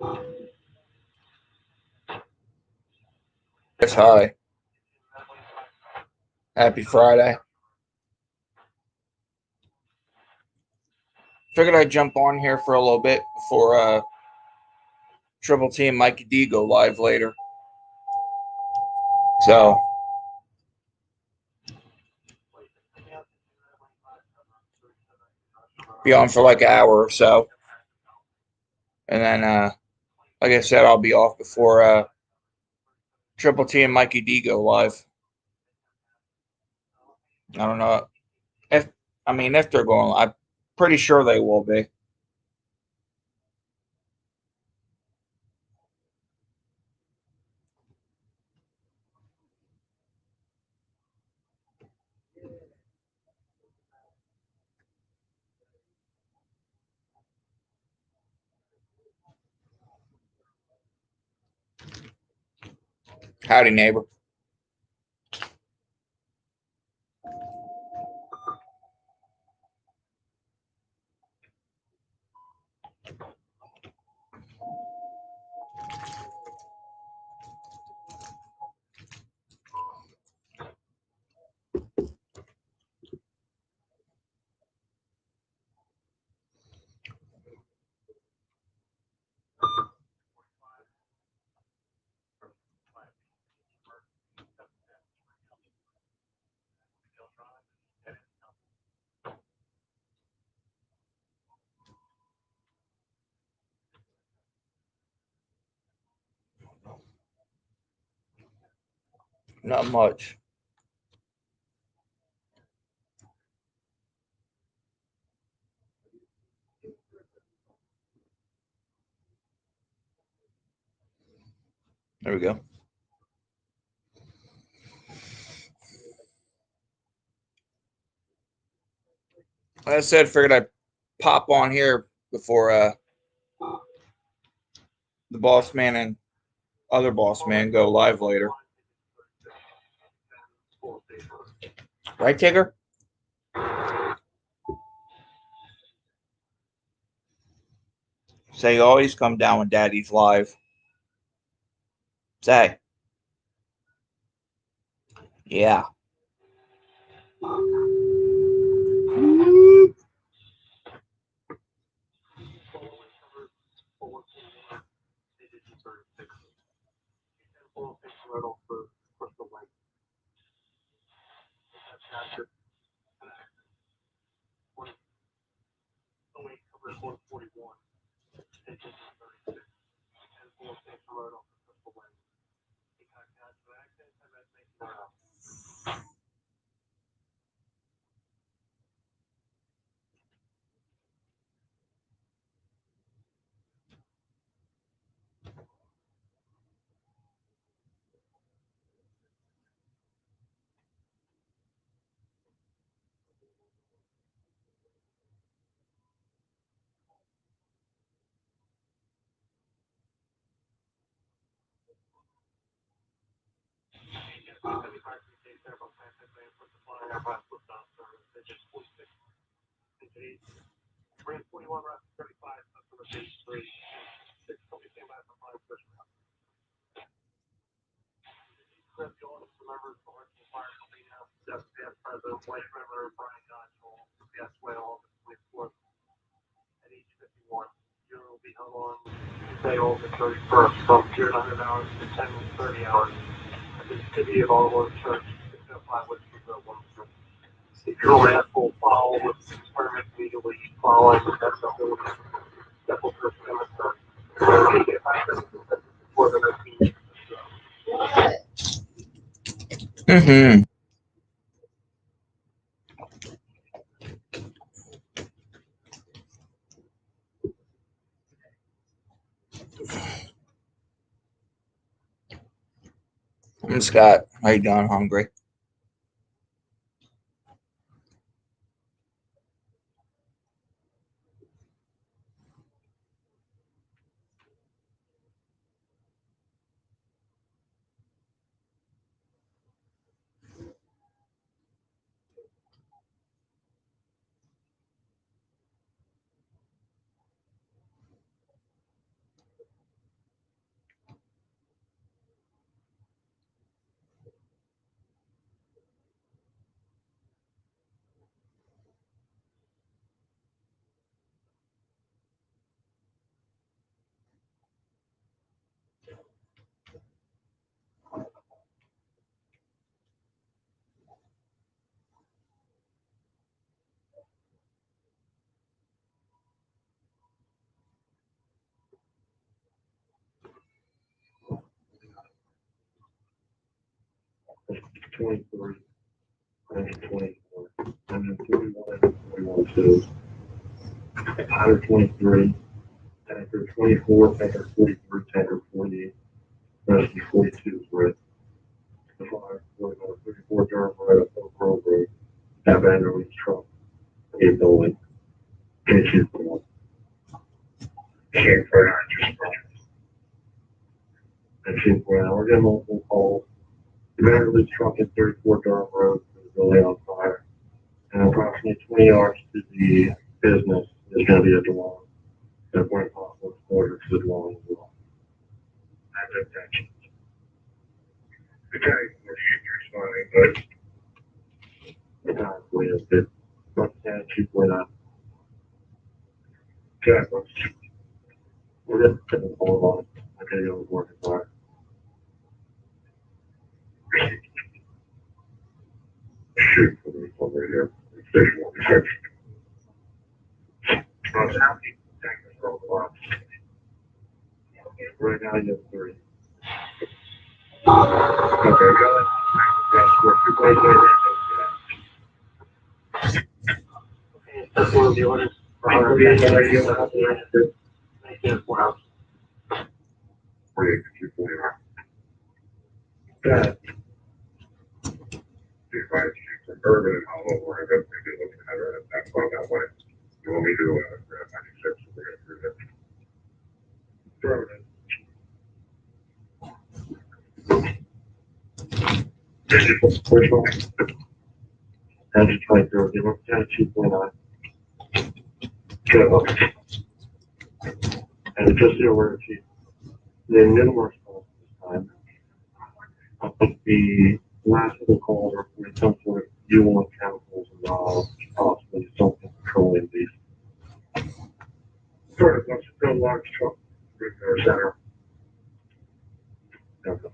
Yes, hi. Happy Friday. Figured I'd jump on here for a little bit before Triple T and Mikey D go live later. So, be on for like an hour or so. And then, like I said, I'll be off before Triple T and Mikey D go live. I don't know if they're going, I'm pretty sure they will be. Howdy, neighbor. Not much. There we go. Like I said, figured I'd pop on here before the boss man and other boss man go live later. Right, Tigger? Say, you always come down when Daddy's live. Say, yeah. Mm-hmm. I'm Scott. How you doing? Hungry? 23, engine 24, engine 41, engine 41 too. Tanker 23, tanker 24, tanker 43, tanker 48, rescue 42 is red. The fire, 34 Durham Road, Oak Grove Road, have release truck, a building, issue for one. Issue for an issue for an, we're getting multiple calls. The van release truck at 34 Durham Road is really on fire. And approximately 20 yards to the business is going to be a dwelling. At point possible exposure to the dwelling as well. And attention. The guy was responding, but the guy was a bit, but can't keep with that. Okay, we're just getting the ball on it. Okay, go working hard. Shoot for me over here. Visual research. Most happy tankers roll the lots. Right now you have 3. Okay, go ahead. That's one of the orders. Good. If I shoot from urban and hollow, or I'm maybe looking at it, that's why that way. You want me to, 96, we're going to do that. Throw it in. Which one? Engine 23, you want to 2.9. Good. And just so you're aware, Chief, the numerous calls this time. I think the last of the calls are with some sort of fuel and chemicals involved, possibly something petroleum based. Sort of, let's go large truck, repair center. Okay.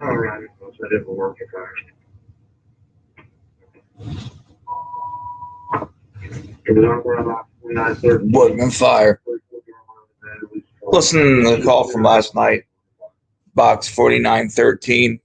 All right, let's let it work if it was on around about 9:30. Woodman Fire. Listening to the call from last night, box 4913.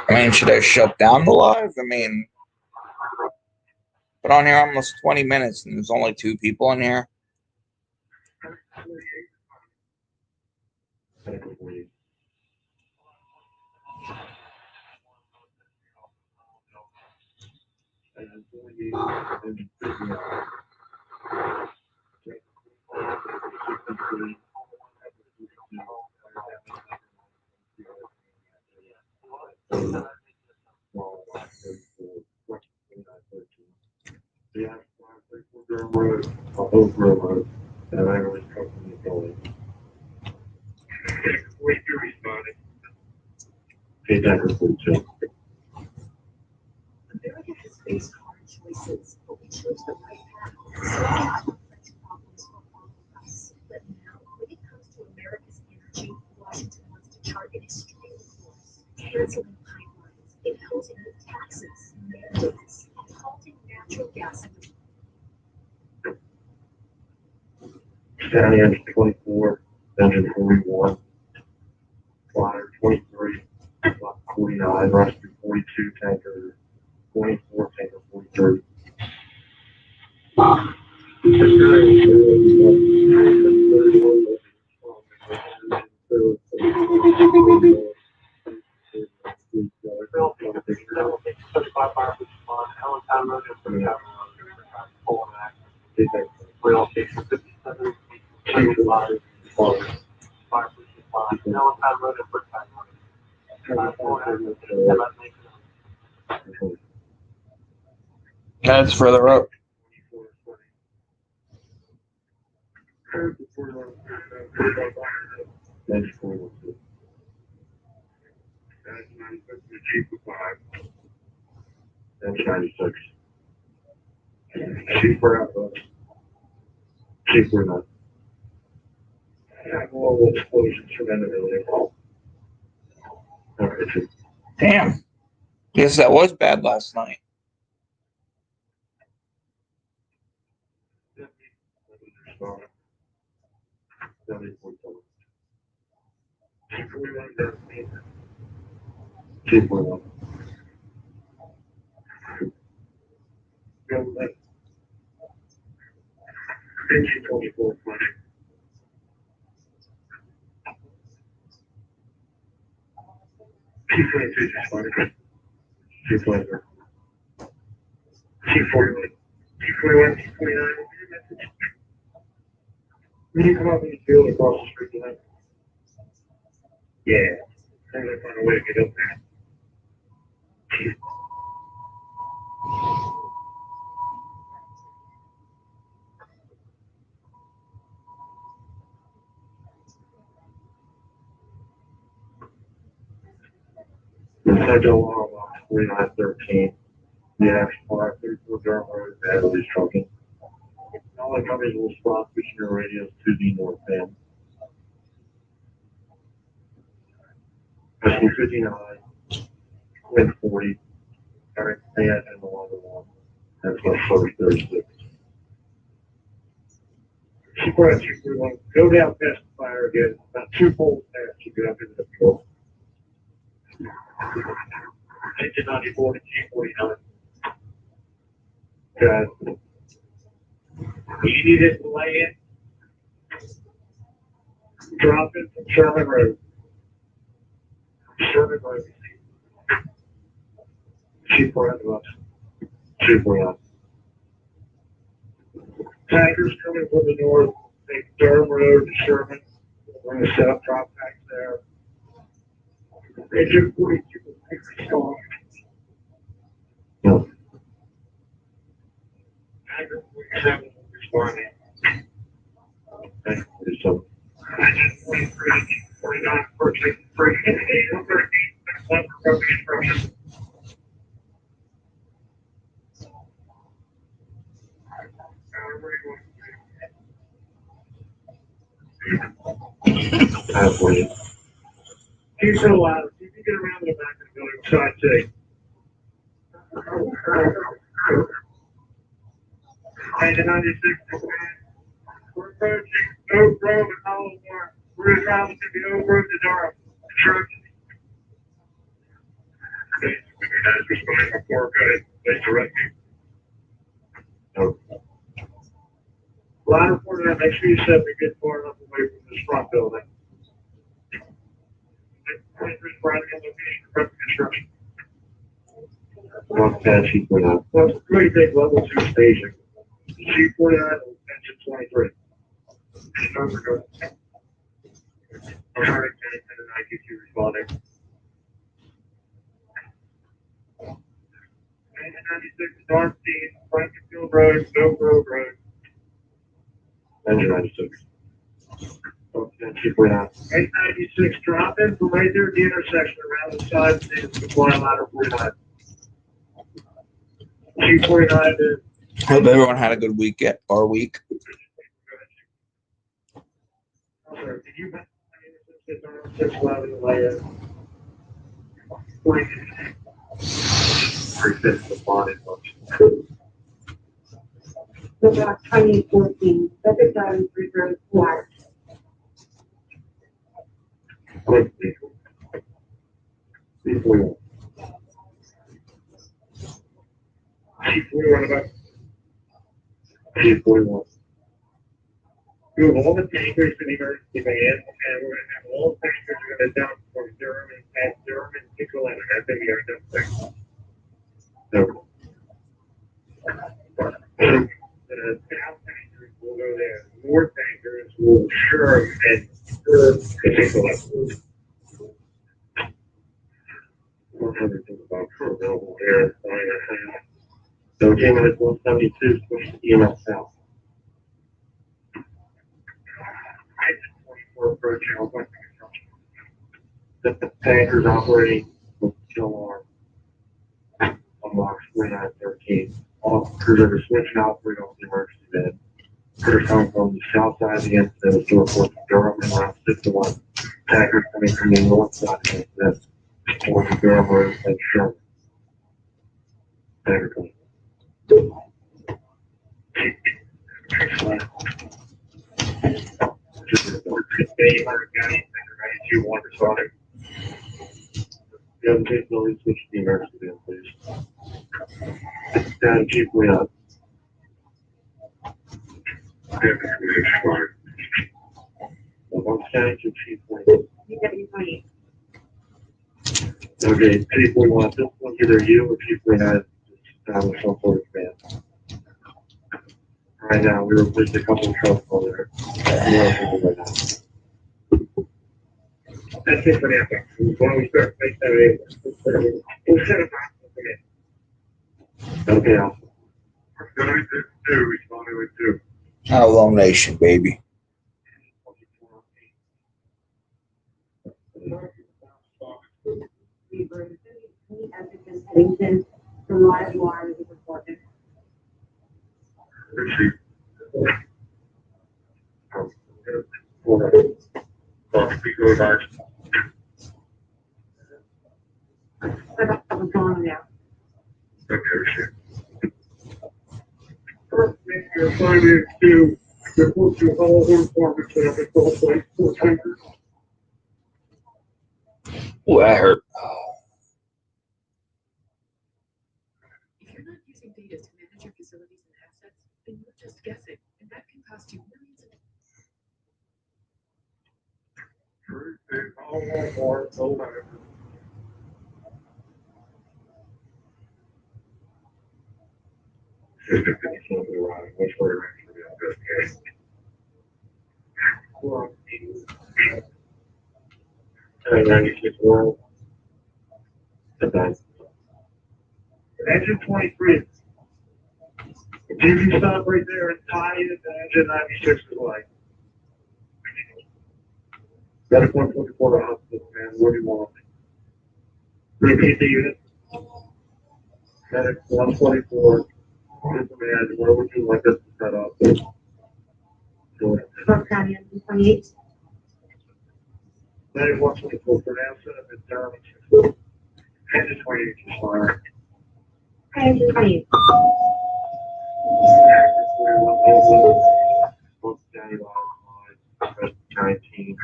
I mean, should I shut down the live? I mean, but on here almost 20 minutes and there's only 2 people in here. Oak Grove Road, and I really come from the building. Wait, you're responding. Hey, Denver, please, Joe. America has faced hard choices, but we chose the right path. So complex problems for all of us. But now, when it comes to America's energy, Washington wants to chart an extreme course, canceling pipelines, imposing new taxes, mandates, and halting natural gas. County engine 24, engine 41, flyer 23, block 49, rescue 42, tanker 24, tanker 43. That's further up. That's 412. That's 96 to Chief for 5. That's 96. Chief for out. Chief for 9. Global explosions from end. Okay, Chief. Damn. Guess that was bad last night. Chief for 1. Chief 24 20. Chief 22 just fine. Chief 23. Chief 41. Chief 41, Chief 29. When you come up in the field across the street tonight? Yeah. I'm gonna find a way to get up there. Chief. The Central Law Box 4913. The action bar 34 Durham Road, Badley's trucking. All the companies will spot pushing your radios to the north end. Rescue 59, wind 40, direct stay at and the longer one. That's what 36. Keep right, Chief 31. Go down past the fire again, about 2 poles past you get up into the field. Engine 94 to G49. Guys. You need it to lay in. Drop it from Sherman Road. Sherman Road. Chief 400 Chief 400. Tankers coming from the north, take Durham Road to Sherman. We're going to set up drop packs there. Engine 42 is gone. No. Tanker 47 responding. Okay, 47. Engine 43, 49, 14, 3, 13, 13, that's for broken instruction. Halfway. He's so loud. You can get around to the back of the building, side C. Engine 96. We're approaching Oak Grove and Hollow Park. We're traveling to the Oak Grove to Durham. Church. Okay, we do not respond before good. They direct me. No. Line reporter, make sure you set me good far enough away from this front building. 23 Friday location for construction. One pad sheet for that. That's a pretty big level 2 station. Sheet 49 and engine 23. Number good. I'm sorry, and I get you responding. Engine 96, Darmstein, Frankenfield Road, Oak Grove Road. Engine 96. Sheet 49. 896, drop in from right there at the intersection around the side of the supply ladder 49. Sheet 49 is. Hope everyone had a good weekend or week. I'm sorry, did you mention 611 layer? 350 the bonded function. The block 2814, Better Garden, Free Road, Water. Wait, C41. C41 about C41. We have all the tankers in the emergency van, and we're going to have all the tankers are going to dump from Durham and Pickle and that's in the air dump thing. So, the south tankers will go there. North tankers will Sherm and Pickle. 100 about for available air. So, King is 172, push the EMS south. we're approaching the tanker's operating with still arm on box 4913. All crews are switching out for the emergency bed. Critters coming from the south side of the incident to report to Durham and around 6 to 1. Tankers coming from the north side of the incident towards Durham Road and Sherman. Tanker coming. The other capability switch to the emergency bed, please. Down, Chief Leon. One scanning to Chief Leon. Okay, Chief Leon, at this point, either you or Chief Leon establish some sort of command. Right now, we replaced a couple of trucks over there. Right now. That's it for now. When we start, make that we'll set a okay, awesome. Responding with two. How long nation, baby. Huntington from live wire is reported. I'm gone now. You're assigned to report to all the departments that have been called by 4 tankers. Ooh, that hurt. If you're not using data to manage your facilities and assets, then you're just guessing, and that can cost you millions of Engine 23. If you can stop right there and tie it to engine 96 is like. Medic 124 to hospital, man. What do you want? Repeat the unit. Medic 124. Man, where would you like us to set up? Go ahead. Clark County, 28. Medic 124 for now, set up at Durham. Engine 28 is fine. Engine 28. Both Danny Lodge, 19.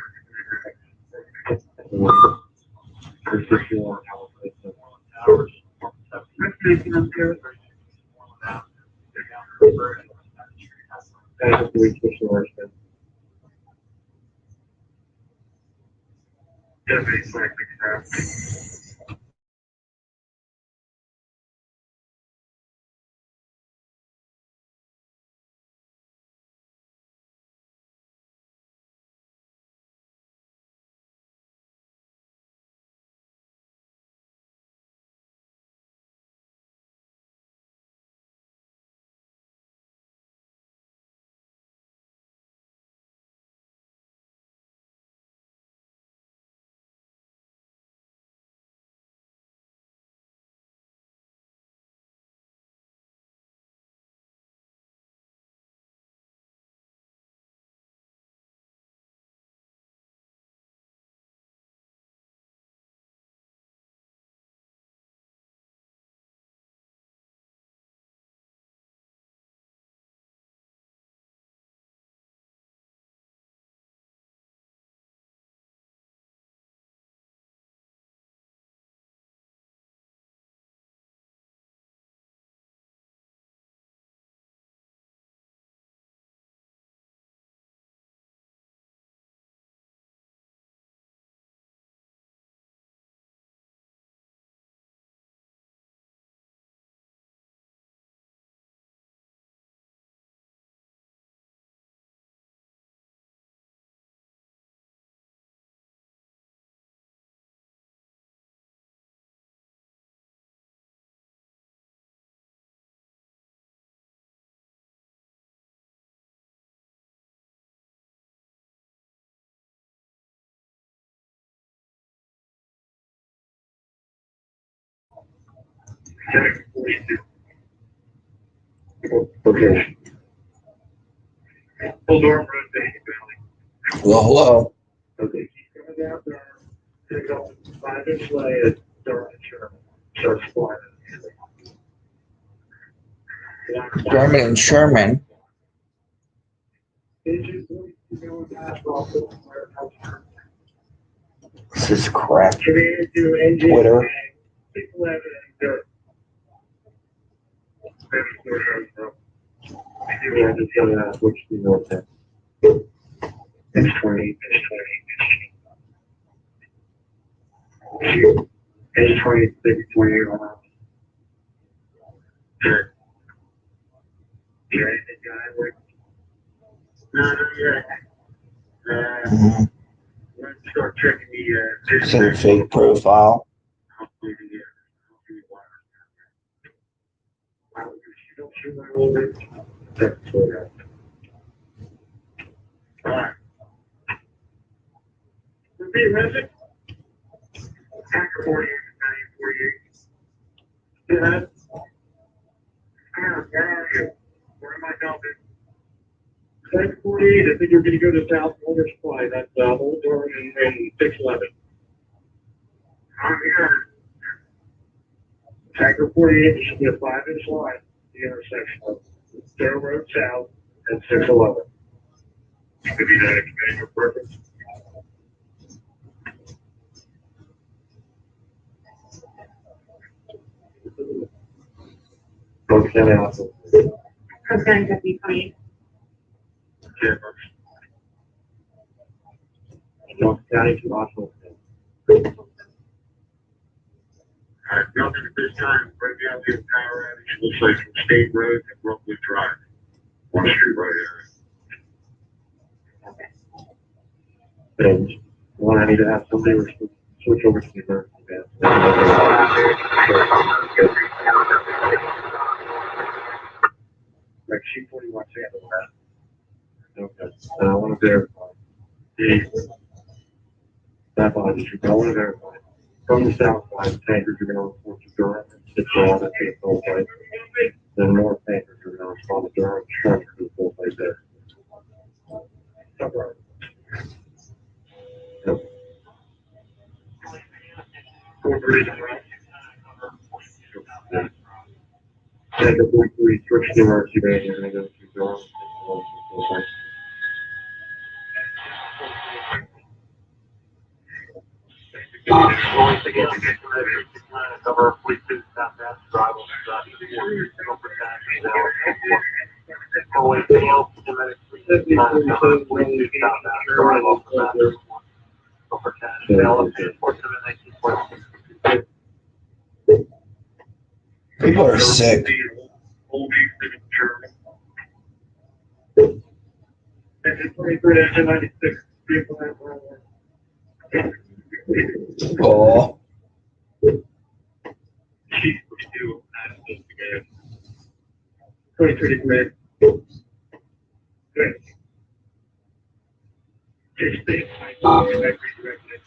Tech 42. Location. Hold Road, Dayton Valley. Well, hello. Okay, keep coming down there. Pick up 5-inch lay at Durham and Sherman. Start flying. Sherman and Sherman. This is crap. Twitter. Yeah, just gotta ask which you know that. It's 20, it's 20, 28 on that. Sure. You ready to go ahead? No, not yet. Mm-hmm. Let's start checking the, It's a fake profile. hopefully you don't shoot my older. That's what happened. Alright. Repeat message. Hacker 48, 48. Yeah. Where are you? Where am I going? Hacker 48, I think you're going to go to South Motor Supply. That's Old Durham and 611. I'm here. Hacker 48, there should be a 5-inch line at the intersection of Durham Road South and 611. Could be that expanding purpose. Cook County Hospital. Cook County Deputy 20. Yeah. Cook County to Hospital. Alright, nothing at this time. Right now, we have power outage. Looks like from State Road and Brooklyn Drive. One street right area. And one, I need to have somebody switch over to the emergency van. Like, sheet 41 handle that. Okay. I want to verify. That body should go and verify. From the south side, tankers are going to report to Durham and 611 to the full place. Then north tankers are going to respond to Durham and Sherman to the full place there. Suburb. Yep. Tanker 43, switch to emergency van, you're going to go to Durham and 611 to the full place. Cover 42 southbound, drive on People are sick. Oh, 23 grand.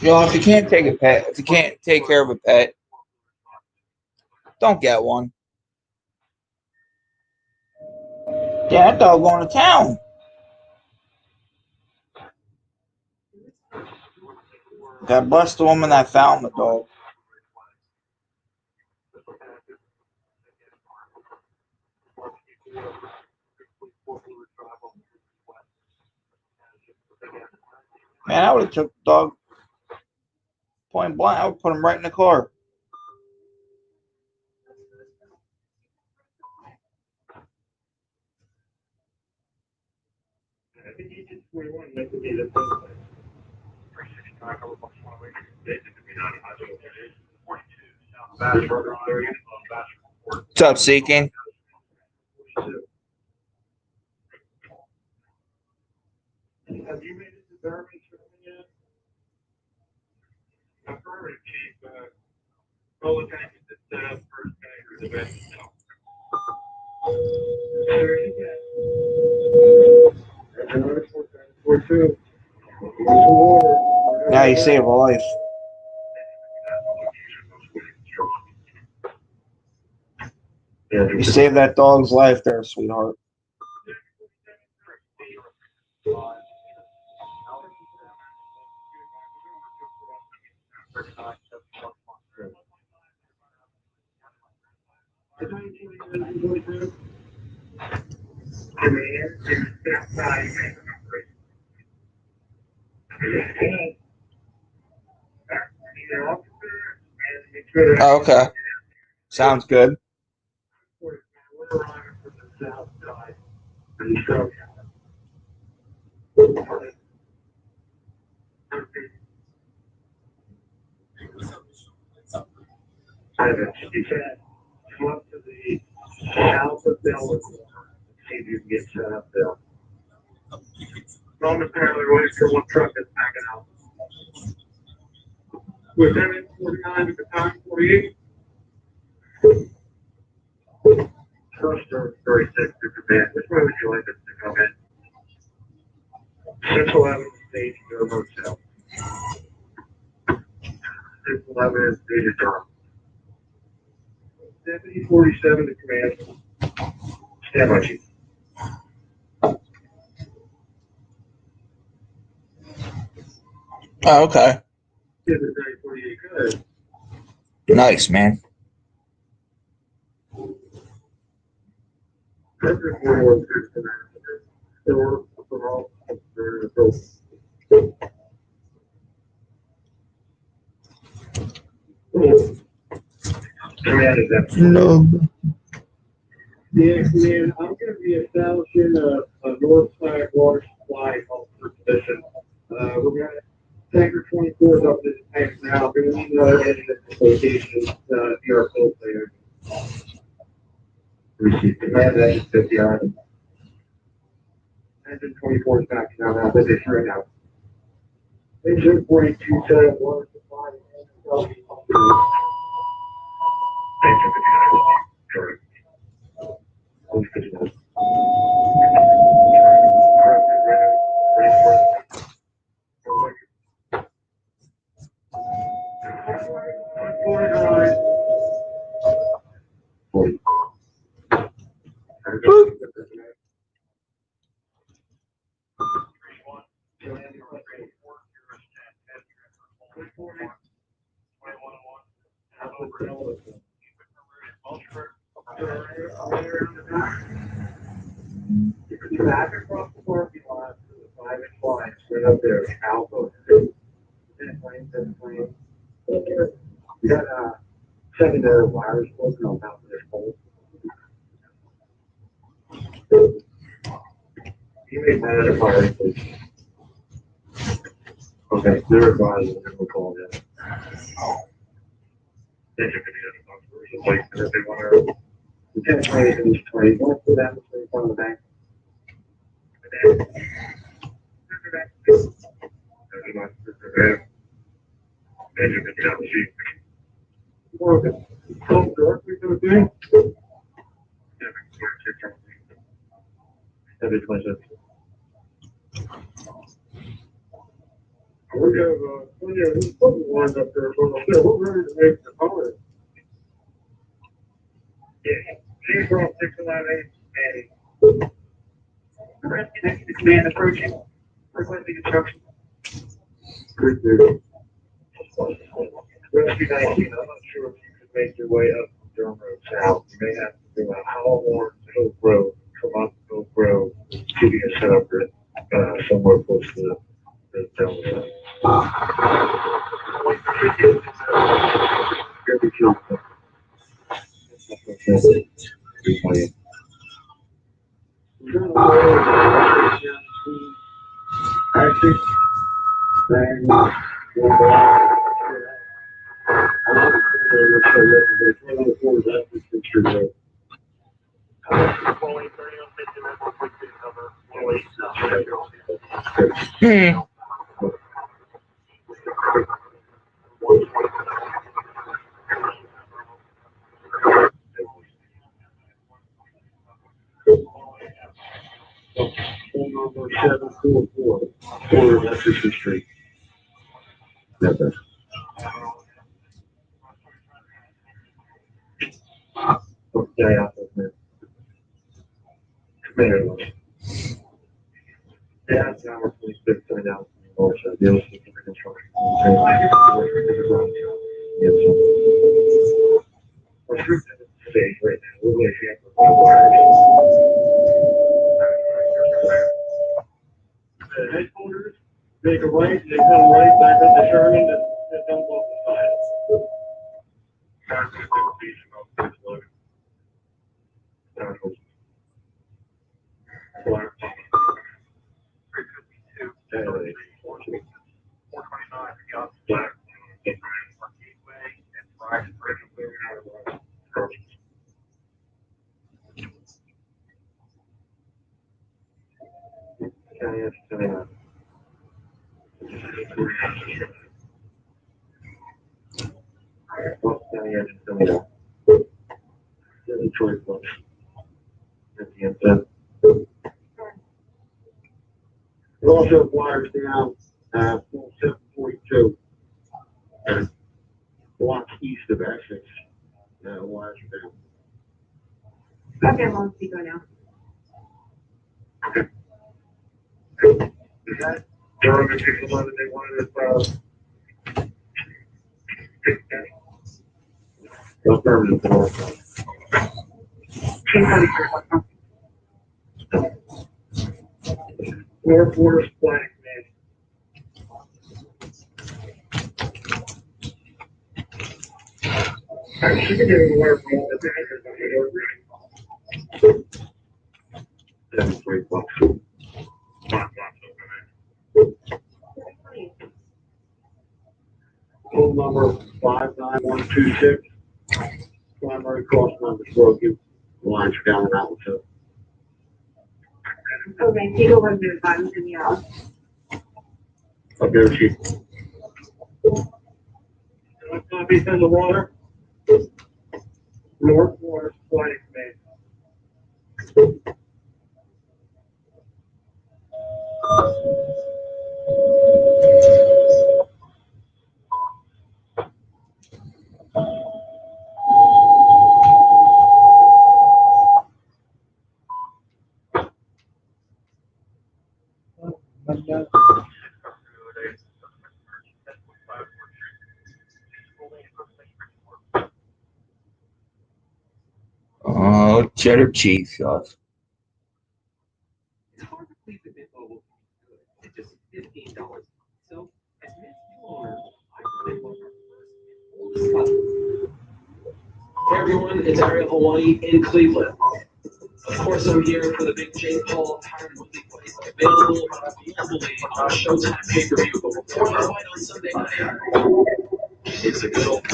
you know, if you can't take a pet, if you can't take care of a pet, don't get one. Yeah, that dog going to town. God bless the woman that found the dog. Man, I would have took the dog point blank. I would put him right in the car. I think he did 41, that could be the first place. What's up, Seeking? Have you made it to Durham yet? Affirmative, Chief. All the tankers that set up first tankers have been. Now you save a life. Andrew, You saved that dog's life there, sweetheart. Oh, okay. Sounds good. He said, come up to the south of Delaware, see if you can get set up there. Momentarily waiting for one truck that's backing out. Was that in 49 at the time, 48? First or 36 to command. Which way would you like us to come in? 611 stage to motel. 611 is stage to Durham. Deputy 47 to command. Stand by, Chief. Oh, okay. This is 948. Good. Nice, man. Perfect. We're all good for that. We're all very appropriate. Command is that. No. Yeah, command, I'm gonna be establishing a north side water supply officer position. We're gonna, Tanker 24 is up this tank now, we're gonna need another engine at this location, near our field there. Receive command, engine 50 on. Engine 24 is backing out now, but it's right now. Engine 42 set up water supply. Engine 50 on. Back across the parking lot to the 5-inch line, straight up there, Alpha, 10 planes. We got secondary wires floating on top of this pole. You may find a fire, please. Okay, they're advising, we'll call it. They want to. The 10 planes in this 20, going through that, in front of the bank. Okay. Go directly to the bank. Every 26. We have plenty of football lines up there, but we're ready to make the call. Yeah, she's from 611 and Press connected to command approaching. Requesting instruction. Good dude. Rescue 19, I'm not sure if you can make your way up Durham Road South. You may have to do a Hallhorn Hill Road, come up Hill Road, to get set up somewhere close to the town site. Very cute. Actually, Hmm. Phone number 744, corner of Lexington Street. That's it. Okay, Commander. Yeah, it's hour 26 right now. Also, deals with the construction. We're safe right now. We're going to have the headquarters, make a right, they come right back up to Sherman, and dump off the side. It also wires down, 742, block east of Essex, wires down. Okay, well, let's see, go now. Is that during the 611 they wanted us, no permanent door. North Forest Flag Man. I'm sick of getting away from all the bankers on the road. 73 bucks. 5 bucks. Phone number 59126. Primary cost number is broken. The lines are down and out too. Okay, take over the bottom and the out. Up there, chief. Copy in the water. North Forest Flag Man. Oh, cheddar cheese sauce. It's hard to believe that Mint Mobile is good at just $15. So, as Mint's new owner, I really want our first and oldest customer. Hey everyone, it's Ariel Hawaii in Cleveland. Of course, I'm here for the big Jake Paul Tyron Woodley fight, available globally on Showtime pay-per-view. But before the fight on Sunday night, it's a good old.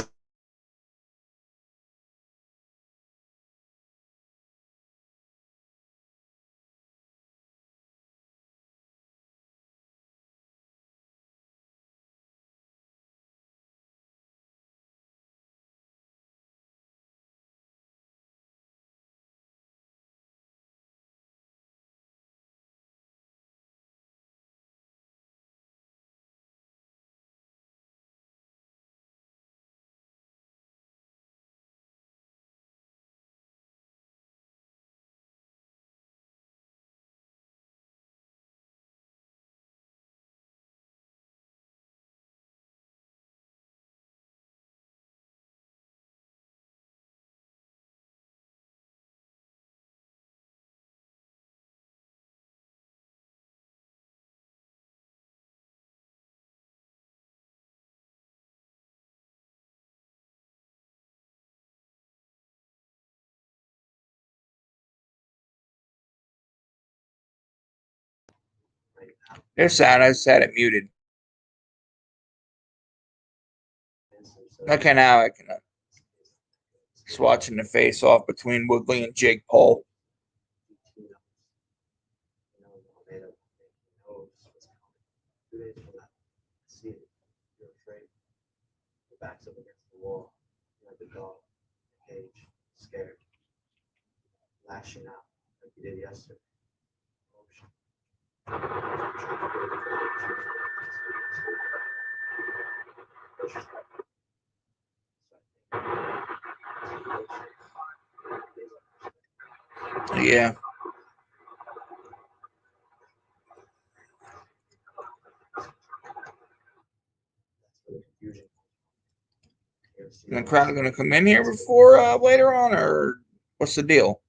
There's sound. I just had it muted. Okay, now I can. Just watching the face off between Woodley and Jake Paul. Backs up against the wall, like a dog, cage, scared, lashing out like you did yesterday. Yeah. for the confusion. And the crowd going to come in here before later on, or what's the deal?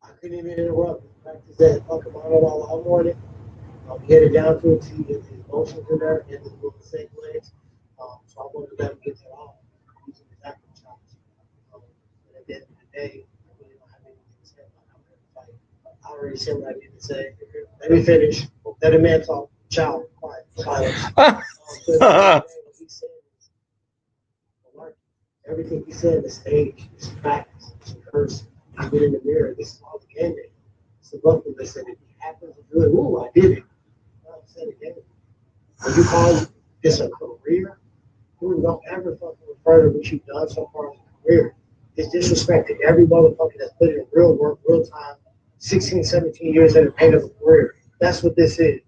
I couldn't even interrupt. Practice that fucking monologue all morning. Get it down to it, see if his emotions in there, and his little segues. So I wanted to let him get that off using his acting chops. And at the end of the day, I really don't have anything to say about how we're gonna fight. I already said what I need to say. Let me finish. Let a man talk. Child, quiet, silence. So at the end of the day, what he said is malarkey. Everything he said is stage, is practice, it's rehearsal. You get in the mirror, this is all the game day. It's the buckle that said if he happens to do it, ooh, I did it. No, I said it again. When you call this a career, dude, don't ever fucking refer to what you've done so far as a career. It's disrespecting every motherfucker that's put in real work, real time, 16, 17 years at a pain of a career. That's what this is.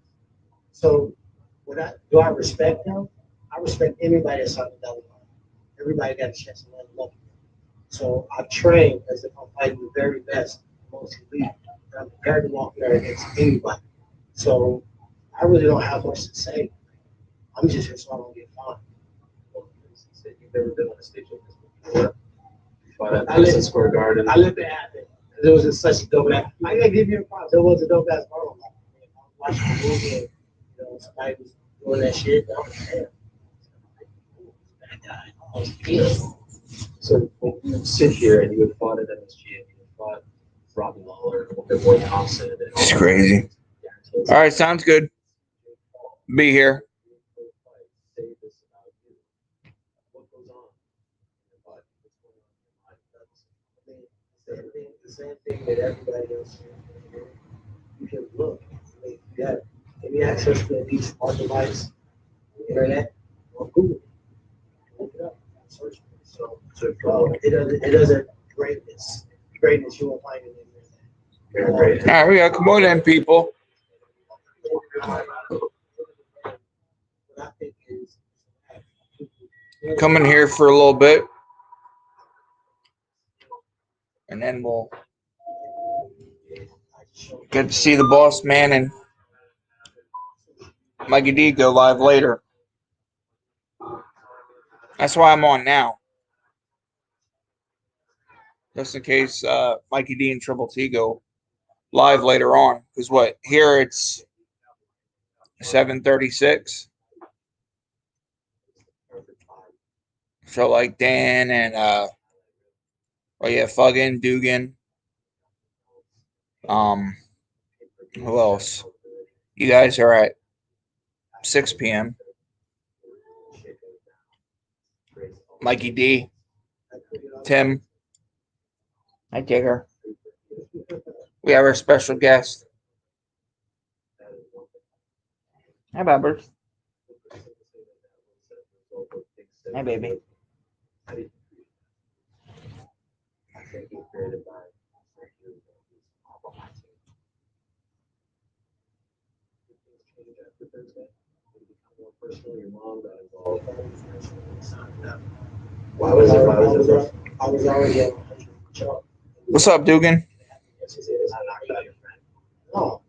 So, do I respect them? I respect anybody that's on the double line. Everybody got a chance to learn love. So I train as if I'm fighting the very best, most elite. And I'm prepared to walk there against anybody. So I really don't have much to say. I'm just here so I don't get fined. You've never been on a stage like this before. You fought at I Madison let- Square Garden. I let that happen. It was just such a dope ass. I gotta give you a props. There was a dope ass monologue. I was watching the movie and somebody was doing that shit. I was like, damn. That guy. I was pissed. So when you sit here and you had fought at MSG and you had fought Robbie Lawler and Boy Thompson and It's crazy. All right, sounds good. Be here. Say this about you. What goes on in your body? What's going on in your mind? The same thing that everybody else is. You can look. I mean, you got any access to any smart device, internet, or Google. Look it up, search for it. So it doesn't greatness. Greatness you won't find it in Very great. All right, we got come on in, people. what I think is Come in here for a little bit, and then we'll get to see the boss man and Mikey D go live later. That's why I'm on now. Just in case Mikey D and Triple T go live later on. Because what? Here it's 7:36. So like Dan and Fuggin, Dugan. Who else? You guys are at 6 p.m. Mikey D, Tim. Hi, Jigger. We have our special guest. Hi, Bobbers. Hi, baby. Your mom got involved. why was it? I was already at 100 job. What's up, Dugan? She said, it's not your friend. No,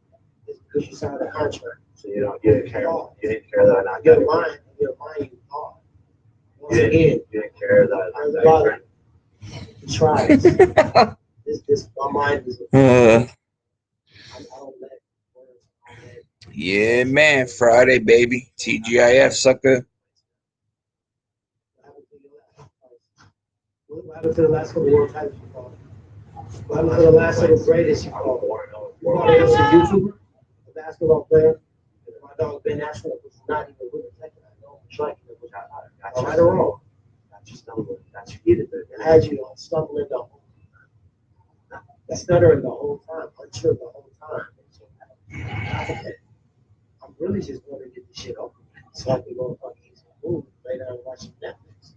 it's because you signed a contract. So you didn't care. You didn't care that I knocked out Your your friend. mind, you thought. You Once again, didn't care that I knocked out your friend. you tried. My mind is. I don't let words. Yeah, man. Friday, baby. TGIF, sucker. What happened to the last couple of world titles you called? What happened to the last couple of greatest you called? You called him a YouTuber, a basketball player, and my dog Ben Ashford was not even good at taking that. No, striking it, which I right or wrong. Got you stumbling. Got you heated there. I had you on stumbling the whole time. Stuttering the whole time, unsure the whole time. I'm really just going to get this shit over so I can go fucking move, lay down and watch some Netflix.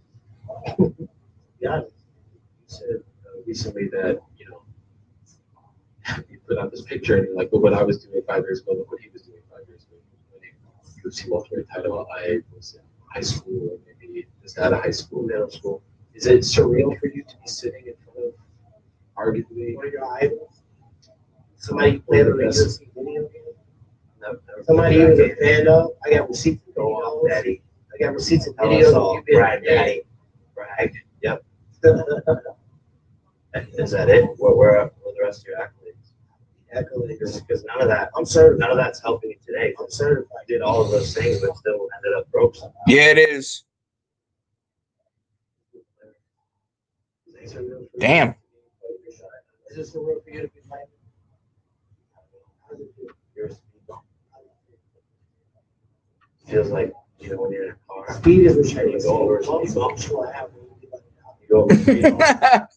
Be honest. You said recently that, you put out this picture and you're like, look what I was doing 5 years ago, look what he was doing 5 years ago. Winning UFC welterweight title, I was in high school, or maybe just out of high school, middle school. Is it surreal for you to be sitting in front of arguably One of your idols. Somebody played on the UFC video game. Never Somebody he was a fan of. I got receipts and go off, videos. daddy. I got receipts and Tell us videos all. of you being Brag, a fan. daddy. Brag. Yep. Is that it? Where are the rest of your accolades? Because none of that. I'm certified. None of that's helping you today. I'm certified. I did all of those things, but still ended up broke somehow. Yeah, it is. Damn. Is this a real for you to be like? How's it feel? You're a speed bump. Feels like, you know, when you're in a car, Speed is what and you go over a bumps. speed bump, That's what happened. you go over a speed bump. That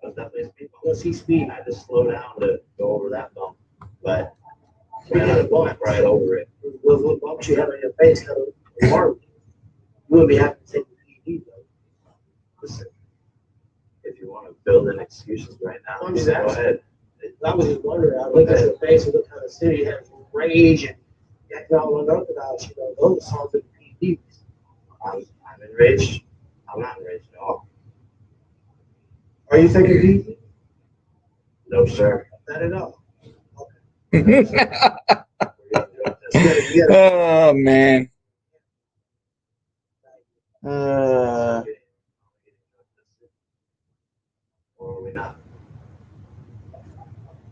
was definitely a speed bump. You'll see speed. I had to slow down to go over that bump, but when I went right over it. With what bumps you have on your face, kind of hard. You wouldn't be happy to take the PD though. Listen, if you want to build in excuses right now, I'm just go asking. ahead. I was just wondering. I looked at your face and looked kind of city has rage and acting all unorthodox. You know, those songs are the PDs. I'm enraged. I'm not enraged at all. Are you thinking PD? No, sir. Not at all. We're gonna enjoy this. You gotta- Oh man. Or are we not?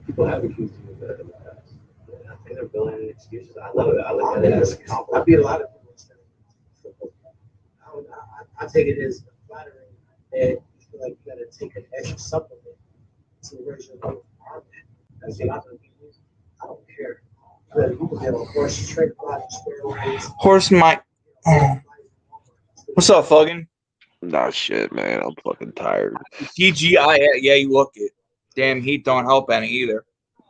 People have accused you of that in the past. I think they're building excuses. I love it. I look at it as a I compliment. beat a lot of people. I take it as flattering that you feel like you gotta take an extra supplement to raise your level of armament. That's what I'm gonna be using. I don't care. Whether you can get a horse trick body steroids. Horse Mike. What's up, Fuggin? Nah, shit, man. I'm fucking tired. TGIF. Yeah, you look it. Damn heat don't help any either.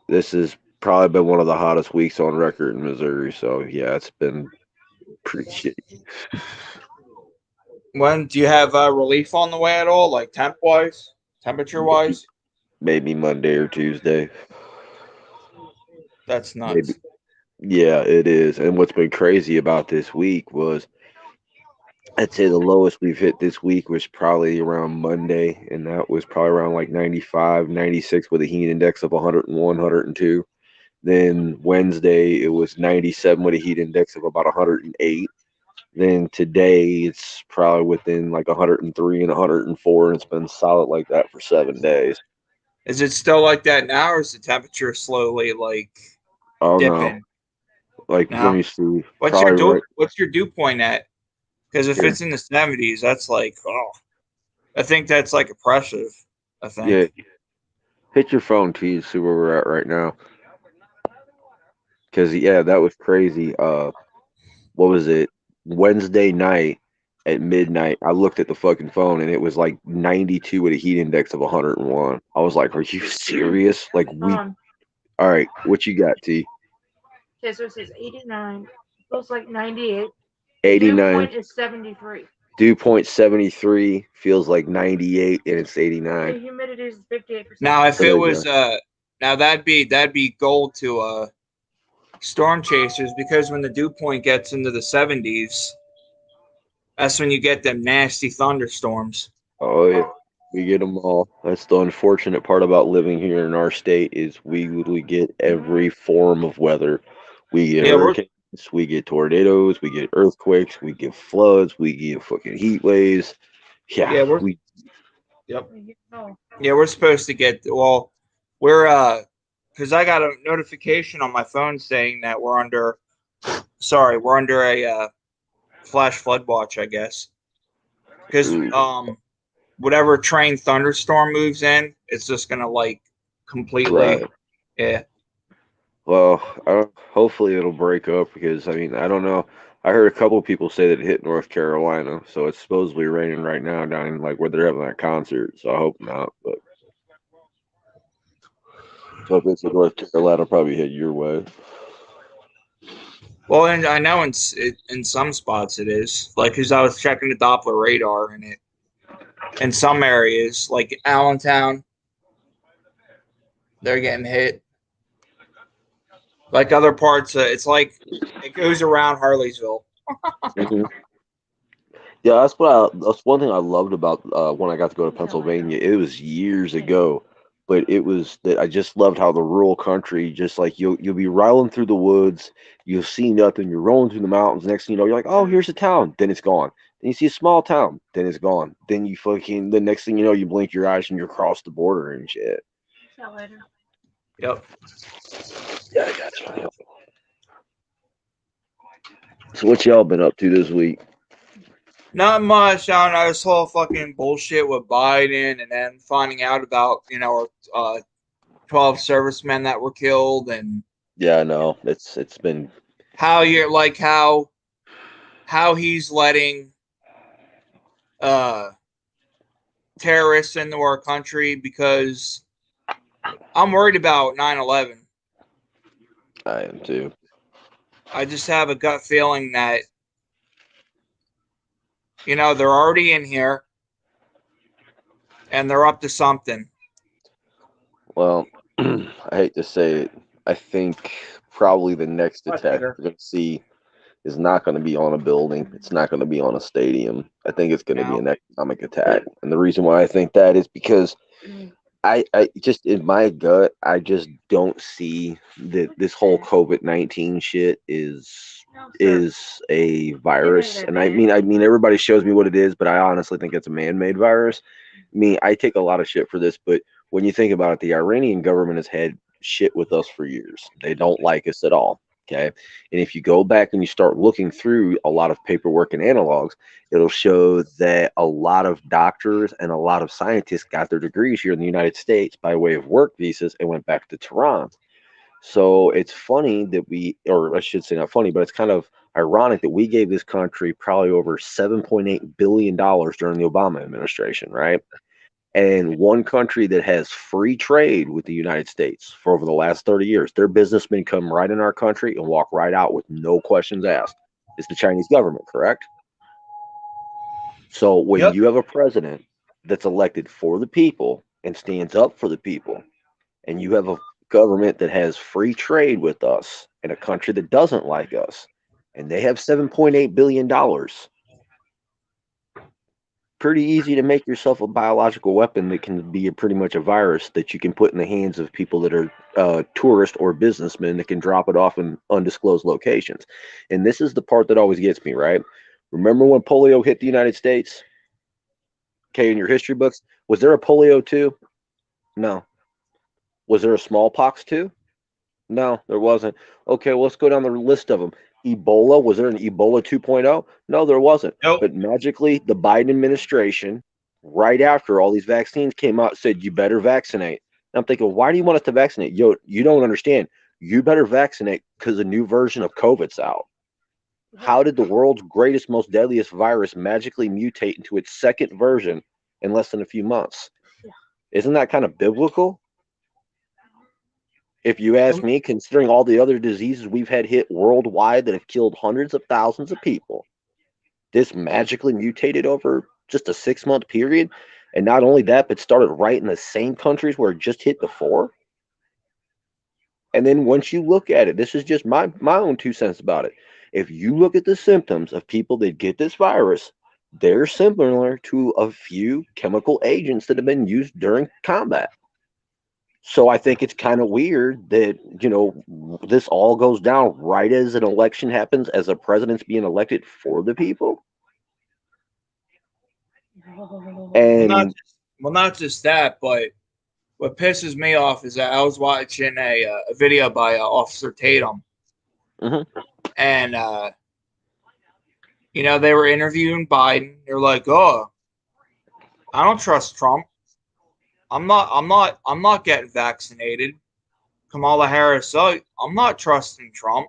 This has probably been one of the hottest weeks on record in Missouri. So, yeah, it's been pretty shitty. When do you have relief on the way at all? Like temp wise, temperature wise? Maybe Monday or Tuesday. That's nuts. Maybe. Yeah, it is. And what's been crazy about this week was I'd say the lowest we've hit this week was probably around Monday, and that was probably around like 95, 96 with a heat index of 101, 102. Then Wednesday, it was 97 with a heat index of about 108. Then today, it's probably within like 103 and 104, and it's been solid like that for 7 days. Is it still like that now, or is the temperature slowly like Oh, no. dipping? Like, No. let me see. What's your Probably what's your dew point at? Because if Here. it's in the 70s, that's like, oh, I think that's like oppressive. I think. Yeah. Hit your phone, T, to see where we're at right now. Because, yeah, that was crazy. What was it? Wednesday night at midnight, I looked at the fucking phone and it was like 92 with a heat index of 101. I was like, are you serious? Like, all right, what you got, T? Okay, so it says 89. Feels like 98. 89. Dew point is 73. Dew point 73 feels like 98 and it's 89. The humidity is 58%. Now, if There it you was now that'd be gold to storm chasers, because when the dew point gets into the 70s, that's when you get them nasty thunderstorms. Oh, yeah. We get them all. That's the unfortunate part about living here in our state is we literally get every form of weather. We get hurricanes, we get tornadoes, we get earthquakes, we get floods, we get fucking heat waves. Yeah, Yeah, we're supposed to get we're because I got a notification on my phone saying that we're under a flash flood watch, I guess, because whatever train thunderstorm moves in, it's just gonna like completely yeah. Well, hopefully it'll break up because, I mean, I don't know. I heard a couple of people say that it hit North Carolina, so it's supposedly raining right now down in like where they're having that concert. So I hope not. But so if it's in North Carolina, probably hit your way. Well, and I know in some spots it is, like, because I was checking the Doppler radar, and it in some areas like Allentown, they're getting hit. Like other parts, it's like it goes around Harleysville. Mm-hmm. Yeah, that's one thing I loved about when I got to go to Pennsylvania. It was years ago, but it was that I just loved how the rural country, just like you'll be rolling through the woods, you'll see nothing, you're rolling through the mountains. Next thing you know, you're like, oh, here's a town, then it's gone. Then you see a small town, then it's gone. Then you fucking the next thing you know, you blink your eyes and you're across the border and shit. See you later. Yep. Yeah, I got you. So what y'all been up to this week? Not much. I don't know. This whole fucking bullshit with Biden, and then finding out about 12 servicemen that were killed, and Yeah, I know. It's been how you're like how he's letting terrorists into our country, because I'm worried about 9/11. I am too. I just have a gut feeling that they're already in here and they're up to something. Well, I hate to say it. I think probably the next What, attack Peter? we're going to see is not going to be on a building. It's not going to be on a stadium. I think it's going to be No. an economic attack. And the reason why I think that is because I just in my gut, I just don't see that this whole COVID-19 shit is a virus. And I mean everybody shows me what it is, but I honestly think it's a man-made virus. I mean, I take a lot of shit for this, but when you think about it, the Iranian government has had shit with us for years. They don't like us at all. Okay. And if you go back and you start looking through a lot of paperwork and analogs, it'll show that a lot of doctors and a lot of scientists got their degrees here in the United States by way of work visas and went back to Tehran. So it's funny that or I should say not funny, but it's kind of ironic that we gave this country probably over $7.8 billion during the Obama administration, right? And one country that has free trade with the United States for over the last 30 years, their businessmen come right in our country and walk right out with no questions asked. It's the Chinese government, correct? So when Yep. you have a president that's elected for the people and stands up for the people, and you have a government that has free trade with us and a country that doesn't like us, and they have $7.8 billion, pretty easy to make yourself a biological weapon that can be pretty much a virus that you can put in the hands of people that are tourists or businessmen that can drop it off in undisclosed locations. And this is the part that always gets me, right? Remember when polio hit the United States? Okay, in your history books, was there a polio too? No. Was there a smallpox too? No, there wasn't. Okay, well, let's go down the list of them. Ebola, was there an Ebola 2.0? No, there wasn't. Nope. But magically, the Biden administration, right after all these vaccines came out, said, you better vaccinate. And I'm thinking, why do you want us to vaccinate? Yo, you don't understand. You better vaccinate because a new version of COVID's out. How did the world's greatest, most deadliest virus magically mutate into its second version in less than a few months? Isn't that kind of biblical? If you ask me, considering all the other diseases we've had hit worldwide that have killed hundreds of thousands of people, this magically mutated over just a 6-month period. And not only that, but started right in the same countries where it just hit before. And then once you look at it, this is just my own 2 cents about it. If you look at the symptoms of people that get this virus, they're similar to a few chemical agents that have been used during combat. So I think it's kind of weird that, this all goes down right as an election happens, as a president's being elected for the people. And Not just that, but what pisses me off is that I was watching a video by Officer Tatum, and they were interviewing Biden. They're like, "Oh, I don't trust Trump. I'm not getting vaccinated." Kamala Harris, "Oh, I'm not trusting Trump."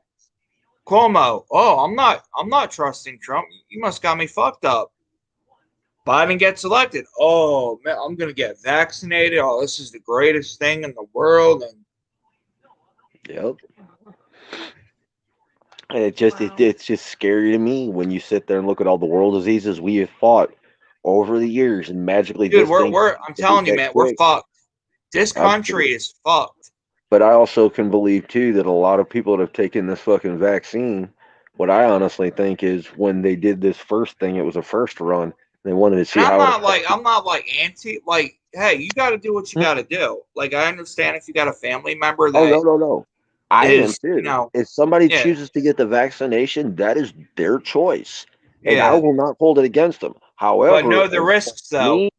Cuomo, "Oh, I'm not trusting Trump. You must got me fucked up." Biden gets elected. "Oh man, I'm gonna get vaccinated. Oh, this is the greatest thing in the world." And yep. And it's just scary to me when you sit there and look at all the world diseases we have fought over the years, and magically dude, this thing I'm telling you, man, we're quick. fucked. This country Absolutely. is fucked. But I also can believe too that a lot of people that have taken this fucking vaccine, what I honestly think is when they did this first thing, it was a first run. They wanted to see And how it I'm not like anti, like hey, you got to do what you got to do. Like, I understand if you got a family member Oh, that no. I am is, too. If somebody chooses to get the vaccination, that is their choice, and I yeah. will not hold it against them. But However, know the risks, though. me,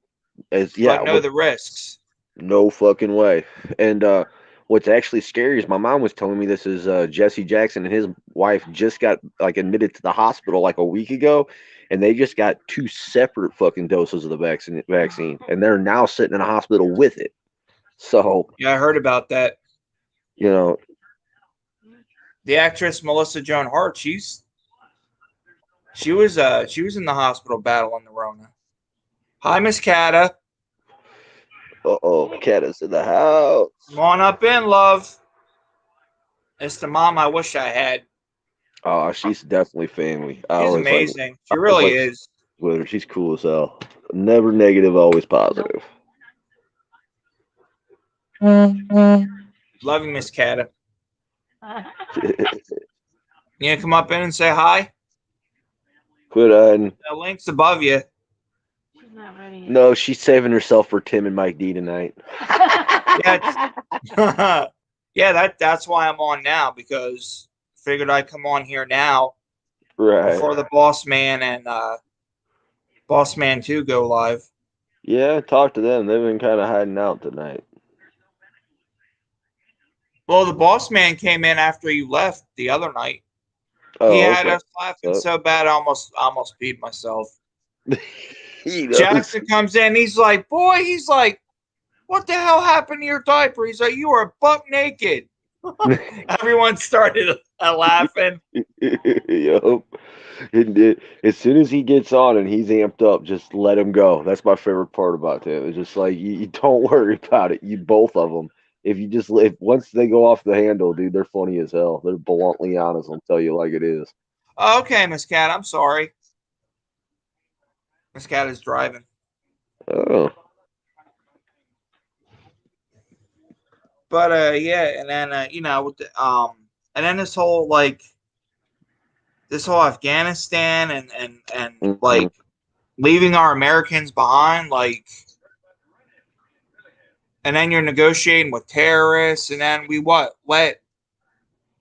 But know the risks. no fucking way. And what's actually scary is my mom was telling me this is Jesse Jackson and his wife just got like admitted to the hospital like a week ago, and they just got 2 separate fucking doses of the vaccine, and they're now sitting in a hospital with it. So Yeah, I heard about that. you know, The actress Melissa Joan Hart, she was in the hospital battling the Rona. Hi, Miss Cata. Cat is in the house. Come on up in, love. It's the mom I wish I had. Oh, she's definitely family. She's amazing. She really is. With her, she's cool as hell. Never negative, always positive. Love you, Miss Cata. You gonna come up in and say hi? Quit on. The link's above you. She's not ready. No, she's saving herself for Tim and Mike D tonight. Yeah, that's why I'm on now, because figured I'd come on here now before the Boss Man and Boss Man 2 go live. Yeah, talk to them. They've been kind of hiding out tonight. Well, the Boss Man came in after you left the other night. He had us laughing so bad I almost peed myself. Jackson comes in, he's like, what the hell happened to your diaper? He's like, you were buck naked. Everyone started laughing. Yup. As soon as he gets on and he's amped up, just let him go. That's my favorite part about him. It's just like you don't worry about it. You both of them. If once they go off the handle, dude, they're funny as hell. They're bluntly honest. I'll tell you like it is. Okay, Miss Cat, I'm sorry. Miss Cat is driving. Oh. But yeah, and then and then this whole Afghanistan and like leaving our Americans behind, like, and then you're negotiating with terrorists, and then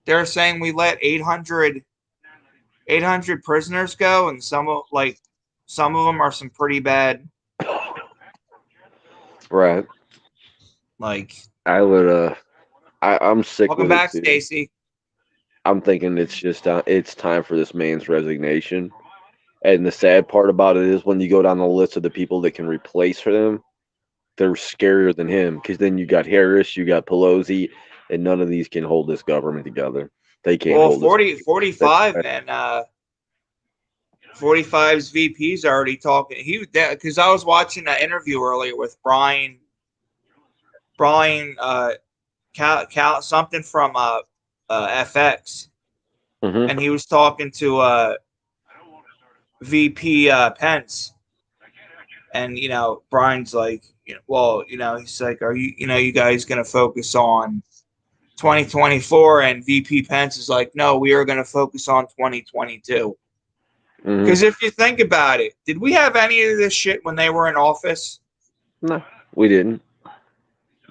they're saying we let 800 prisoners go, and some of them are some pretty bad. Right. Like, I would I'm sick welcome with back, it too. Stacy. I'm thinking it's just it's time for this man's resignation. And the sad part about it is when you go down the list of the people that can replace for them, they're scarier than him, because then you got Harris, you got Pelosi, and none of these can hold this government together. They can't hold 45 and 45's VP's already talking. Because I was watching an interview earlier with Brian something from FX, and he was talking to VP Pence, and Brian's like, he's like, are you guys gonna focus on 2024? And VP Pence is like, no, we are gonna focus on 2022. Because if you think about it, did we have any of this shit when they were in office? No, we didn't.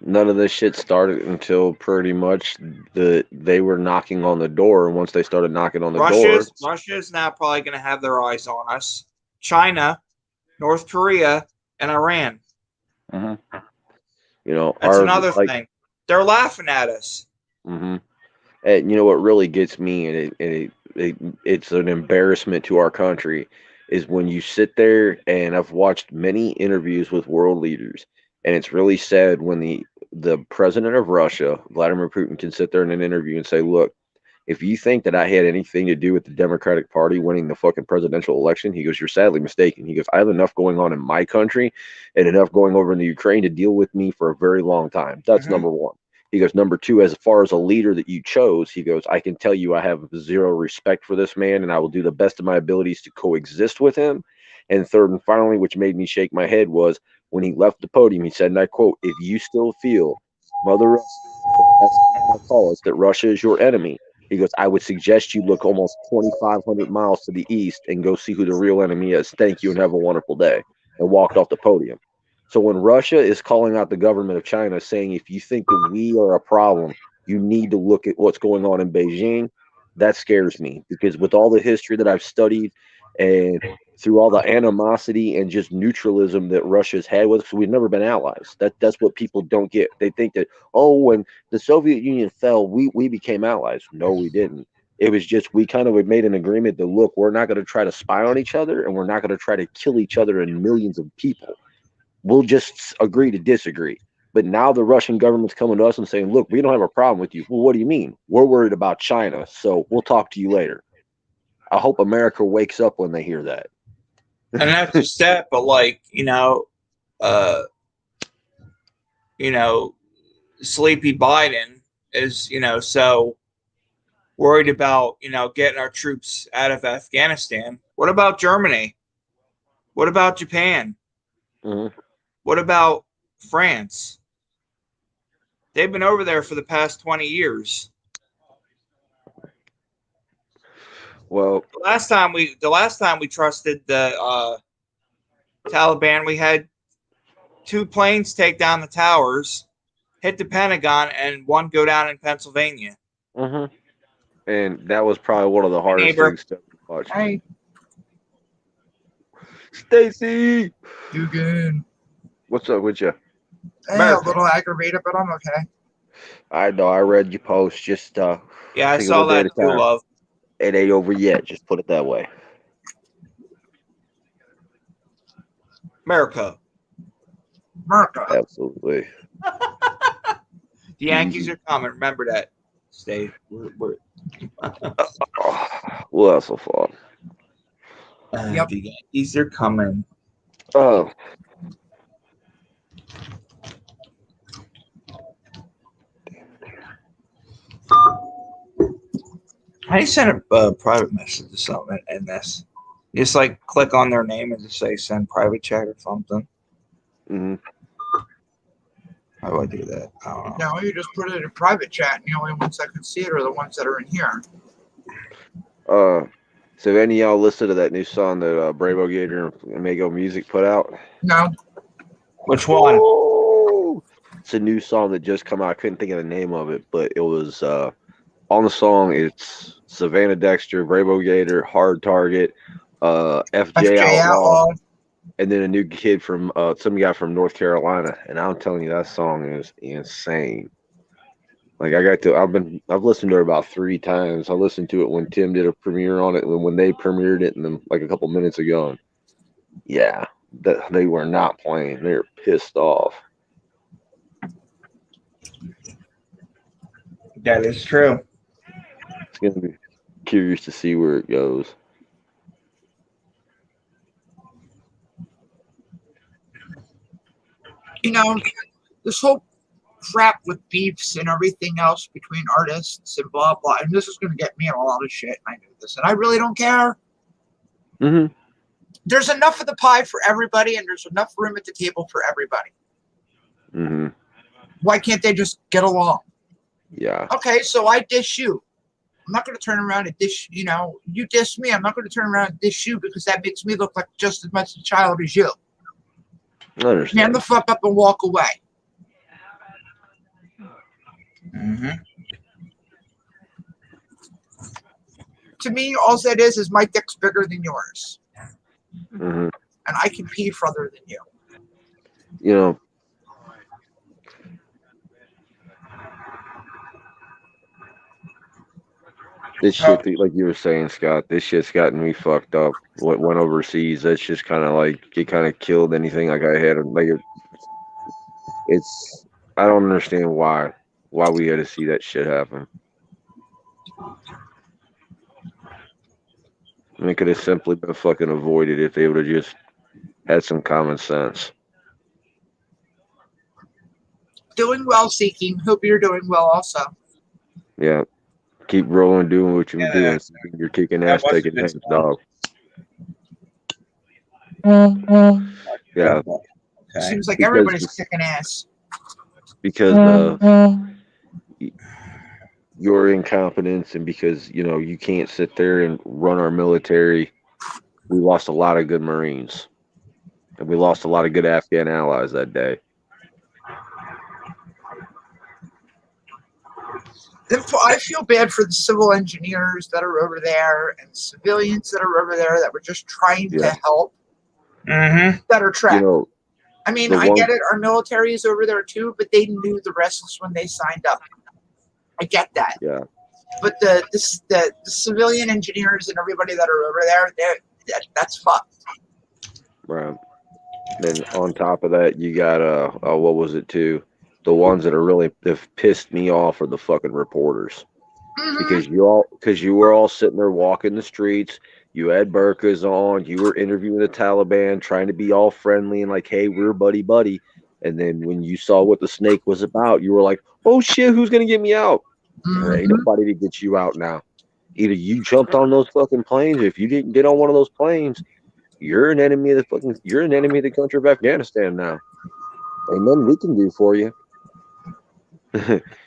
None of this shit started until pretty much they were knocking on the door, and once they started knocking on the door, Russia's now probably going to have their eyes on us. China, North Korea, and Iran. That's another thing. They're laughing at us. And what really gets me, and it's an embarrassment to our country, is when you sit there, and I've watched many interviews with world leaders, and it's really sad when the president of Russia, Vladimir Putin, can sit there in an interview and say, look, if you think that I had anything to do with the Democratic Party winning the fucking presidential election, he goes, you're sadly mistaken. He goes, I have enough going on in my country and enough going over in the Ukraine to deal with me for a very long time. That's number one. He goes, number two, as far as a leader that you chose, he goes, I can tell you I have zero respect for this man, and I will do the best of my abilities to coexist with him. And third and finally, which made me shake my head, was when he left the podium, he said, and I quote, if you still feel, Mother Russia, that's what I call us, that Russia is your enemy, he goes, I would suggest you look almost 2,500 miles to the east and go see who the real enemy is. Thank you and have a wonderful day. And walked off the podium. So when Russia is calling out the government of China, saying if you think that we are a problem, you need to look at what's going on in Beijing. That scares me because with all the history that I've studied and through all the animosity and just neutralism that Russia's had with us, we've never been allies. That's what people don't get. They think that, oh, when the Soviet Union fell, we became allies. No, we didn't. It was just we kind of made an agreement that look, we're not going to try to spy on each other and we're not going to try to kill each other and millions of people. We'll just agree to disagree. But now the Russian government's coming to us and saying, look, we don't have a problem with you. Well, what do you mean? We're worried about China, so we'll talk to you later. I hope America wakes up when they hear that. And that's a step, but like, sleepy Biden is, so worried about, getting our troops out of Afghanistan. What about Germany? What about Japan? Mm-hmm. What about France? They've been over there for the past 20 years. Well, The last time we trusted the Taliban, we had 2 planes take down the towers, hit the Pentagon, and 1 go down in Pennsylvania. mm-hmm. And that was probably one of the hardest Neighbor. things to watch. Hey, Stacy, you good? what's up with you? Hey, America. a little aggravated, but I'm okay. I know I read your post. Just Yeah, I take a saw little bit that at a too, time. love. It ain't over yet. Just put it that way. America. Absolutely. The Yankees are coming. Remember that. Stay. We'll have some fun. Yep. The Yankees are coming. Oh. How do you send a private message to someone in this? You just like click on their name and just say send private chat or something. Mm-hmm. How do I do that? I don't know. No, you just put it in private chat, and the only ones that can see it are the ones that are in here. So have any of y'all listened to that new song that Bravo Gator and Mago Music put out? No, Which one? Oh, it's a new song that just come out. I couldn't think of the name of it, but it was on the song. It's Savannah Dexter, Bravo Gator, Hard Target, FJ Outlaw, and then a new kid from some guy from North Carolina. And I'm telling you, that song is insane. Like I've listened to it about 3 times. I listened to it when Tim did a premiere on it, and when they premiered it, and then like a couple minutes ago. And yeah, that they were not playing. They were pissed off. That is true. It's gonna be curious to see where it goes. This whole crap with beefs and everything else between artists and blah blah, and this is going to get me in a lot of shit. And I knew this, and I really don't care. Mm-hmm. There's enough of the pie for everybody, and there's enough room at the table for everybody. Mm-hmm. Why can't they just get along? Yeah. Okay, so I dish you. I'm not going to turn around and dish, you dish me. I'm not going to turn around and dish you because that makes me look like just as much a child as you. I understand. Man the fuck up and walk away. Mm-hmm. To me, all that is my dick's bigger than yours. Mm-hmm. And I can pee further than you. You know, this shit, like you were saying, Scott, this shit's gotten me fucked up. What went overseas, that's just kind of like, it kind of killed anything like I had. Like, it's, I don't understand why we had to see that shit happen. I mean, it could have simply been fucking avoided if they would have just had some common sense. Doing well, Seeking. Hope you're doing well also. Yeah. Keep rolling, doing what you're doing. You're kicking ass, taking names, dog. Yeah. Okay. Seems like Because everybody's kicking ass. Because your incompetence and because, you can't sit there and run our military. We lost a lot of good Marines. And we lost a lot of good Afghan allies that day. I feel bad for the civil engineers that are over there and civilians that are over there that were just trying to help that are trapped. You know, I mean, the I one, get it. Our military is over there too, but they knew the risks when they signed up. I get that. yeah, But the civilian engineers and everybody that are over there, that's fucked. right. Then on top of that, you got what was it too? The ones that are really have pissed me off are the fucking reporters. Because you were all sitting there walking the streets, you had burqas on, you were interviewing the Taliban, trying to be all friendly and like, hey, we're buddy buddy. And then when you saw what the snake was about, you were like, oh shit, who's gonna get me out? There ain't nobody to get you out now. Either you jumped on those fucking planes, or if you didn't get on one of those planes, you're an enemy of the country of Afghanistan now. Ain't nothing we can do for you.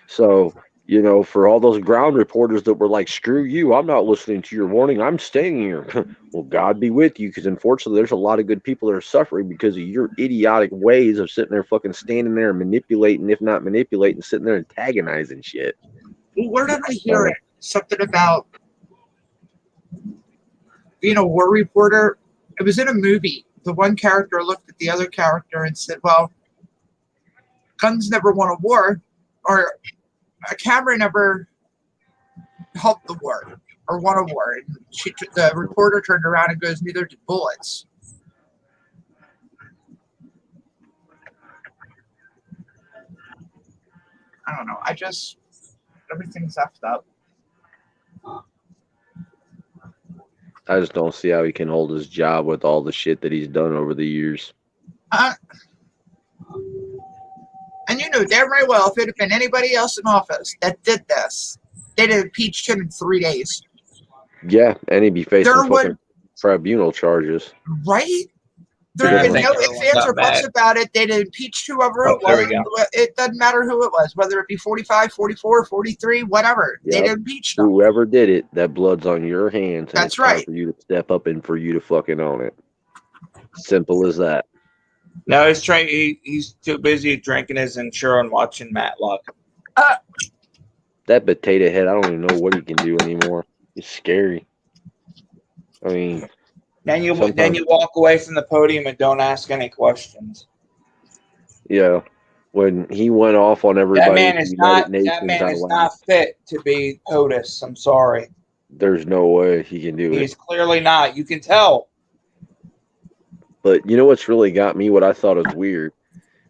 So, you know, for all those ground reporters that were like, screw you, I'm not listening to your warning, I'm staying here. Well, God be with you, because unfortunately there's a lot of good people that are suffering because of your idiotic ways of sitting there fucking standing there and manipulating, if not manipulating, sitting there antagonizing shit. Well, where did I hear it? Something about being a war reporter. It was in a movie. The one character looked at the other character and said, well, guns never won a war, or a camera never helped the war or won a war. And the reporter turned around and goes, neither did bullets. I don't know. Everything's effed up. I just don't see how he can hold his job with all the shit that he's done over the years. And you know damn right well, if it had been anybody else in office that did this, they'd have impeached him in 3 days. Yeah, and he'd be facing fucking tribunal charges. Right? There'd been no ifs, ands, or buts about it. They'd impeached whoever it was. It doesn't matter who it was, whether it be 45, 44, 43, whatever. Yep. They'd impeach them. Whoever did it, that blood's on your hands. And that's right. For you to step up and for you to fucking own it. Simple as that. No, he's too busy drinking his Ensure and watching Matlock. That potato head, I don't even know what he can do anymore. It's scary. I mean, then you walk away from the podium and don't ask any questions. Yeah, when he went off on everybody, that man is not fit to be POTUS. I'm sorry. There's no way he can do it. He's clearly not. You can tell. But you know what's really got me? What I thought was weird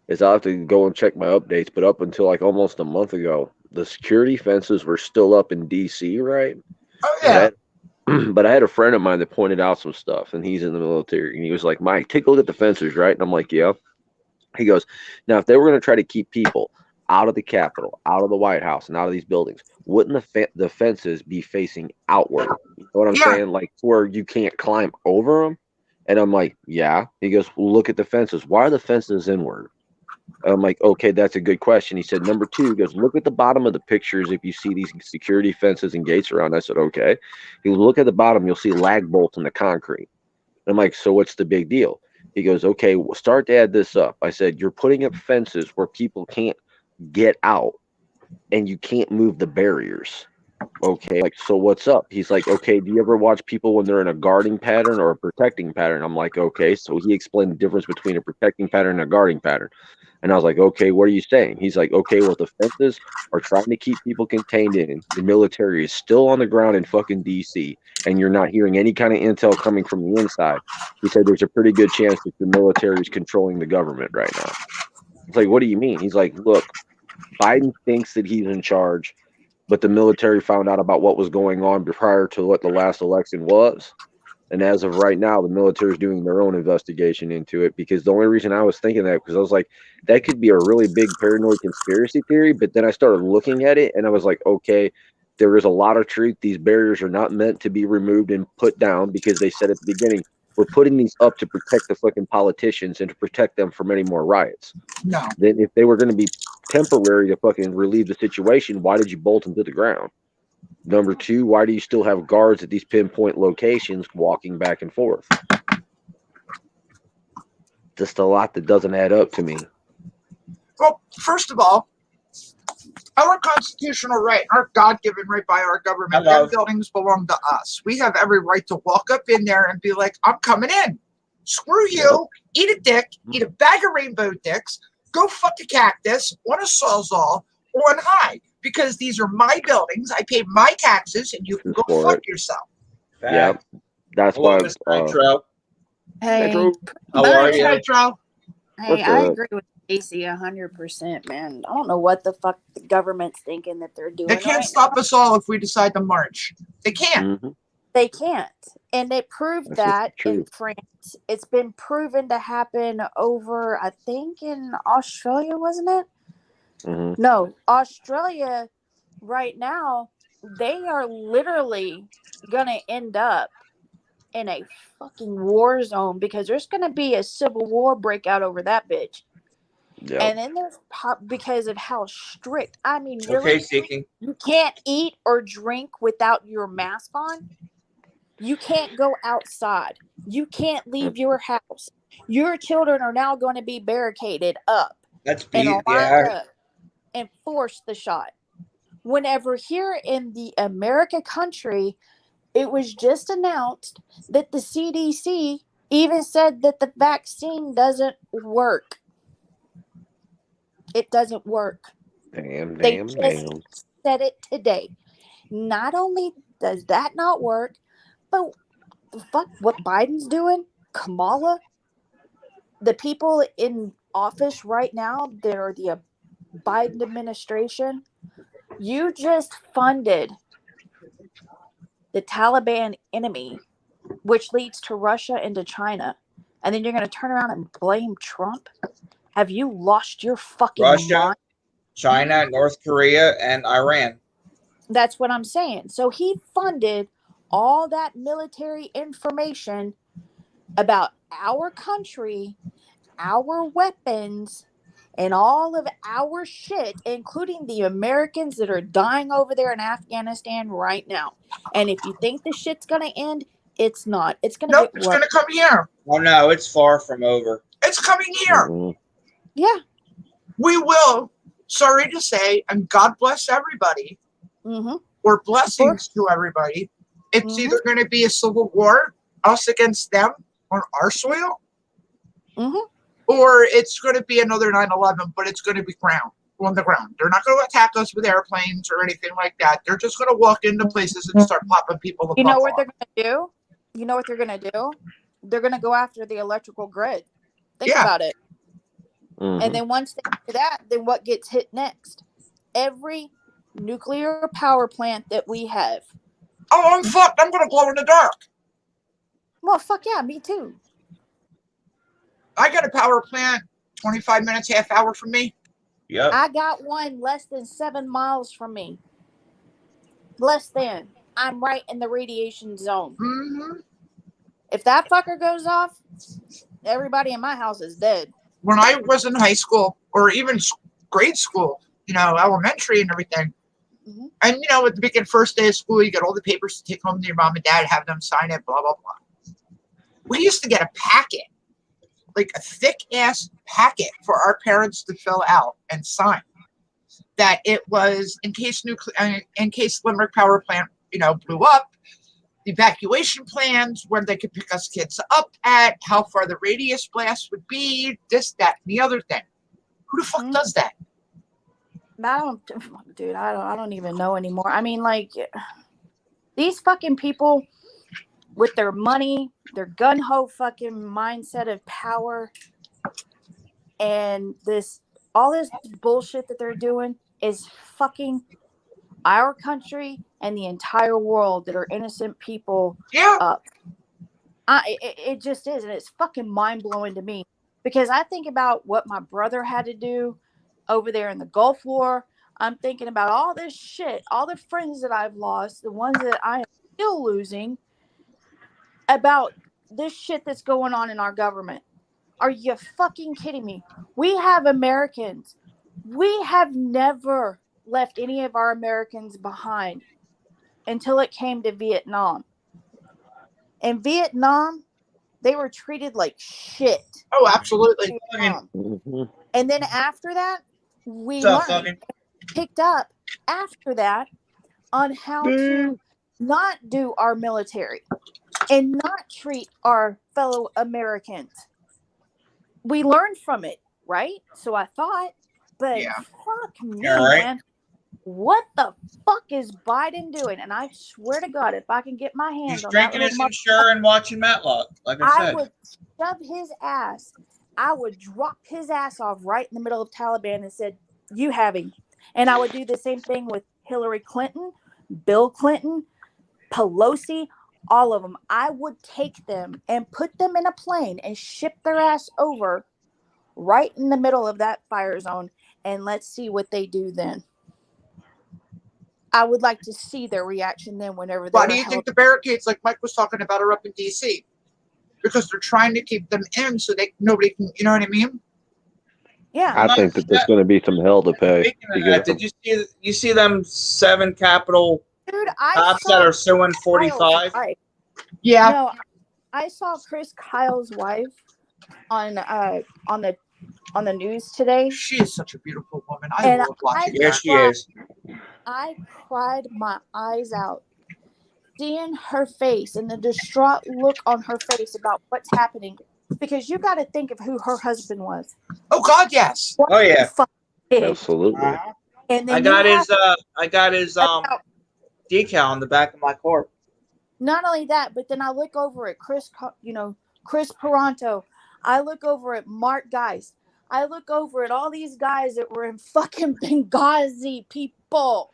is I'll have to go and check my updates. But up until like almost a month ago, the security fences were still up in D.C., right? Oh, yeah. But I had a friend of mine that pointed out some stuff, and he's in the military. And he was like, Mike, take a look at the fences, right? And I'm like, yeah. He goes, now, if they were going to try to keep people out of the Capitol, out of the White House, and out of these buildings, wouldn't the fences be facing outward? You know what I'm saying? Like where you can't climb over them? And I'm like, yeah. He goes, well, look at the fences. Why are the fences inward? And I'm like, okay, that's a good question. He said, number two, he goes, look at the bottom of the pictures if you see these security fences and gates around. I said, okay. He goes, look at the bottom. You'll see lag bolts in the concrete. And I'm like, so what's the big deal? He goes, okay, we'll start to add this up. I said, you're putting up fences where people can't get out and you can't move the barriers. Okay, like, so what's up? He's like, okay, do you ever watch people when they're in a guarding pattern or a protecting pattern? I'm like, okay. So he explained the difference between a protecting pattern and a guarding pattern. And I was like, okay, what are you saying? He's like, okay, well, the fences are trying to keep people contained in. The military is still on the ground in fucking D.C., and you're not hearing any kind of intel coming from the inside. He said there's a pretty good chance that the military is controlling the government right now. It's like, what do you mean? He's like, look, Biden thinks that he's in charge, but the military found out about what was going on prior to what the last election was. And as of right now, the military is doing their own investigation into it, because the only reason I was thinking that, because I was like, that could be a really big paranoid conspiracy theory. But then I started looking at it and I was like, okay, there is a lot of truth. These barriers are not meant to be removed and put down, because they said at the beginning, we're putting these up to protect the fucking politicians and to protect them from any more riots. No. Then if they were going to be temporary to fucking relieve the situation, why did you bolt them to the ground? Number two, why do you still have guards at these pinpoint locations walking back and forth? just a lot that doesn't add up to me. Well, first of all, our constitutional right, our God-given right by our government, them buildings belong to us. We have every right to walk up in there and be like, I'm coming in. Screw you. Eat a dick. Eat a bag of rainbow dicks. Go fuck a cactus on a sawzall or on high. Because these are my buildings. I pay my taxes, and you can go fuck yourself. Yeah, that's Hello, why. Miss Nitro. Hey, Nitro, How are Hey, you? Nitro. hey, what's I up? agree with Casey 100%, man. I don't know what the fuck the government's thinking that they're doing They can't right stop now. us all if we decide to march. They can't. Mm-hmm. They can't. And it proved That's just that the in truth. France. It's been proven to happen over, I think, in Australia, wasn't it? Mm-hmm. No, Australia right now, they are literally going to end up in a fucking war zone because there's going to be a civil war breakout over that bitch. Yeah. And then there's because of how strict. I mean, Okay, really, Seeking. you can't eat or drink without your mask on. You can't go outside. You can't leave your house. Your children are now going to be barricaded up That's and beat. lined Yeah. up and force the shot. Whenever here in the America country, it was just announced that the CDC even said that the vaccine doesn't work. It doesn't work. They just said it today. Not only does that not work, but fuck what Biden's doing, Kamala, the people in office right now that are the Biden administration, you just funded the Taliban enemy, which leads to Russia and to China. And then you're going to turn around and blame Trump? Have you lost your fucking Russia, mind? China, North Korea, and Iran. That's what I'm saying. So he funded all that military information about our country, our weapons, and all of our shit, including the Americans that are dying over there in Afghanistan right now. And if you think the shit's going to end, it's not. It's going to Nope, get it's worse. going to come here. Oh, no, it's far from over. It's coming here. Mm-hmm. Yeah. We will, sorry to say, and God bless everybody, Mm-hmm. or blessings to everybody. It's either going to be a civil war, us against them on our soil, or it's going to be another 9/11, but it's going to be on the ground. They're not going to attack us with airplanes or anything like that. They're just going to walk into places and start popping people the You know fuck what off. they're going to do? You know what they're going to do? They're going to go after the electrical grid. Think about it. Mm-hmm. And then once they do that, then what gets hit next? Every nuclear power plant that we have. Oh, I'm fucked. I'm going to glow in the dark. Well, fuck yeah, me too. I got a power plant 25 minutes, half hour from me. Yep. I got one less than 7 miles from me. Less than. I'm right in the radiation zone. Mm-hmm. If that fucker goes off, everybody in my house is dead. When I was in high school, or even grade school, elementary and everything, and, at the beginning, first day of school, you get all the papers to take home to your mom and dad, have them sign it, blah, blah, blah. We used to get a packet, like a thick-ass packet for our parents to fill out and sign, that it was in case Limerick Power Plant, blew up, the evacuation plans, where they could pick us kids up at, how far the radius blast would be, this, that, and the other thing. Who the fuck does that? I don't even know anymore. I mean, like, these fucking people with their money, their gun-ho fucking mindset of power, and all this bullshit that they're doing is fucking our country and the entire world that are innocent people up. It just is, and it's fucking mind-blowing to me, because I think about what my brother had to do over there in the Gulf War. I'm thinking about all this shit, all the friends that I've lost, the ones that I am still losing, about this shit that's going on in our government. Are you fucking kidding me? We have Americans. We have never left any of our Americans behind until it came to Vietnam. In Vietnam, They were treated like shit. Oh, absolutely. Mhm. And then after that, we What's up, learned, fucking? picked up after that on how to not do our military and not treat our fellow Americans. We learned from it, right? So I thought, but Yeah. fuck me, Yeah, right. man. What the fuck is Biden doing? And I swear to God, if I can get my He's hands on that drinking little his motherfucker, Ensure and watching Matlock, like I I said. would shove his ass. I would drop his ass off right in the middle of Taliban and said, "You have him." And I would do the same thing with Hillary Clinton, Bill Clinton, Pelosi, all of them. I would take them and put them in a plane and ship their ass over right in the middle of that fire zone, and let's see what they do then. I would like to see their reaction then whenever they Why were do you held. think the barricades, like Mike was talking about, are up in D.C.? Because they're trying to keep them in so nobody can, you know what I mean? Yeah. I think that there's going to be some hell to pay. Speaking of Because that, did you see them 7 Capitol Dude, I cops saw that are suing Kyle's 45? wife. Yeah. No, I saw Chris Kyle's wife on the news today, She is such a beautiful woman. I and love watching Yes, her. she is. I cried my eyes out seeing her face and the distraught look on her face about what's happening, because you got to think of who her husband was. Oh, God, yes. What Oh, he yeah. fucking did. absolutely. And then I got you his have decal on the back of my car. not only that, but then I look over at Chris Paranto. I look over at Mark Geist. I look over at all these guys that were in fucking Benghazi, people.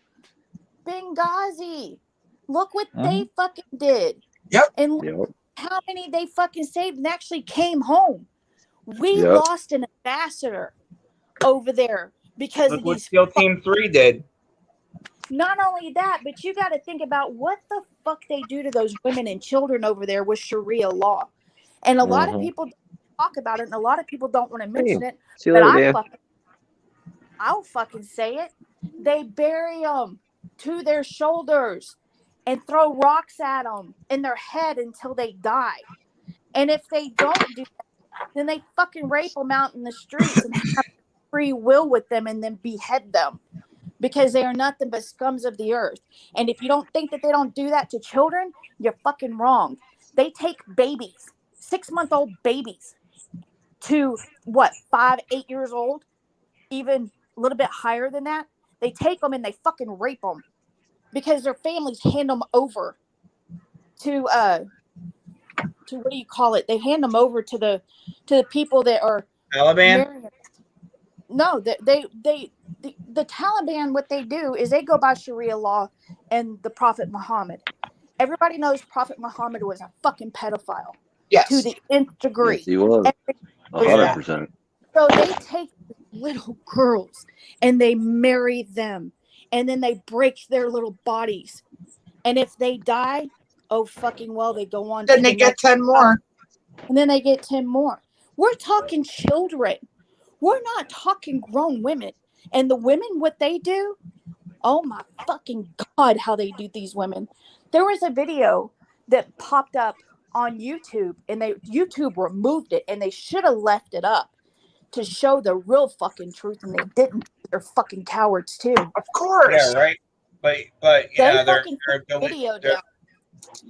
Benghazi. Look what they fucking did. Yep. And look Yep. how many they fucking saved and actually came home. We Yep. lost an ambassador over there because Look of what these. SEAL Team 3 did. Not only that, but you got to think about what the fuck they do to those women and children over there with Sharia law. And a lot of people talk about it, and a lot of people don't want to mention it. See you But later, Dan. I'll fucking say it. They bury them to their shoulders and throw rocks at them in their head until they die. And if they don't do that, then they fucking rape them out in the streets and have free will with them and then behead them, because they are nothing but scums of the earth. And if you don't think that they don't do that to children, you're fucking wrong. They take babies, 6-month-old babies, to 5, 8 years old, even a little bit higher than that. They take them and they fucking rape them because their families hand them over to what do you call it? They hand them over to the people that are Taliban? marrying. No, the Taliban, what they do is they go by Sharia law and the Prophet Muhammad. Everybody knows Prophet Muhammad was a fucking pedophile. Yes. To the nth degree. Yes, he was. Everybody knows that. 100%. So they take little girls and they marry them, and then they break their little bodies. And if they die, oh fucking well, they go on. Then to they the get next 10 more. and then they get 10 more. We're talking children. We're not talking grown women. And the women, what they do, oh my fucking God, how they do these women. There was a video that popped up on YouTube, and YouTube removed it, and they should have left it up to show the real fucking truth, and they didn't. They're fucking cowards too. Of course. Yeah, right. But you They know they're fucking they're took the doing. video they're- down.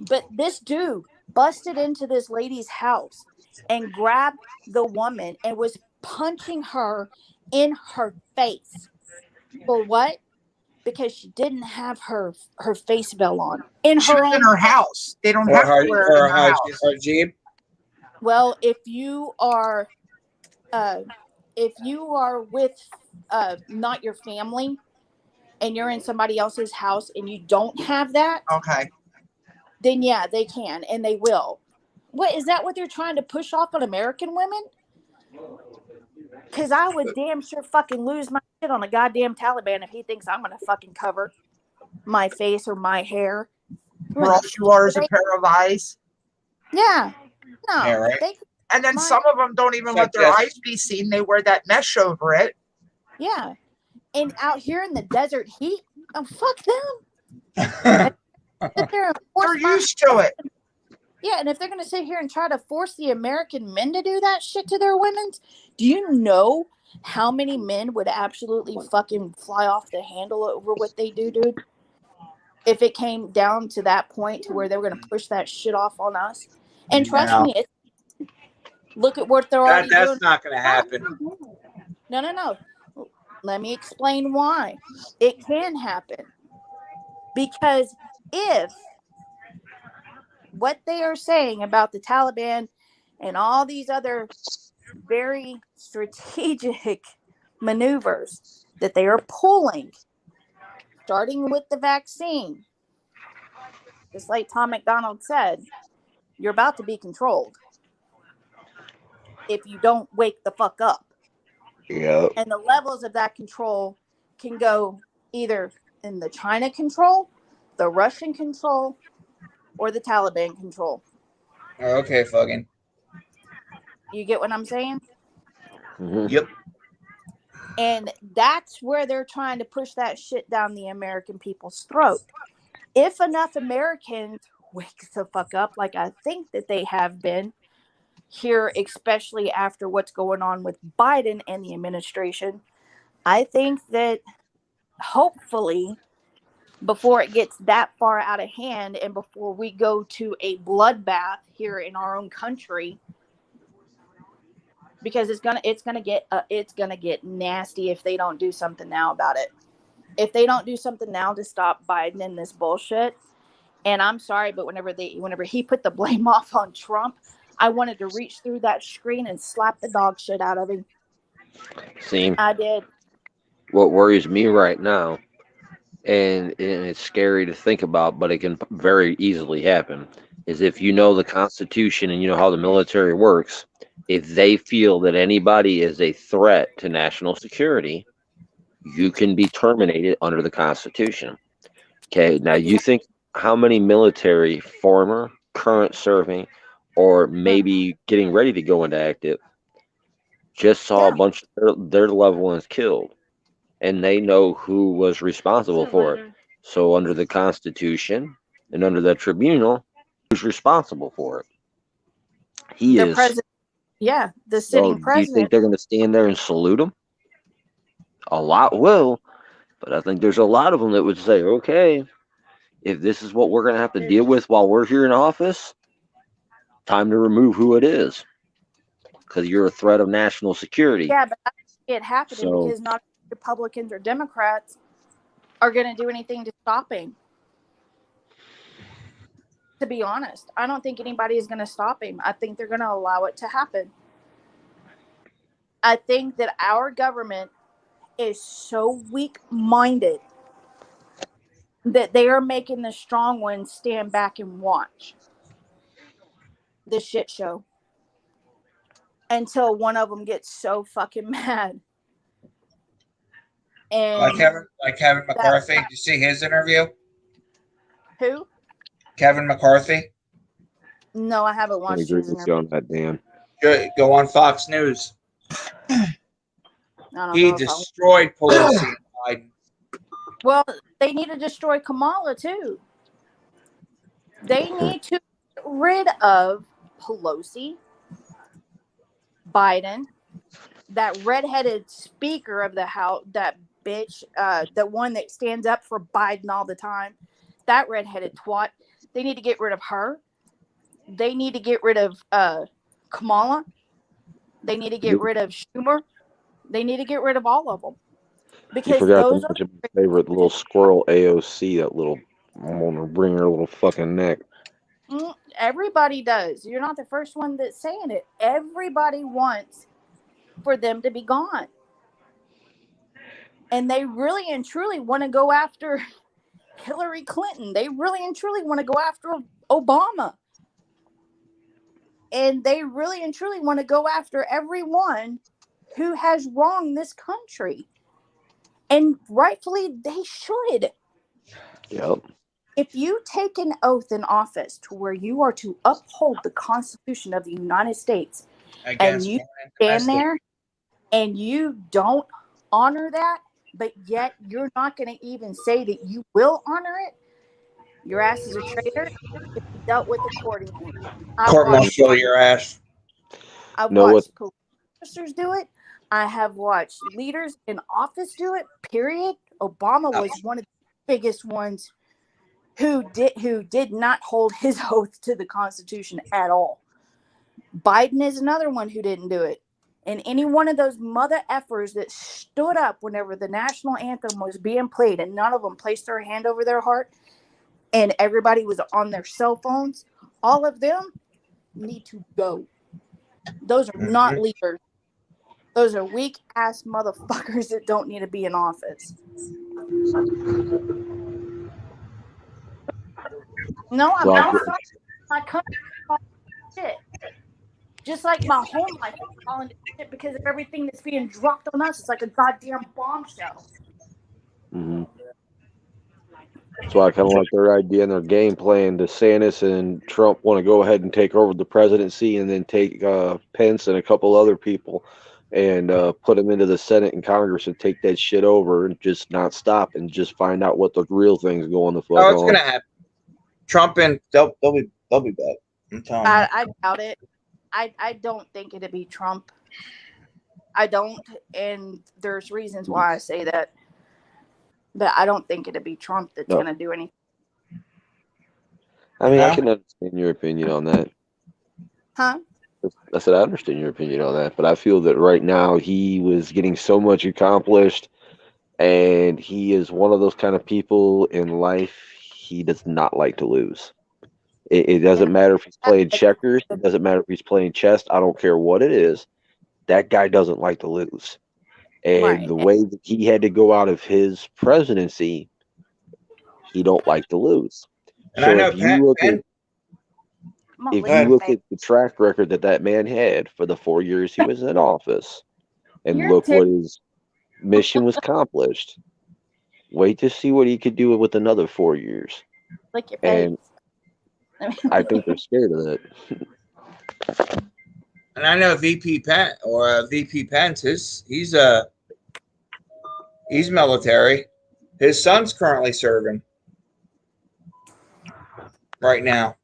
But this dude busted into this lady's house and grabbed the woman and was punching her in her face. For what? Because she didn't have her face veil on in She her was in own her house. They don't Or have her to wear it in or their her house. her Jeep. Well, if you are with not your family and you're in somebody else's house and you don't have that, Okay. then yeah, they can and they will. What is that? What they're trying to push off on American women? Because I would damn sure fucking lose my shit on a goddamn Taliban if he thinks I'm gonna fucking cover my face or my hair. Where all you are is a pair of eyes. Yeah. No. Yeah, right. And then some of them don't even let their eyes be seen. They wear that mesh over it. Yeah. And out here in the desert heat, oh, fuck them. They're used to it. Yeah, and if they're going to sit here and try to force the American men to do that shit to their women, do you know how many men would absolutely fucking fly off the handle over what they do, dude? If it came down to that point to where they were going to push that shit off on us. And trust No, me, look at what they're already doing. that's not going to happen. No. Let me explain why. It can happen. Because if what they are saying about the Taliban and all these other very strategic maneuvers that they are pulling, starting with the vaccine, just like Tom McDonald said, you're about to be controlled if you don't wake the fuck up. Yep. And the levels of that control can go either in the China control, the Russian control, or the Taliban control. Okay, fucking. You get what I'm saying? Mhm. Yep. And that's where they're trying to push that shit down the American people's throat. If enough Americans wake the fuck up, like I think that they have been here, especially after what's going on with Biden and the administration, I think that hopefully before it gets that far out of hand and before we go to a bloodbath here in our own country, because it's gonna get nasty if they don't do something now about it. If they don't do something now to stop Biden and this bullshit, and I'm sorry, but whenever he put the blame off on Trump, I wanted to reach through that screen and slap the dog shit out of him. See, I did. what worries me right now, and it's scary to think about, but it can very easily happen, is if you know the Constitution and you know how the military works, if they feel that anybody is a threat to national security, you can be terminated under the Constitution. Okay, now you think how many military, former, current serving, or maybe getting ready to go into active, just saw a Yeah. bunch of their loved ones killed, and they know who was responsible for it. So under the Constitution and under the tribunal, who's responsible for it? He The is. president, yeah, the So sitting do you think president. they're going to stand there and salute him? A lot will, but I think there's a lot of them that would say, okay, if this is what we're going to have to deal with while we're here in office, time to remove who it is because you're a threat of national security. Yeah, but I see it happening So because not Republicans or Democrats are going to do anything to stop him. To be honest, I don't think anybody is going to stop him. I think they're going to allow it to happen. I think that our government is so weak-minded that they are making the strong ones stand back and watch the shit show until one of them gets so fucking mad. And Like Kevin that, McCarthy. Did you see his interview? who? Kevin McCarthy. No, I haven't I watched agree his with interview. you on that, Dan. Go on Fox News. I don't He know if I. destroyed Pelosi and Biden. Well, they need to destroy Kamala too. They need to get rid of Pelosi, Biden, that redheaded speaker of the House, that bitch, the one that stands up for Biden all the time, that redheaded twat. They need to get rid of her. They need to get rid of Kamala. They need to get rid of Schumer. They need to get rid of all of them You because forgot to those are mention my favorite little squirrel, AOC. That little, I'm gonna bring her little fucking neck. Everybody does. You're not the first one that's saying it. Everybody wants for them to be gone. And they really and truly want to go after Hillary Clinton. They really and truly want to go after Obama. And they really and truly want to go after everyone who has wronged this country. And rightfully, they should. Yep. If you take an oath in office to where you are to uphold the Constitution of the United States and you stand there and you don't honor that, but yet you're not going to even say that you will honor it, Your ass is a traitor. It be dealt with accordingly. I've Court watched martial your ass. I've Know what? watched police officers do it. I have watched leaders in office do it. Period. Obama was one of the biggest ones who did not hold his oath to the Constitution at all. Biden is another one who didn't do it. And any one of those mother effers that stood up whenever the national anthem was being played and none of them placed their hand over their heart and everybody was on their cell phones, all of them need to go. Those are not leaders. Those are weak ass motherfuckers that don't need to be in office. No, I'm not sorry. My country shit. Just like my home life is falling to shit because of everything that's being dropped on us. It's like a goddamn bombshell. Mm-hmm. So I kind of like their idea and their game plan. DeSantis and Trump want to go ahead and take over the presidency and then take Pence and a couple other people and put them into the Senate and Congress and take that shit over and just not stop and just find out what the real things going the fuck Oh, it's on. gonna happen. Trump and they'll be bad. I'm telling you. I doubt it. I don't think it'd be Trump. I don't, and there's reasons why I say that. But I don't think it'd be Trump that's gonna do anything. I mean, I can understand your opinion on that. Huh? I said I understand your opinion on that, but I feel that right now he was getting so much accomplished, and he is one of those kind of people in life. He does not like to lose. It doesn't matter if he's playing checkers. It doesn't matter if he's playing chess. I don't care what it is. That guy doesn't like to lose. And the way that he had to go out of his presidency, he don't like to lose. And so I know if you look at the track record that man had for the 4 years he was in office, and look what his mission was accomplished. Wait to see what he could do with another 4 years. Like your and I think they're scared of that. And I know VP Pence, he's military. His son's currently serving right now.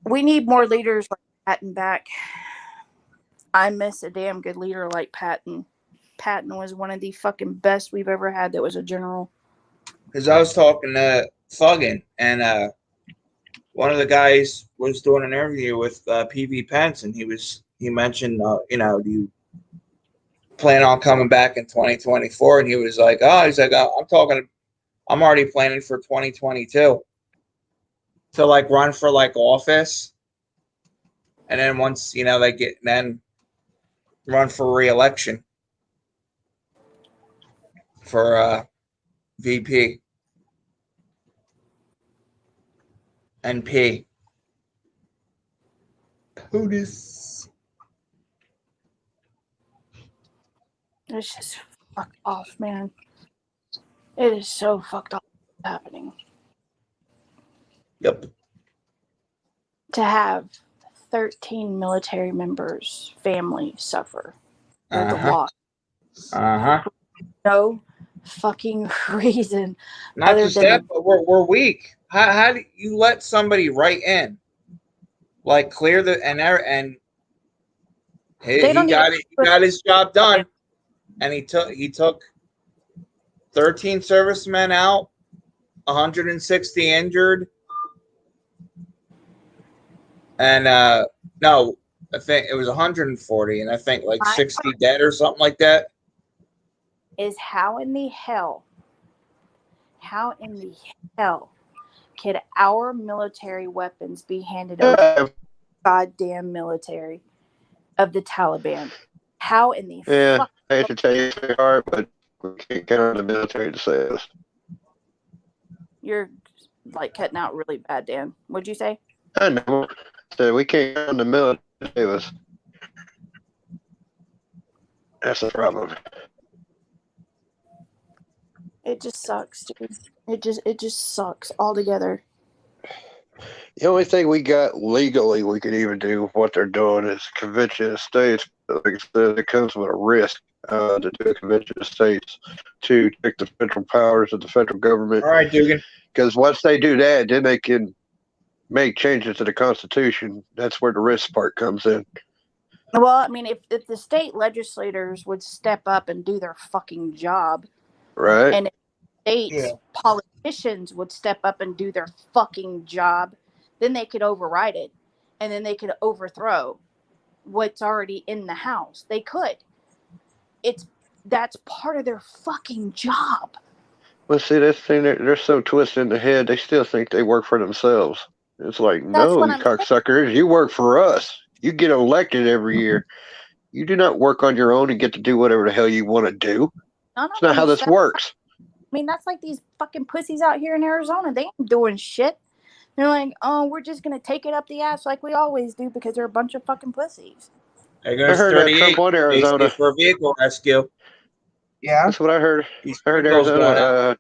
We need more leaders like Patton back. I miss a damn good leader like Patton. Patton was one of the fucking best we've ever had that was a general. Because I was talking to Thuggin, and one of the guys was doing an interview with PV Pence, and he mentioned, do you plan on coming back in 2024? And he was like, I'm already planning for 2022 to like run for like office, and then once then run for re-election for VP. NP. POTUS. It's just fucked off, man. It is so fucked off happening. Yep. To have 13 military members' family suffer for the loss. No fucking reason. Not just that, but we're weak. How do you let somebody right in, like clear the and he got his job done, and he took 13 servicemen out, 160 injured, and no, I think it was 140, and I think like 60 dead or something like that. Is how in the hell could our military weapons be handed over to the goddamn military of the Taliban? How in the fuck? I hate to tell you it's hard, but we can't count on the military to save us. You're like cutting out really bad, Dan. What'd you say? I know. So we can't count on the military to save us. That's the problem. It just sucks, dude. It just sucks altogether. The only thing we got legally we could even do what they're doing is convention of states. Like I said, it comes with a risk. to do a convention of states to take the federal powers of the federal government. All right, Dugan. Because once they do that, then they can make changes to the Constitution. That's where the risk part comes in. Well, I mean, if the state legislators would step up and do their fucking job, Right? and if state politicians would step up and do their fucking job, then they could override it, and then they could overthrow what's already in the House. They could. That's part of their fucking job. Well, see, this thing, they're so twisted in the head, they still think they work for themselves. It's like, no, you cocksuckers, you work for us. You get elected every year. You do not work on your own and get to do whatever the hell you want to do. That's not how this works. I mean, that's like these fucking pussies out here in Arizona. They ain't doing shit. They're like, oh, we're just going to take it up the ass like we always do because they're a bunch of fucking pussies. I heard that Trump won Arizona for a vehicle rescue. Yeah, that's what I heard. I heard Arizona.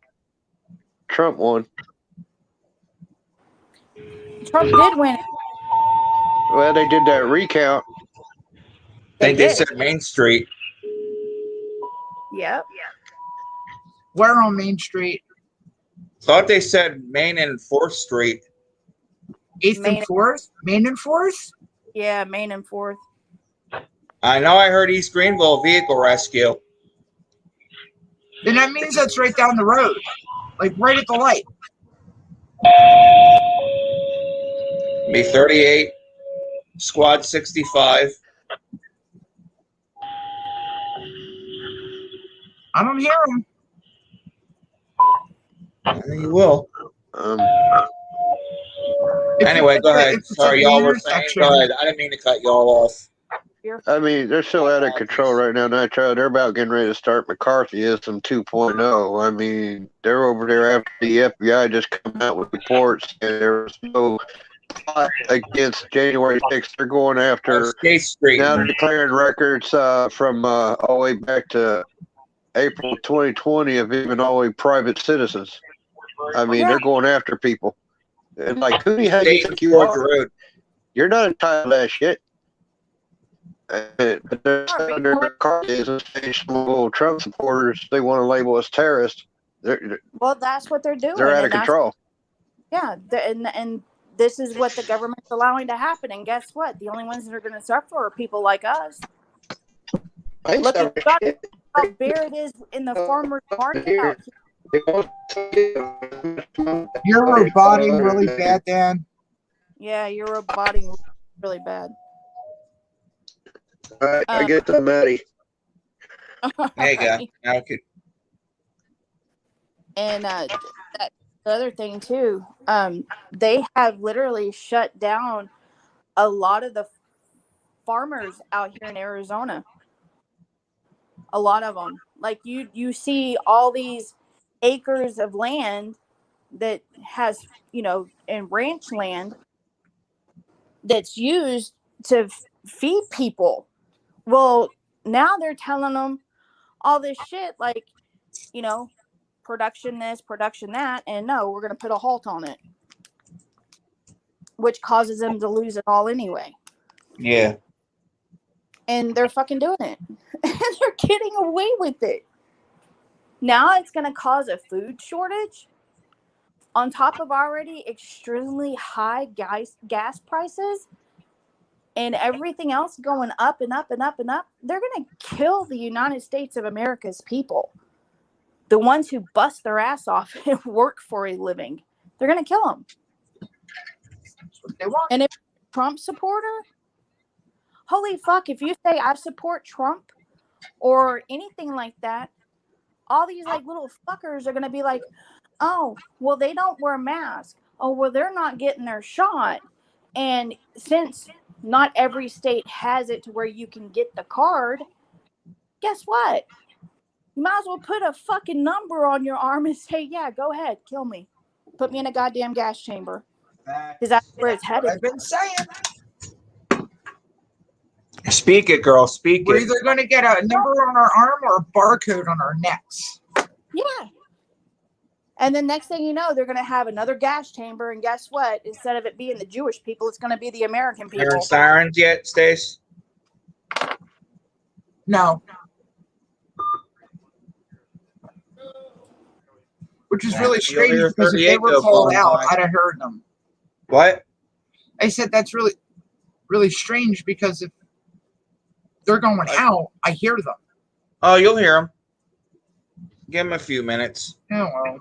Trump won. Trump did win. Well, they did that recount. They said Main Street. Yep. Where on Main Street? Thought they said Main and 4th Street. 8th and 4th? Main and 4th? Yeah, Main and 4th. I know I heard East Greenville vehicle rescue. Then that means that's right down the road. Like right at the light. Be 38, Squad 65. I don't hear him. You will. Anyway, go ahead. Sorry, y'all were saying. Go ahead. I didn't mean to cut y'all off. I mean, they're so out of control right now, Nitro. They're about getting ready to start McCarthyism 2.0. I mean, they're over there after the FBI just come out with reports and there was no plot against January 6th. They're going after now declaring records from all the way back to April 2020 of even all the way private citizens. I mean, they're going after people. And like, who the hell do you think you are? You're not entitled to that shit. But they're under little Trump supporters. They want to label us terrorists. Well, that's what they're doing. They're out of control. Yeah, and this is what the government's allowing to happen. And guess what? The only ones that are going to suffer are people like us. Look at how bare it is in the farmers market out here. You're roboting really bad, Dan. Yeah, you're roboting really bad. All right, I get the Maddie. There you go. Now okay. And the other thing too, they have literally shut down a lot of the farmers out here in Arizona. A lot of them, like you see all these acres of land that has, and ranch land that's used to feed people. Well, now they're telling them all this shit, like, production this, production that, and no, we're going to put a halt on it, which causes them to lose it all anyway. Yeah. And they're fucking doing it. And they're getting away with it. Now it's going to cause a food shortage on top of already extremely high gas prices. And everything else going up and up and up and up. They're going to kill the United States of America's people. The ones who bust their ass off and work for a living. They're going to kill them. That's what they want. And if you're a Trump supporter, holy fuck, if you say I support Trump or anything like that, all these like little fuckers are going to be like, oh, well, they don't wear masks. Oh, well, they're not getting their shot. And since not every state has it to where you can get the card, guess what? You might as well put a fucking number on your arm and say, yeah, go ahead, kill me. Put me in a goddamn gas chamber. Because that's where it's headed. I've been saying. Speak it, girl. Speak We're it. either going to get a number on our arm or a barcode on our necks. Yeah. And then next thing you know, they're going to have another gas chamber. And guess what? Instead of it being the Jewish people, it's going to be the American people. Hearing sirens yet, Stace? No. Which is Yeah, really you'll strange hear because if they 38 were go called flying out, by. I'd have heard them. What? I said that's really, really strange because if they're going out, I hear them. Oh, you'll hear them. Give them a few minutes. Oh, well.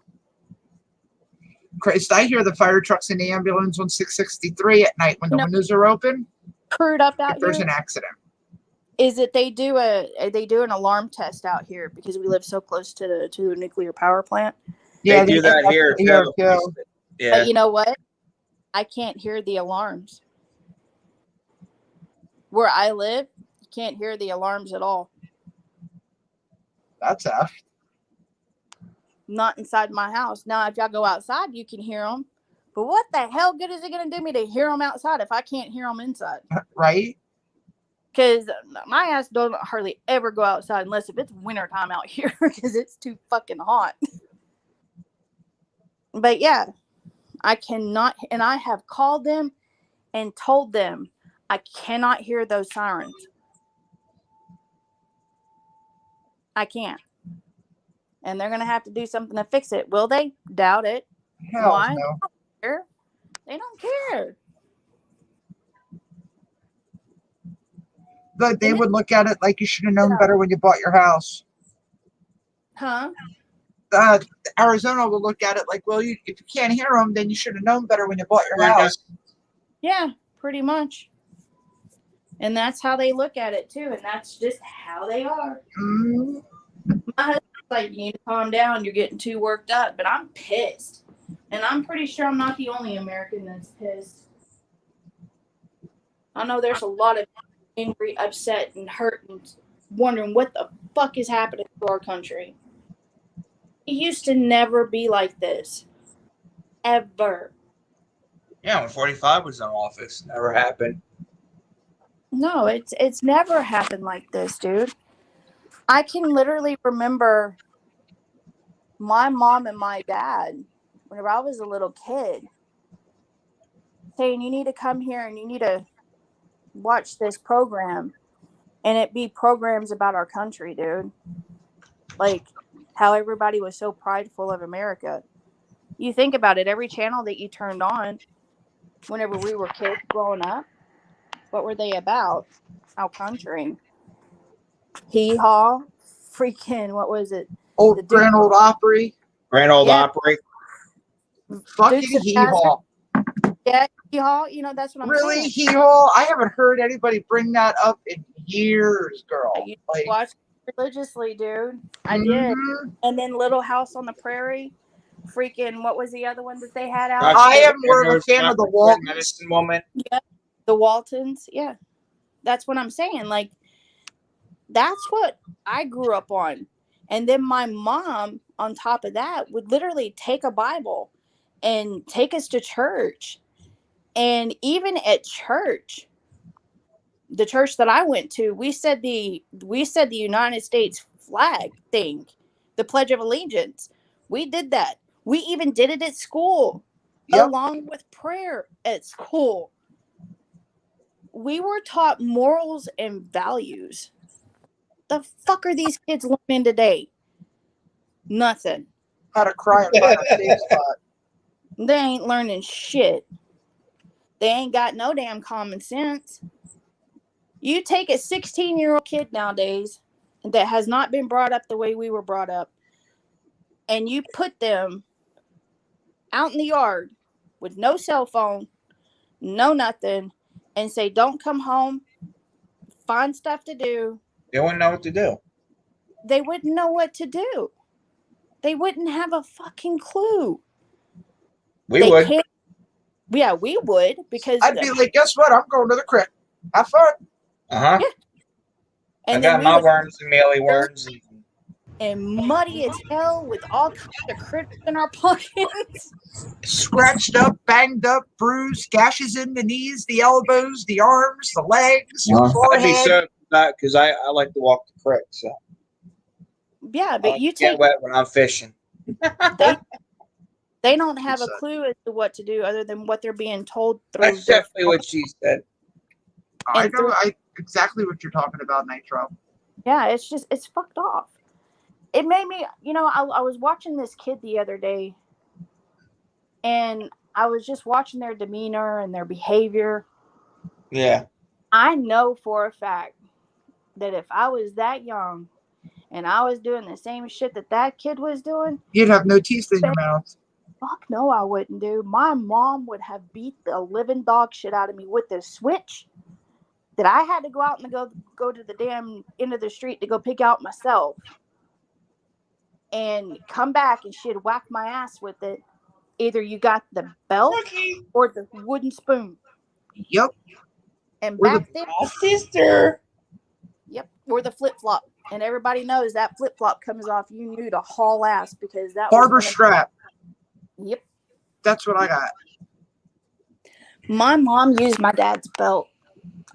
Christ, I hear the fire trucks and the ambulance on 663 at night when the windows are open. Screwed up out If there's here an accident. is that they do an alarm test out here because we live so close to the nuclear power plant. Yeah, they do that here too. Yeah. But you know what? I can't hear the alarms. Where I live, you can't hear the alarms at all. That's F. Not inside my house. Now, if y'all go outside, you can hear them. But what the hell good is it going to do me to hear them outside if I can't hear them inside? Right? Because my ass don't hardly ever go outside unless if it's wintertime out here because it's too fucking hot. But yeah, I cannot, and I have called them and told them I cannot hear those sirens. I can't. And they're going to have to do something to fix it. Will they? Doubt it. Hell Why? no. They don't care. They don't care. But they would look at it like you should have known better when you bought your house. Huh? Arizona will look at it like, well, if you can't hear them, then you should have known better when you bought your house. Yeah, pretty much. And that's how they look at it too, and that's just how they are. Mm-hmm. My husband's like, you need to calm down. You're getting too worked up. But I'm pissed, and I'm pretty sure I'm not the only American that's pissed. I know there's a lot of angry, upset, and hurt, and wondering what the fuck is happening to our country. It used to never be like this, ever. Yeah, when 45 was in office, never happened. No, it's never happened like this, dude. I can literally remember my mom and my dad, whenever I was a little kid, saying, you need to come here and you need to watch this program. And it be programs about our country, dude. Like how everybody was so prideful of America. You think about it, every channel that you turned on whenever we were kids growing up, what were they about? Our country. Hee haw, freaking, what was it? Old Grand Old Opry. Grand Old Opry. Fucking hee haw. Yeah, hee haw. You know, that's what I'm really, saying. Hee haw? I haven't heard anybody bring that up in years, girl. I used to watch it religiously, dude. I did. Mm-hmm. And then Little House on the Prairie. Freaking, what was the other one that they had out? I am more of a fan of the Waltons. Medicine Woman. Yeah, the Waltons. Yeah, that's what I'm saying. Like, that's what I grew up on. And then my mom, on top of that, would literally take a Bible and take us to church. And even at church, the church that I went to, we said the United States flag thing, the Pledge of Allegiance. We did that. We even did it at school, along with prayer at school. We were taught morals and values. The fuck are these kids learning today? Nothing. How to cry and find a safe spot. They ain't learning shit. They ain't got no damn common sense. You take a 16-year-old kid nowadays that has not been brought up the way we were brought up, and you put them out in the yard with no cell phone, no nothing, and say, don't come home, find stuff to do. They wouldn't know what to do. They wouldn't know what to do. They wouldn't have a fucking clue. We would. Yeah, we would, because I'd be like, guess what? I'm going to the creek. Have fun. Uh-huh. Yeah. And I got my worms and mealy worms. And muddy as hell with all kinds of critters in our pockets. Scratched up, banged up, bruised, gashes in the knees, the elbows, the arms, the legs, the forehead. I'd be so that because I like to walk the creek, so. Yeah, but you get wet when I'm fishing. They don't have a clue as to what to do other than what they're being told through. That's definitely what she said. I know exactly what you're talking about, Nitro. Yeah, it's fucked off. it made me, I was watching this kid the other day, and I was just watching their demeanor and their behavior. Yeah. I know for a fact that if I was that young and I was doing the same shit that kid was doing, You'd have no teeth in your mouth. fuck no, I wouldn't, dude. My mom would have beat the living dog shit out of me with this switch that I had to go out and go to the damn end of the street to go pick out myself, and come back and she'd whack my ass with it. Either you got the belt or the wooden spoon. Yep. And Or back the then, sister. yep, or the flip flop. And everybody knows that flip flop comes off. You knew to haul ass because that barber was strap. Yep. That's what I got. My mom used my dad's belt.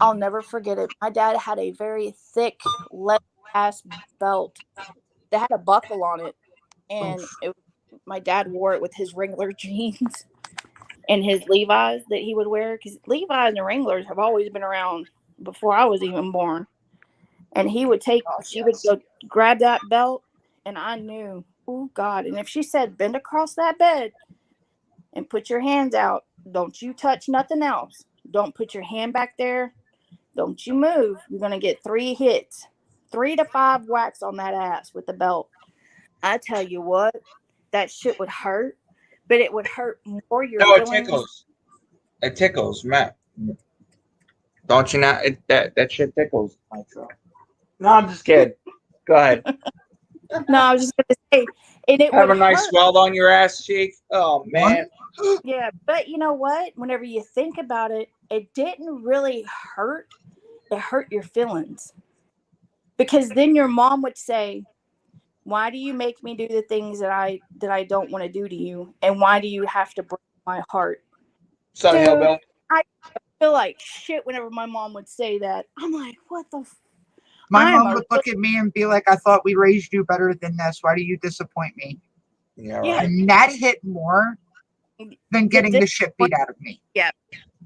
I'll never forget it. My dad had a very thick lead ass belt that had a buckle on it, and my dad wore it with his Wrangler jeans and his Levi's that he would wear, because Levi's and Wranglers have always been around before I was even born. And he would she would go grab that belt, and I knew, oh God. And if she said, bend across that bed and put your hands out, don't you touch nothing else. Don't put your hand back there. Don't you move. You're going to get 3 hits, 3 to 5 whacks on that ass with the belt. I tell you what, that shit would hurt, but it would hurt more your it feelings. tickles. It tickles, Matt. Don't you not? That shit tickles. No, I'm just kidding. Go ahead. No, I was just going to say, and it Have would a nice hurt. swell on your ass cheek. Oh, man. Yeah, but you know what? Whenever you think about it, it didn't really hurt. It hurt your feelings. Because then your mom would say, why do you make me do the things that I don't want to do to you? And why do you have to break my heart? Son of Hillbilly. I feel like shit whenever my mom would say that. I'm like, what the My mom would look at me and be like, I thought we raised you better than this. Why do you disappoint me? Yeah, right. And that hit more than getting the shit beat out of me. Yeah.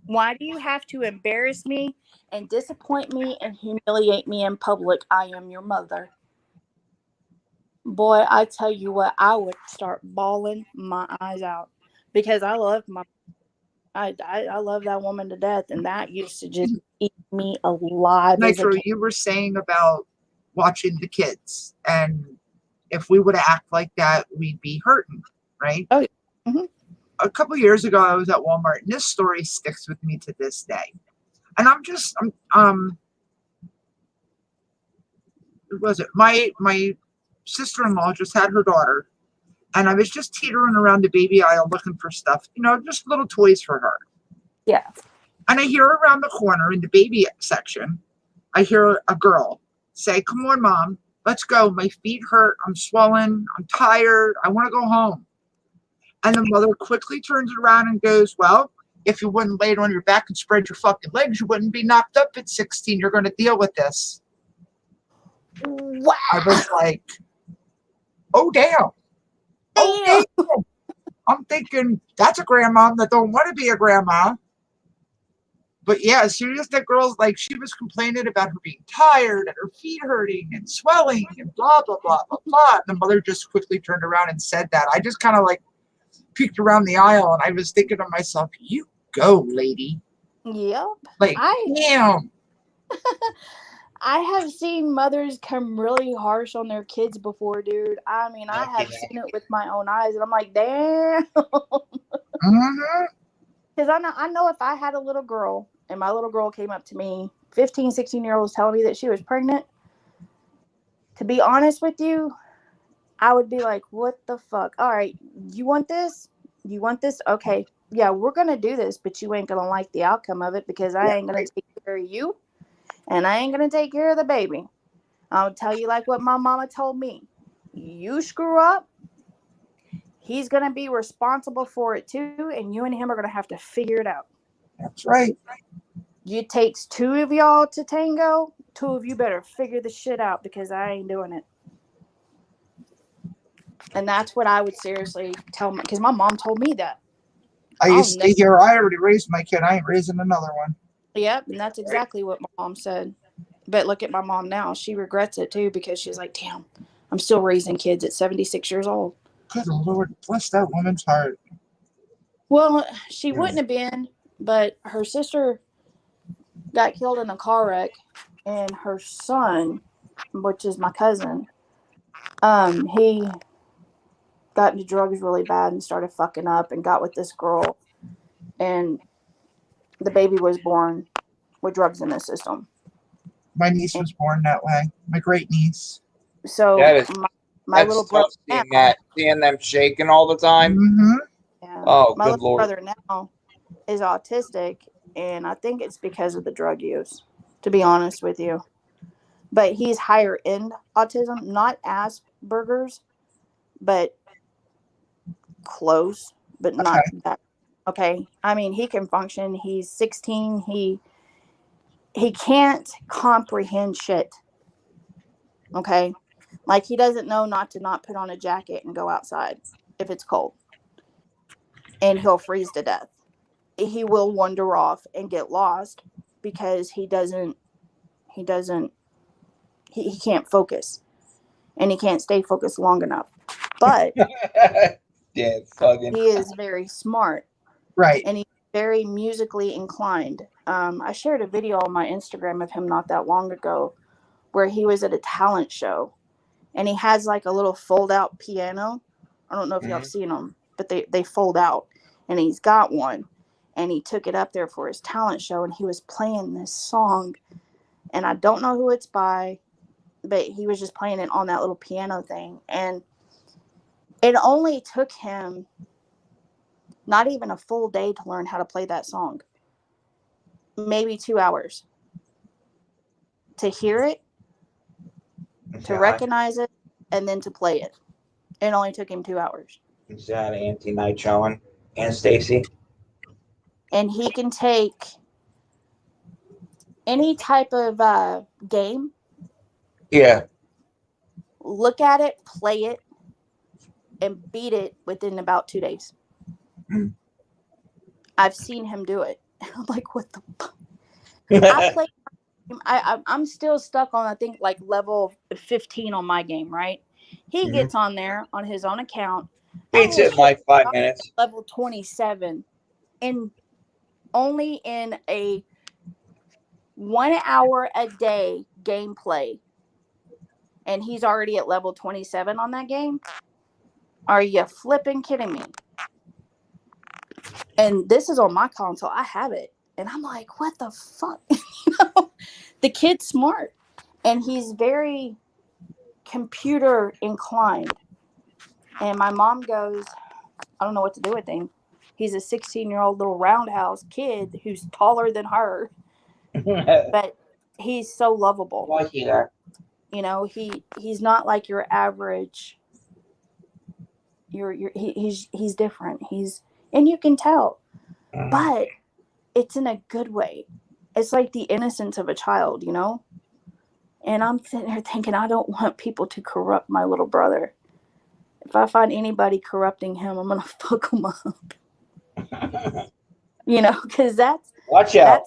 Why do you have to embarrass me and disappoint me and humiliate me in public? I am your mother. Boy, I tell you what, I would start bawling my eyes out because I love I love that woman to death, and that used to just eat me alive. Nitro, you were saying about watching the kids, and if we would act like that, we'd be hurting, right? Oh, yeah. Mm-hmm. A couple years ago, I was at Walmart, and this story sticks with me to this day. And what was it? My sister-in-law just had her daughter, and I was just teetering around the baby aisle looking for stuff, just little toys for her. Yeah. And I hear around the corner in the baby section, I hear a girl say, "Come on, Mom, let's go. My feet hurt. I'm swollen. I'm tired. I want to go home." And the mother quickly turns around and goes, "Well, if you wouldn't lay it on your back and spread your fucking legs, you wouldn't be knocked up at 16. You're going to deal with this." Wow. I was like, oh, damn. Oh, damn. I'm thinking, that's a grandma that don't want to be a grandma. But yeah, as soon as the girl's like, she was complaining about her being tired and her feet hurting and swelling and blah, blah, blah, blah, blah. And the mother just quickly turned around and said that. I just kind of like peeked around the aisle and I was thinking to myself, you go, lady. Yep. Like, damn. I have seen mothers come really harsh on their kids before, dude. I mean, I have seen it with my own eyes, and I'm like, damn. Because I know if I had a little girl, and my little girl came up to me, 15, 16-year-olds telling me that she was pregnant, to be honest with you, I would be like, what the fuck? All right, you want this? You want this? Okay, yeah, we're going to do this, but you ain't going to like the outcome of it because I ain't going to take care of you. And I ain't going to take care of the baby. I'll tell you like what my mama told me. You screw up, he's going to be responsible for it too. And you and him are going to have to figure it out. That's right. It takes 2 of y'all to tango. 2 of you better figure the shit out because I ain't doing it. And that's what I would seriously tell me. Because my mom told me that. I used to hear, I already raised my kid. I ain't raising another one. Yep, and that's exactly what my mom said. But look at my mom now. She regrets it too because she's like, damn, I'm still raising kids at 76 years old. Good Lord, bless that woman's heart. Well, she wouldn't have been, but her sister got killed in a car wreck, and her son, which is my cousin, he got into drugs really bad and started fucking up and got with this girl, and the baby was born with drugs in his system. My niece was born that way. My great niece. So That is my that's little tough brother seeing now, seeing them shaking all the time. Mm-hmm. yeah, Oh, my good little Lord. brother now is autistic, and I think it's because of the drug use, to be honest with you. But he's higher end autism, not Asperger's, but close, but not that. Okay, I mean, he can function. He's 16. He can't comprehend shit. Okay, like he doesn't know not to not put on a jacket and go outside if it's cold, and he'll freeze to death. He will wander off and get lost because he can't focus, and he can't stay focused long enough. But Yeah, fucking. he is very smart, Right. and he's very musically inclined. I shared a video on my Instagram of him not that long ago where he was at a talent show, and he has like a little fold out piano. I don't know if y'all have seen them, but they fold out, and he's got one, and he took it up there for his talent show, and he was playing this song, and I don't know who it's by, but he was just playing it on that little piano thing, and it only took him not even a full day to learn how to play that song. Maybe 2 hours. To hear it, to recognize it, and then to play it. It only took him 2 hours. Is that anti-nitro and Stacy? And he can take any type of game, Yeah. look at it, play it, and beat it within about 2 days. I've seen him do it. I'm like, what the fuck? I played. I'm still stuck on, I think, like level 15 on my game, right? He gets on there on his own account. Beats it in like 5 minutes. Level 27, and only in a 1 hour a day gameplay, and he's already at level 27 on that game. Are you flipping kidding me? And this is on my console. I have it, and I'm like, what the fuck? The kid's smart, and he's very computer inclined. And my mom goes, I don't know what to do with him. He's a 16-year-old little roundhouse kid who's taller than her, but he's so lovable. You know, he's not like your average. He's different. And you can tell, but it's in a good way. It's like the innocence of a child, you know. And I'm sitting there thinking, I don't want people to corrupt my little brother. If I find anybody corrupting him, I'm gonna fuck him up. You know, because Watch out.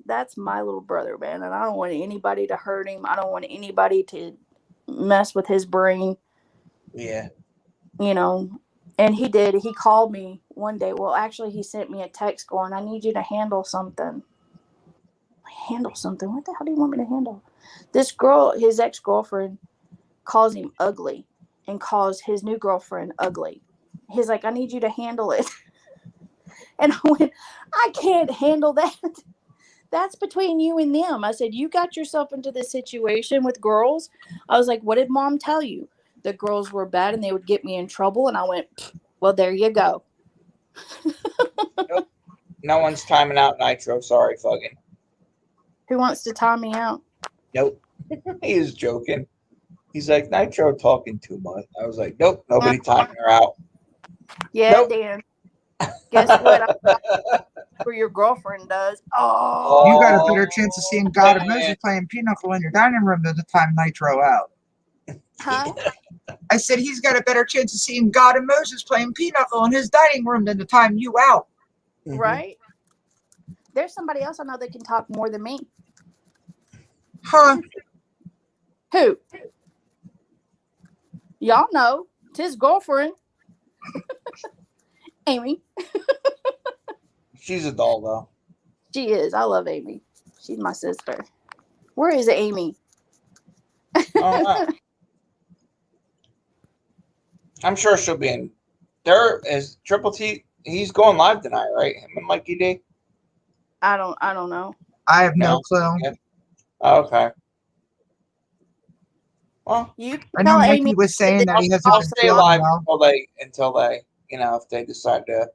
That's my little brother, man, and I don't want anybody to hurt him. I don't want anybody to mess with his brain. Yeah. You know, and he did. He called me one day. Well, actually, he sent me a text going, I need you to handle something. Handle something? What the hell do you want me to handle? This girl, his ex-girlfriend, calls him ugly and calls his new girlfriend ugly. He's like, I need you to handle it. And I went, I can't handle that. That's between you and them. I said, you got yourself into this situation with girls. I was like, what did mom tell you? The girls were bad and they would get me in trouble. And I went, well, there you go. Nope. No one's timing out Nitro. Sorry, fucking. Who wants to time me out? Nope. He was joking. He's like, Nitro talking too much. I was like, nope, nobody timing her out. Yeah, nope. Dan. Guess what? Where your girlfriend does. Oh. You got a better chance of seeing God and Moses playing Pinochle in your dining room than to time Nitro out. Huh? I said he's got a better chance of seeing God and Moses playing Pinochle in his dining room than to time you out. Right? There's somebody else I know that can talk more than me. Huh? Who? Y'all know. It's his girlfriend. Amy. She's a doll, though. She is. I love Amy. She's my sister. Where is Amy? Oh, wow. I'm sure she'll be in. There is Triple T. He's going live tonight, right? Him and Mikey D. I don't know. I have no No. clue. Yeah. Oh, okay. Well, You I can know tell Mikey Amy was saying that he hasn't I'll been stay feeling alive well. until they, if they decide to.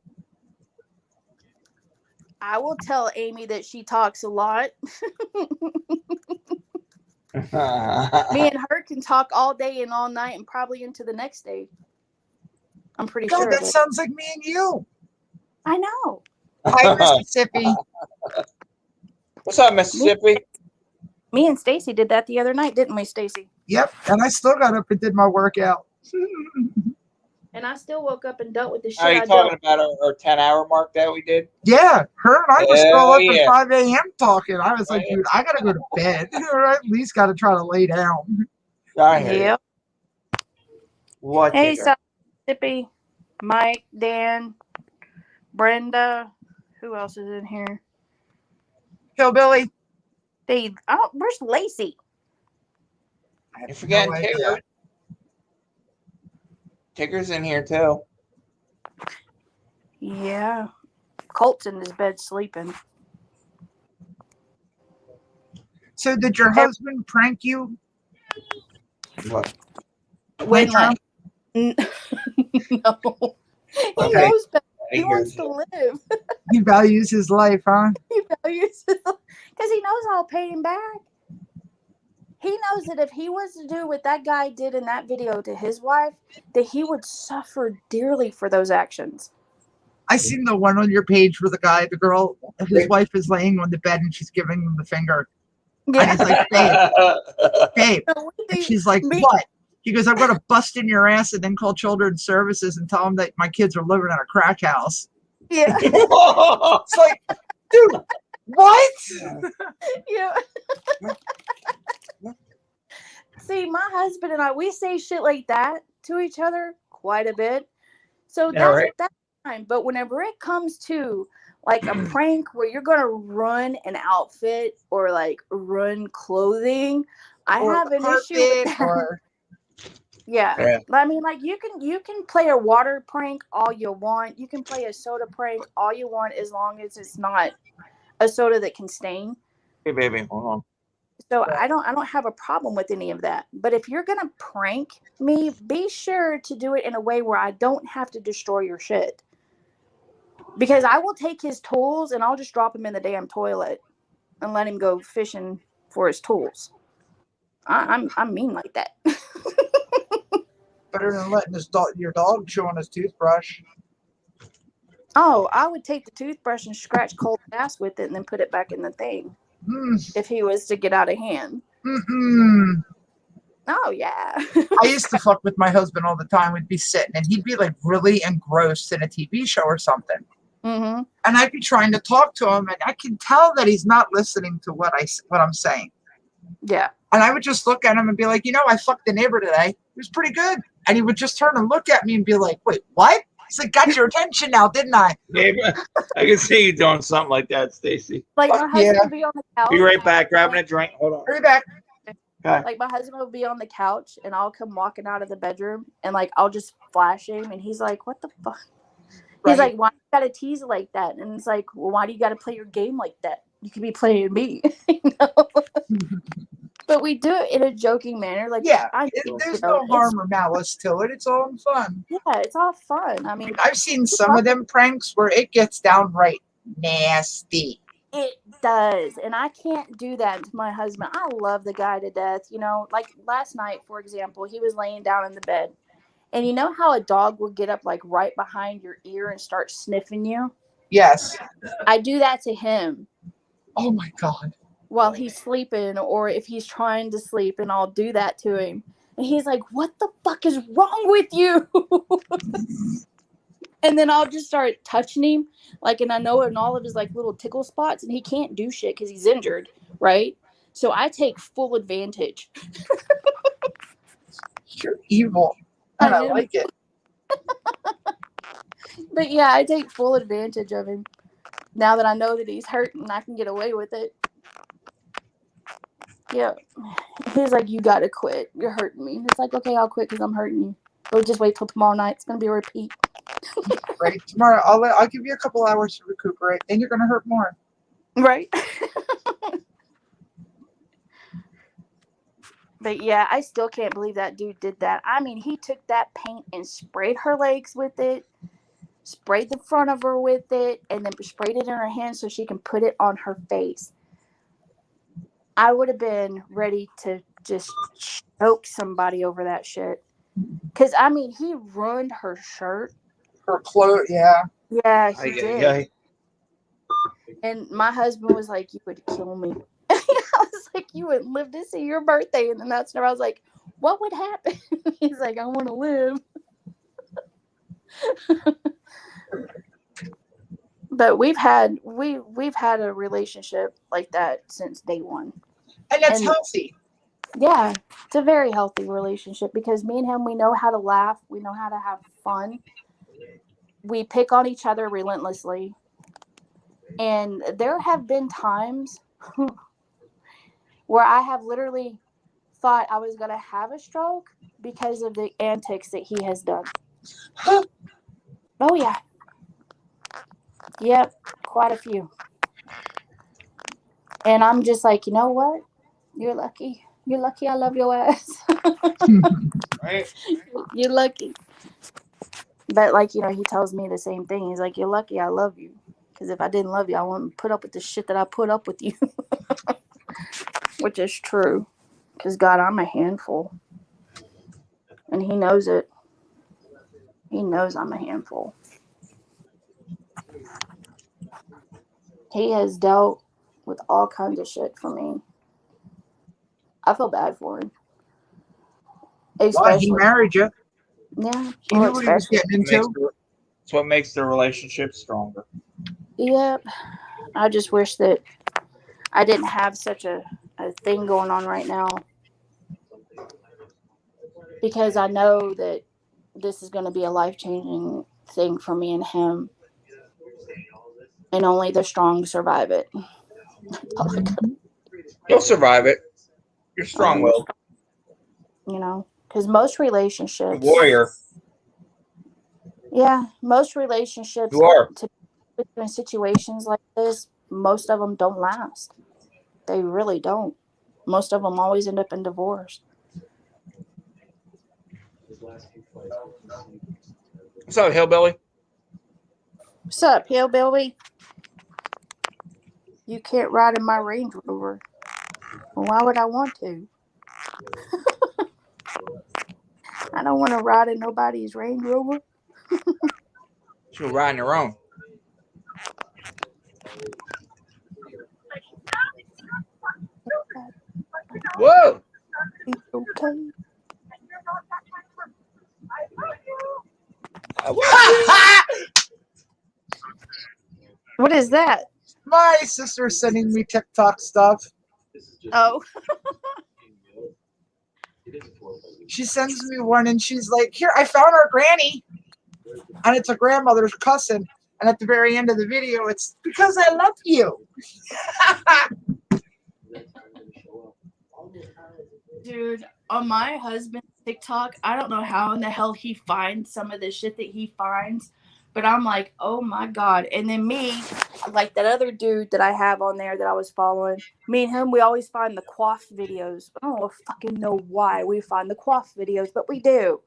I will tell Amy that she talks a lot. Me and her can talk all day and all night and probably into the next day. I'm pretty God, sure of that it. sounds like me and you. I know. Hi, Mississippi. What's up, Mississippi? Me and Stacy did that the other night, didn't we, Stacy? Yep, and I still got up and did my workout. And I still woke up and dealt with the shit Are you I talking dealt. about our 10-hour mark that we did? Yeah, her and I were still Hell up yeah. at 5 a.m. talking. I was like, Right. dude, I gotta go to bed, or I at least gotta try to lay down. I hear you. Yep. What? Hey, Digger? Mississippi, Mike, Dan, Brenda. Who else is in here? Hillbilly. They. Where's Lacey? You're forgetting No Tigger. idea. Tigger's in here too. Yeah. Colt's in his bed sleeping. So did your husband prank you? What? When Playtime? no. He Okay. knows better. He I wants hear to you. live. He values his life, huh? He values it because he knows I'll pay him back. He knows that if he was to do what that guy did in that video to his wife, that he would suffer dearly for those actions. I seen the one on your page where the girl, his wife is laying on the bed and she's giving him the finger. And he's like, babe. And she's like, what? He goes, I'm going to bust in your ass and then call children's services and tell them that my kids are living in a crack house. Yeah. It's like, dude, what? Yeah. See, my husband and I, we say shit like that to each other quite a bit. So that's fine. But whenever it comes to like a prank where you're gonna run an outfit or like run clothing, I have an issue with that. Yeah. I mean, like you can play a water prank all you want. You can play a soda prank all you want as long as it's not a soda that can stain. Hey, baby, hold on. So I don't have a problem with any of that. But if you're gonna prank me, be sure to do it in a way where I don't have to destroy your shit. Because I will take his tools and I'll just drop him in the damn toilet and let him go fishing for his tools. I'm mean like that. Better than letting your dog chew on his toothbrush. Oh, I would take the toothbrush and scratch Cole's ass with it and then put it back in the thing. If he was to get out of hand. Oh, yeah. I used to fuck with my husband all the time. We'd be sitting and he'd be like really engrossed in a TV show or something. Mm-hmm. And I'd be trying to talk to him and I can tell that he's not listening to what I'm saying. Yeah. And I would just look at him and be like, I fucked the neighbor today. It was pretty good. And he would just turn and look at me and be like, wait, what? He's like, got your attention now, didn't I? Yeah, I can see you doing something like that, Stacy. Like my husband would be on the couch. Be right back, grabbing a drink. Hold on. Hurry back. Okay. Like my husband will be on the couch and I'll come walking out of the bedroom and like I'll just flash him and he's like, what the fuck? He's like, why you gotta tease it like that? And it's like, well, why do you gotta play your game like that? You could be playing me. But we do it in a joking manner. Like, there's no harm or malice to it. It's all in fun. Yeah, it's all fun. I mean, I've seen some of them pranks where it gets downright nasty. It does. And I can't do that to my husband. I love the guy to death. Like last night, for example, he was laying down in the bed. And you know how a dog will get up like right behind your ear and start sniffing you? Yes. I do that to him. Oh my God. While he's sleeping or if he's trying to sleep, and I'll do that to him. And he's like, what the fuck is wrong with you? And then I'll just start touching him. And I know in all of his little tickle spots, and he can't do shit because he's injured, right? So I take full advantage. You're evil. And I am. like it. But yeah, I take full advantage of him. Now that I know that he's hurt and I can get away with it. Yeah. He's like, you gotta quit. You're hurting me. It's like, okay, I'll quit because I'm hurting you. But just wait till tomorrow night. It's gonna be a repeat. Right. Tomorrow, I'll give you a couple hours to recuperate. Then you're gonna hurt more. Right. But yeah, I still can't believe that dude did that. I mean, he took that paint and sprayed her legs with it, sprayed the front of her with it, and then sprayed it in her hand so she can put it on her face. I would have been ready to just choke somebody over that shit. Because, I mean, he ruined her shirt. Her clothes, yeah. Yeah, he did. Ay. And my husband was like, you would kill me. I was like, you wouldn't live to see your birthday. And then that's when I was like, what would happen? He's like, I want to live. But we've had a relationship like that since day one. And that's healthy. Yeah, it's a very healthy relationship because me and him, we know how to laugh. We know how to have fun. We pick on each other relentlessly. And there have been times where I have literally thought I was going to have a stroke because of the antics that he has done. Oh, yeah. Yep, quite a few. And I'm just like, you know what? You're lucky. You're lucky I love your ass. Right? You're lucky. But, like, you know, he tells me the same thing. He's like, you're lucky I love you. Because if I didn't love you, I wouldn't put up with the shit that I put up with you. Which is true. Because, God, I'm a handful. And he knows it. He knows I'm a handful. He has dealt with all kinds of shit for me. I feel bad for him. Why? He Especially. married you. Yeah. He knew what he was getting into. It's what makes the relationship stronger. Yep. I just wish that I didn't have such a thing going on right now. Because I know that this is going to be a life-changing thing for me and him. And only the strong survive it. You'll survive it. You're strong-willed. You know, because most relationships. Warrior. Yeah, most relationships. You are. In situations like this, most of them don't last. They really don't. Most of them always end up in divorce. What's up, Hillbilly? What's up, Hillbilly? You can't ride in my Range Rover. Well, why would I want to? I don't want to ride in nobody's Range Rover. She'll ride on your own. Whoa! It's okay. What is that? My sister's sending me TikTok stuff. Oh. She sends me one and she's like, here, I found our granny. And it's a grandmother's cussing. And at the very end of the video, it's because I love you. Dude, on my husband's TikTok, I don't know how in the hell he finds some of the shit that he finds, but I'm like, oh my God. And then me, like that other dude that I have on there that I was following, me and him, we always find the quaff videos. I don't fucking know why we find the quaff videos, but we do.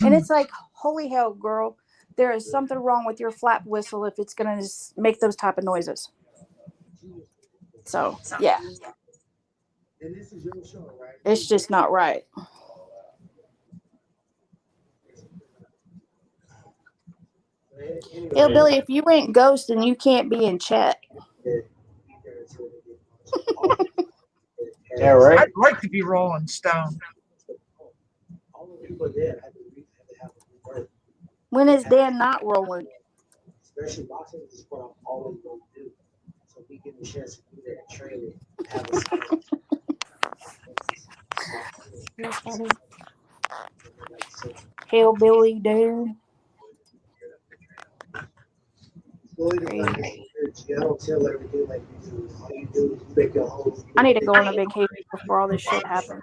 And it's like, holy hell, girl, there is something wrong with your flap whistle if it's going to make those type of noises. So, yeah. It's just not right. Hillbilly, if you ain't ghosting, you can't be in chat. Yeah, right. I'd like to be Rolling Stone. When is Dan not rolling? Especially boxing is what I'm always going to do. So we get the chance to do that and train it. Have a You're funny. hillbilly dude. Floyd is Crazy. like I don't tell everything like you do. All you do is make your whole. I need to go on a vacation before all this shit happens.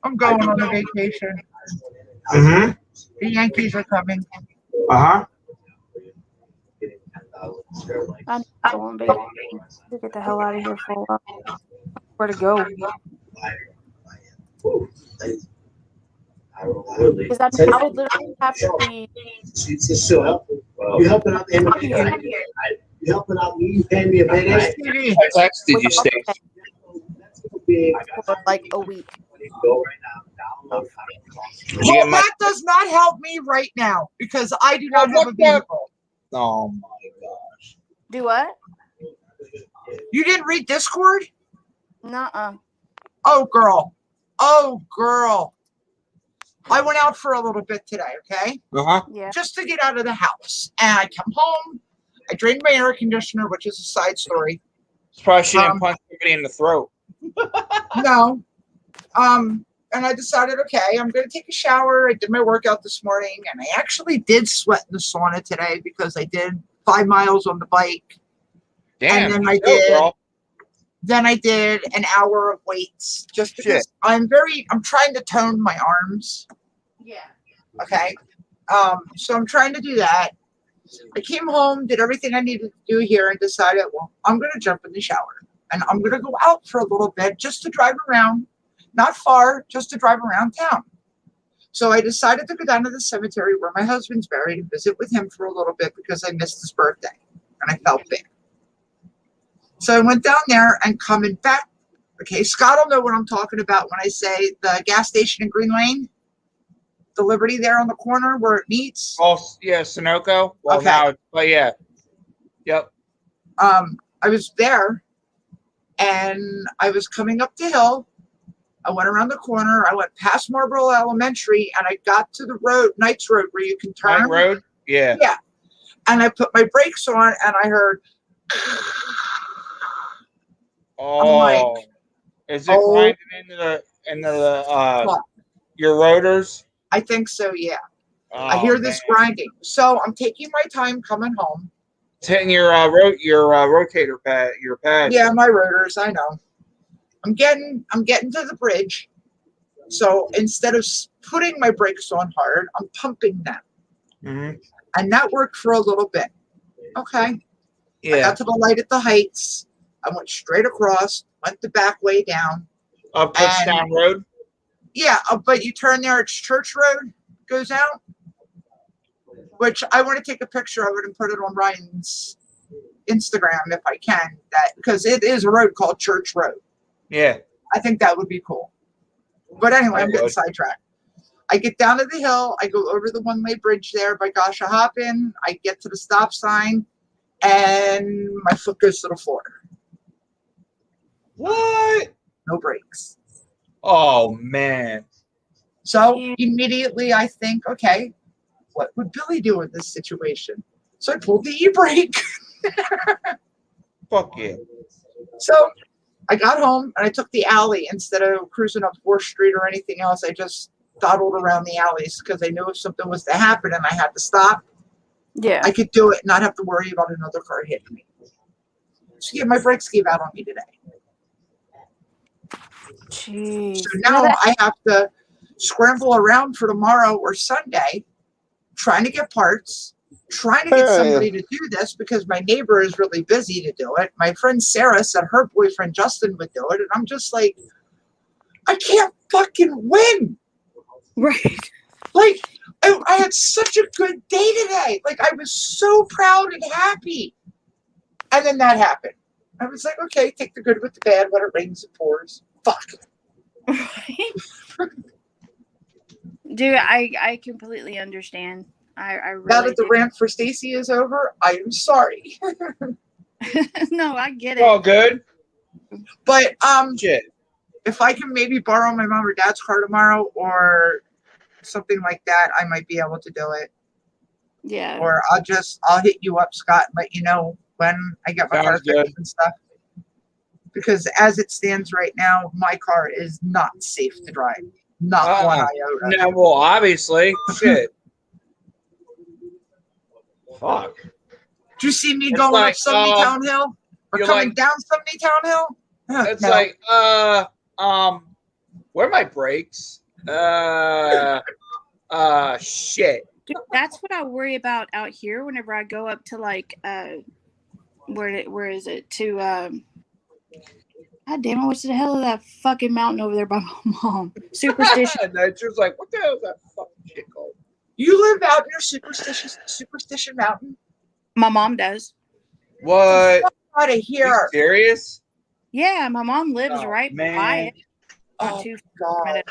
I'm going on a vacation. Mm-hmm. The Yankees are coming. Uh-huh. I need to go on vacation to get the hell out of here for a while. Where to go? Because I would literally have to be. It's so helpful. You helping out the immigrant. You helping out me. You paying me a payday. TV. I texted you, Stace. That's gonna be For like a week. Did you Well, get my... that does not help me right now because I do not have a vehicle. Oh, my gosh. Do what? You didn't read Discord? Nuh-uh. Oh, girl. Oh, girl. I went out for a little bit today, okay? Uh-huh. Yeah. Just to get out of the house. And I come home. I drained my air conditioner, which is a side story. It's probably she didn't punch somebody in the throat. No. And I decided, okay, I'm going to take a shower. I did my workout this morning, and I actually did sweat in the sauna today because I did 5 miles on the bike. Damn. And then I did an hour of weights just because I'm trying to tone my arms. Yeah. Okay. So I'm trying to do that. I came home, did everything I needed to do here, and decided, well, I'm going to jump in the shower and I'm going to go out for a little bit just to drive around, not far, just to drive around town. So I decided to go down to the cemetery where my husband's buried and visit with him for a little bit because I missed his birthday and I felt bad. So I went down there and coming back. Okay, Scott will know what I'm talking about when I say the gas station in Green Lane, the Liberty there on the corner where it meets. Oh, yeah, Sunoco. Well, Okay. now, but yeah. Yep. I was there and I was coming up the hill. I went around the corner. I went past Marlboro Elementary and I got to the road, Knights Road, where you can turn. Knight Road? Yeah. Yeah. And I put my brakes on and I heard. Oh. like, is it grinding into the your rotors? I think so, yeah. Oh, I hear this grinding. So I'm taking my time coming home. It's hitting your rotator pad, your pad. Yeah, my rotors, I know. I'm getting to the bridge. So instead of putting my brakes on hard, I'm pumping them. Mm-hmm. And that worked for a little bit. Okay. Yeah. I got to the light at the Heights. I went straight across, went the back way down. Up Touchdown Road? Yeah, but you turn there, it's Church Road, goes out. Which I want to take a picture of it and put it on Ryan's Instagram if I can. Because it is a road called Church Road. Yeah. I think that would be cool. But anyway, I'm getting sidetracked. I get down to the hill. I go over the one-way bridge there by Goshahopin. I get to the stop sign, and my foot goes to the floor. What? No brakes. Oh, man. So immediately I think, okay, what would Billy do in this situation? So I pulled the e-brake. Fuck yeah. So I got home and I took the alley instead of cruising up 4th Street or anything else. I just dawdled around the alleys because I knew if something was to happen and I had to stop, yeah, I could do it and not have to worry about another car hitting me. So yeah, my brakes gave out on me today. Jeez. So now I have to scramble around for tomorrow or Sunday, trying to get parts, trying to get somebody to do this because my neighbor is really busy to do it. My friend Sarah said her boyfriend Justin would do it. And I'm just like, I can't fucking win. Right. Like, I had such a good day today. Like, I was so proud and happy. And then that happened. I was like, okay, take the good with the bad. When it rains, it pours. Fuck. Dude, I completely understand. I really Now that the rant for Stacy is over, I am sorry. No, I get it. All good. But Shit. if I can maybe borrow my mom or dad's car tomorrow or something like that, I might be able to do it. Yeah. Or I'll hit you up, Scott, and let you know when I get my car fixed and stuff. Because as it stands right now, my car is not safe to drive. Not one iota. No, well, obviously, shit. Fuck. Did you see me It's going like, up Sunday Town Hill? Or you're coming like- down Sunday Town Hill? It's No. like, where are my brakes? Shit. Dude, that's what I worry about out here whenever I go up to like where is it to God damn it, what's the hell is that fucking mountain over there by my mom? Superstition. And she was like, what the hell is that fucking shit called? You live out near Superstition Mountain? My mom does. What? Out of You here. serious? Yeah, my mom lives Oh, right man. by it. Not Oh, too God.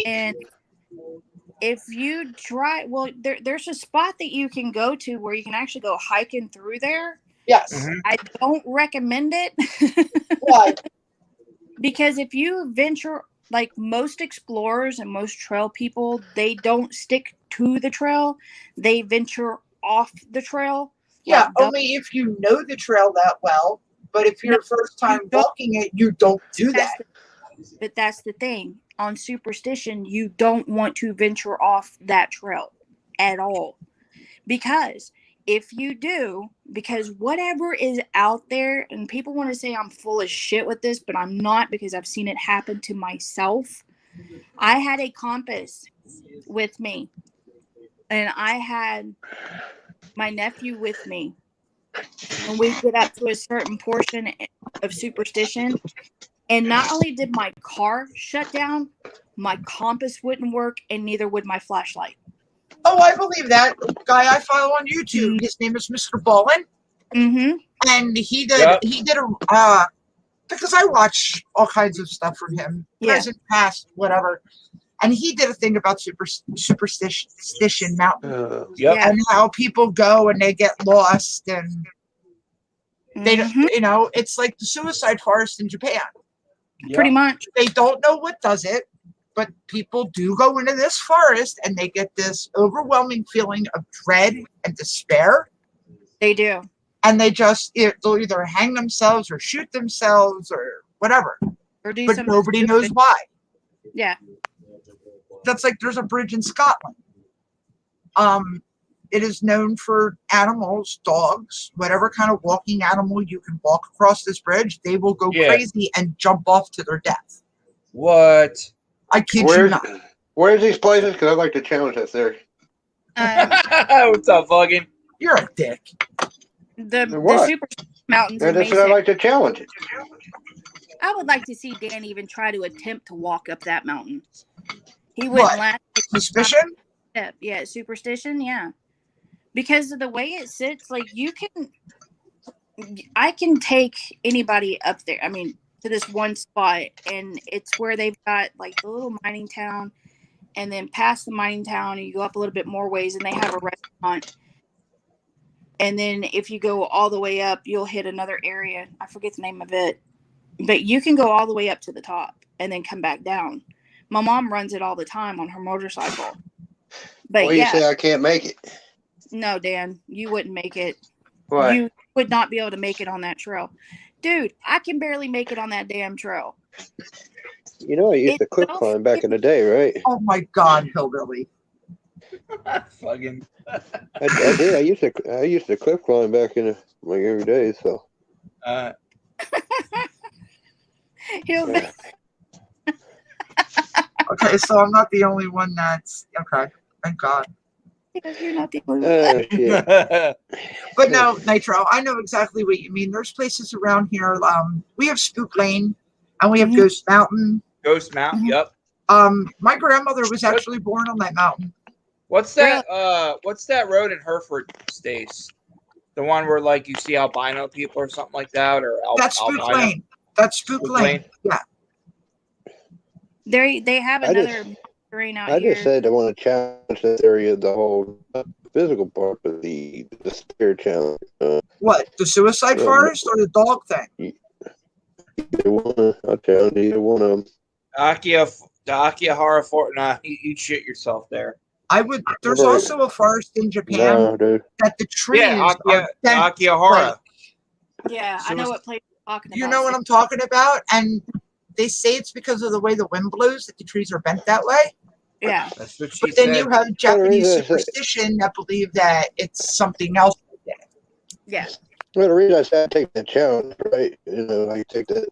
And if you drive, well, there's a spot that you can go to where you can actually go hiking through there. Yes. Mhm. I don't recommend it. Why? Because if you venture, like most explorers and most trail people, they don't stick to the trail. They venture off the trail. Yeah, Like, don't- only if you know the trail that well. But if you're No, first time you don't. walking it, you don't do That's that. But that's the thing. On Superstition, you don't want to venture off that trail at all. Because if you do, because whatever is out there, and people want to say I'm full of shit with this, but I'm not, because I've seen it happen to myself. I had a compass with me, and I had my nephew with me. And we get up to a certain portion of Superstition, and not only did my car shut down, my compass wouldn't work, and neither would my flashlight. Oh, I believe that. Guy I follow on YouTube, his name is Mr. Ballin. Mm-hmm. And he did Yep. because I watch all kinds of stuff from him, Yeah. present, past, whatever. And he did a thing about Superstition Mountain Yep. Yeah. and how people go and they get lost, and they don't, Mhm. you know, it's like the suicide forest in Japan. Pretty much. They don't know what does it, but people do go into this forest and they get this overwhelming feeling of dread and despair. They do. And they they'll either hang themselves or shoot themselves or whatever. Or do But something nobody stupid. knows why. Yeah. That's like there's a bridge in Scotland. It is known for animals, dogs, whatever kind of walking animal you can walk across this bridge, they will go Yeah. crazy and jump off to their death. What? I kid you Where's, not. where's these places? Because I'd like to challenge that theory. What's up, fucking? You're a dick. The What? Super Mountains And in I said I'd Mesa. like to challenge it. I would like to see Dan even try to attempt to walk up that mountain. He What? wouldn't last. Suspicion? Step. Yeah, Superstition. Yeah, because of the way it sits, like I can take anybody up there. I mean, to this one spot, and it's where they've got like the little mining town, and then past the mining town, and you go up a little bit more ways, and they have a restaurant. And then if you go all the way up, you'll hit another area. I forget the name of it, but you can go all the way up to the top and then come back down. My mom runs it all the time on her motorcycle. But Well, you say I can't make it. no, Dan, you wouldn't make it. Why? You would not be able to make it on that trail. Dude, I can barely make it on that damn trail. You know, I used to cliff climb back in the day, right? Oh my God, hillbilly. Fucking. I did. I used to cliff climb back in like every day. So He'll be, Okay, so I'm not the only one that's okay. Thank God. you're not the only one. shit. But no, Nitro, I know exactly what you mean. There's places around here. We have Spook Lane and we have Mhm. Ghost Mountain. Ghost Mountain. Mhm. Yep. My grandmother was actually born on that mountain. What's that? What's that road in Hereford, Stace? The one where like you see albino people or something like that, or That's Spook albino? Lane. That's Spook Spook Lane. Lane? Yeah. They have I just- another terrain out I here. just said I want to challenge this area, the whole physical part, but the spirit challenge. What? The suicide Yeah. forest or the dog thing? I'll challenge either one of them. The Akihara Fort. Nah, you'd shit yourself there. I would. There's Right. also a forest in Japan No, dude. that the trees Yeah, are dense. Akihara. Yeah, I know what place you're talking about. You know what I'm talking about? And they say it's because of the way the wind blows that the trees are bent that way. Yeah. That's what she But then said. you have Japanese reason I said- superstition that believe that it's something else. Yeah. Well, the reason I said I take the challenge, right? You know, I take the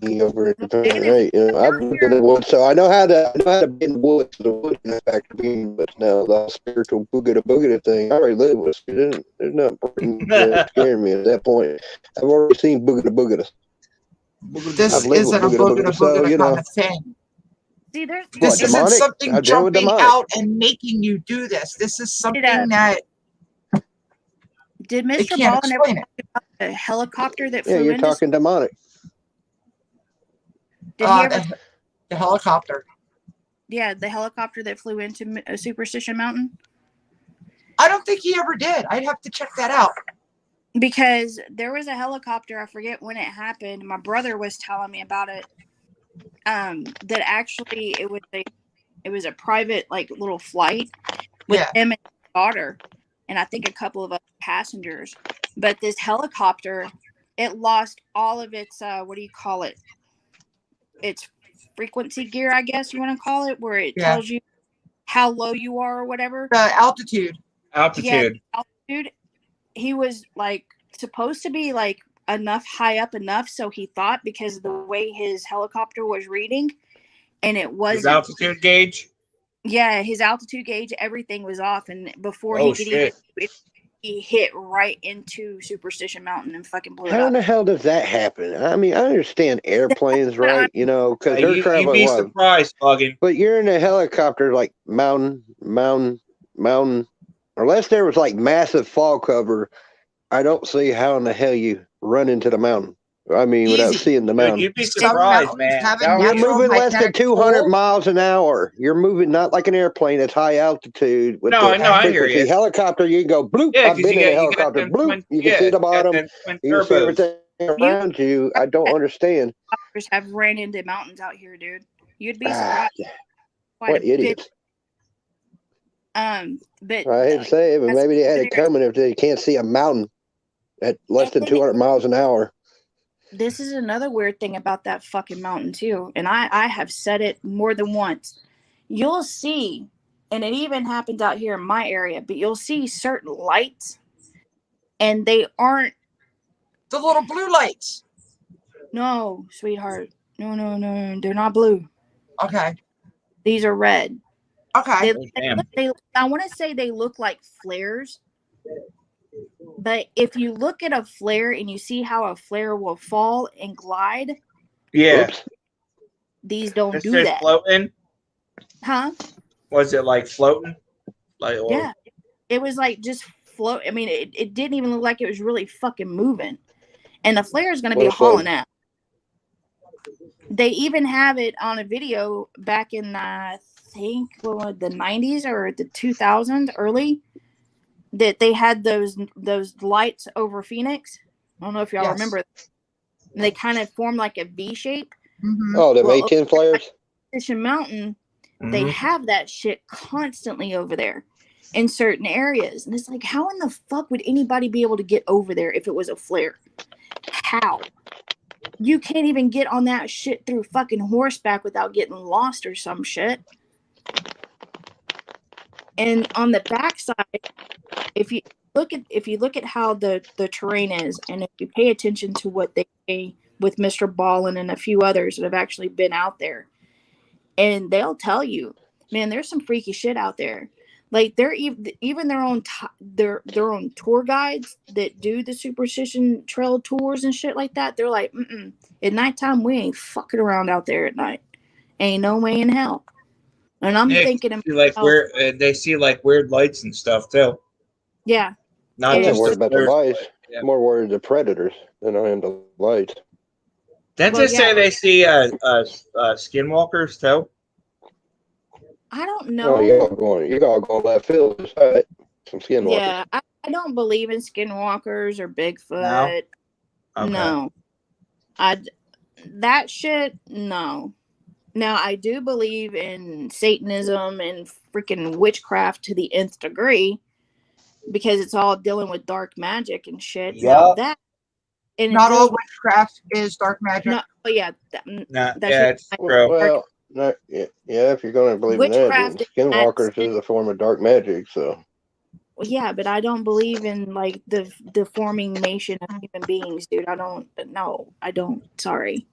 thing over at the time. Hey, you know, I've lived in the woods, so I know how to be in the woods. The woods in fact to being in the woods now. The spiritual boogada thing. I already live with it. There's nothing scaring me at that point. I've already seen boogada. This I've lived isn't a with boogada so, you know. kind of thing. See, there's This What, isn't demonic? something I deal with jumping demonic. out and making you do this. This is something that did they Mr. can't Ballin ever explain talk it. about the helicopter that Yeah, flew you're into? talking demonic. Did he ever? The helicopter. Yeah, the helicopter that flew into Superstition Mountain. I don't think he ever did. I'd have to check that out. Because there was a helicopter, I forget when it happened. My brother was telling me about it. That actually it was a private like little flight with him and his daughter, and I think a couple of other passengers. But this helicopter, it lost all of its what do you call it? Its frequency gear, I guess you want to call it, where it tells you how low you are or whatever. The altitude. Yeah, altitude. He was like supposed to be like enough high up enough, so he thought, because of the way his helicopter was reading, and it wasn't. His altitude gauge? Yeah, his altitude gauge, everything was off, and before Oh, he could even do it, he hit right into Superstition Mountain and fucking blew it How in up. the hell does that happen? I mean, I understand airplanes, right? You know, because they're traveling. You'd be surprised, Buggin'. But you're in a helicopter, like mountain. Unless there was like massive fall cover, I don't see how in the hell you run into the mountain. I mean, without seeing the mountain. You'd be surprised, man. You're moving less than 200 miles an hour. You're moving not like an airplane. It's high altitude with No, the no, I hear frequency. you. Helicopter, you can go bloop. Yeah, I've 'cause been you in a got helicopter. them Bloop. twin- You can yeah, see the you got bottom. them twin You can see turbos. everything around you. I don't understand. Helicopters have ran into mountains out here, dude. You'd be Ah, surprised. what idiots. But I hate to say it, but maybe they had it coming if they can't see a mountain at less than 200 miles an hour. this is another weird thing about that fucking mountain too, and I have said it more than once. You'll see, and it even happens out here in my area, but you'll see certain lights, and they aren't the little blue lights. No, sweetheart. No, they're not blue. Okay. These are red. Okay. I want to say they look like flares. But if you look at a flare and you see how a flare will fall and glide, Yeah. these don't It's do just that. floating? Huh? Was it like floating? Like, or, Yeah. It was like just float. I mean, it didn't even look like it was really fucking moving. And the flare is going to be hauling out. They even have it on a video back in, I think, the 90s or the 2000s, early, that they had those lights over Phoenix. I don't know if y'all remember. And they kind of formed like a V shape. Mm-hmm. Oh, the A10 flares? Superstition Mountain, they have that shit constantly over there in certain areas. And it's like, how in the fuck would anybody be able to get over there if it was a flare? How? You can't even get on that shit through fucking horseback without getting lost or some shit. And on the backside, if you look at how the terrain is, and if you pay attention to what they say with Mr. Ballin and a few others that have actually been out there, and they'll tell you, man, there's some freaky shit out there. Like they're even their own tour guides that do the Superstition Trail tours and shit like that. They're like, at nighttime we ain't fucking around out there at night. Ain't no way in hell. And I'm thinking, like they see like weird lights and stuff too. Yeah. Not I'm not just worried about the lights. Yeah. More worried the predators than I am the lights. Didn't they say they see skinwalkers too? I don't know. Oh, you're all going left field. Right. Some skinwalkers. Yeah, I don't believe in skinwalkers or Bigfoot. No? Okay. No. That shit, no. Now, I do believe in Satanism and freaking witchcraft to the nth degree because it's all dealing with dark magic and shit. Yeah. Now, that and it Not all goes witchcraft is dark magic. no, but yeah, Nah, that's yeah, just it's true. Well, no, yeah, if you're going to believe in that, then witchcraft in that skinwalkers sense. is a form of dark magic. So Yeah, but I don't believe in like the formation of human beings, dude. I don't. No, I don't. Sorry,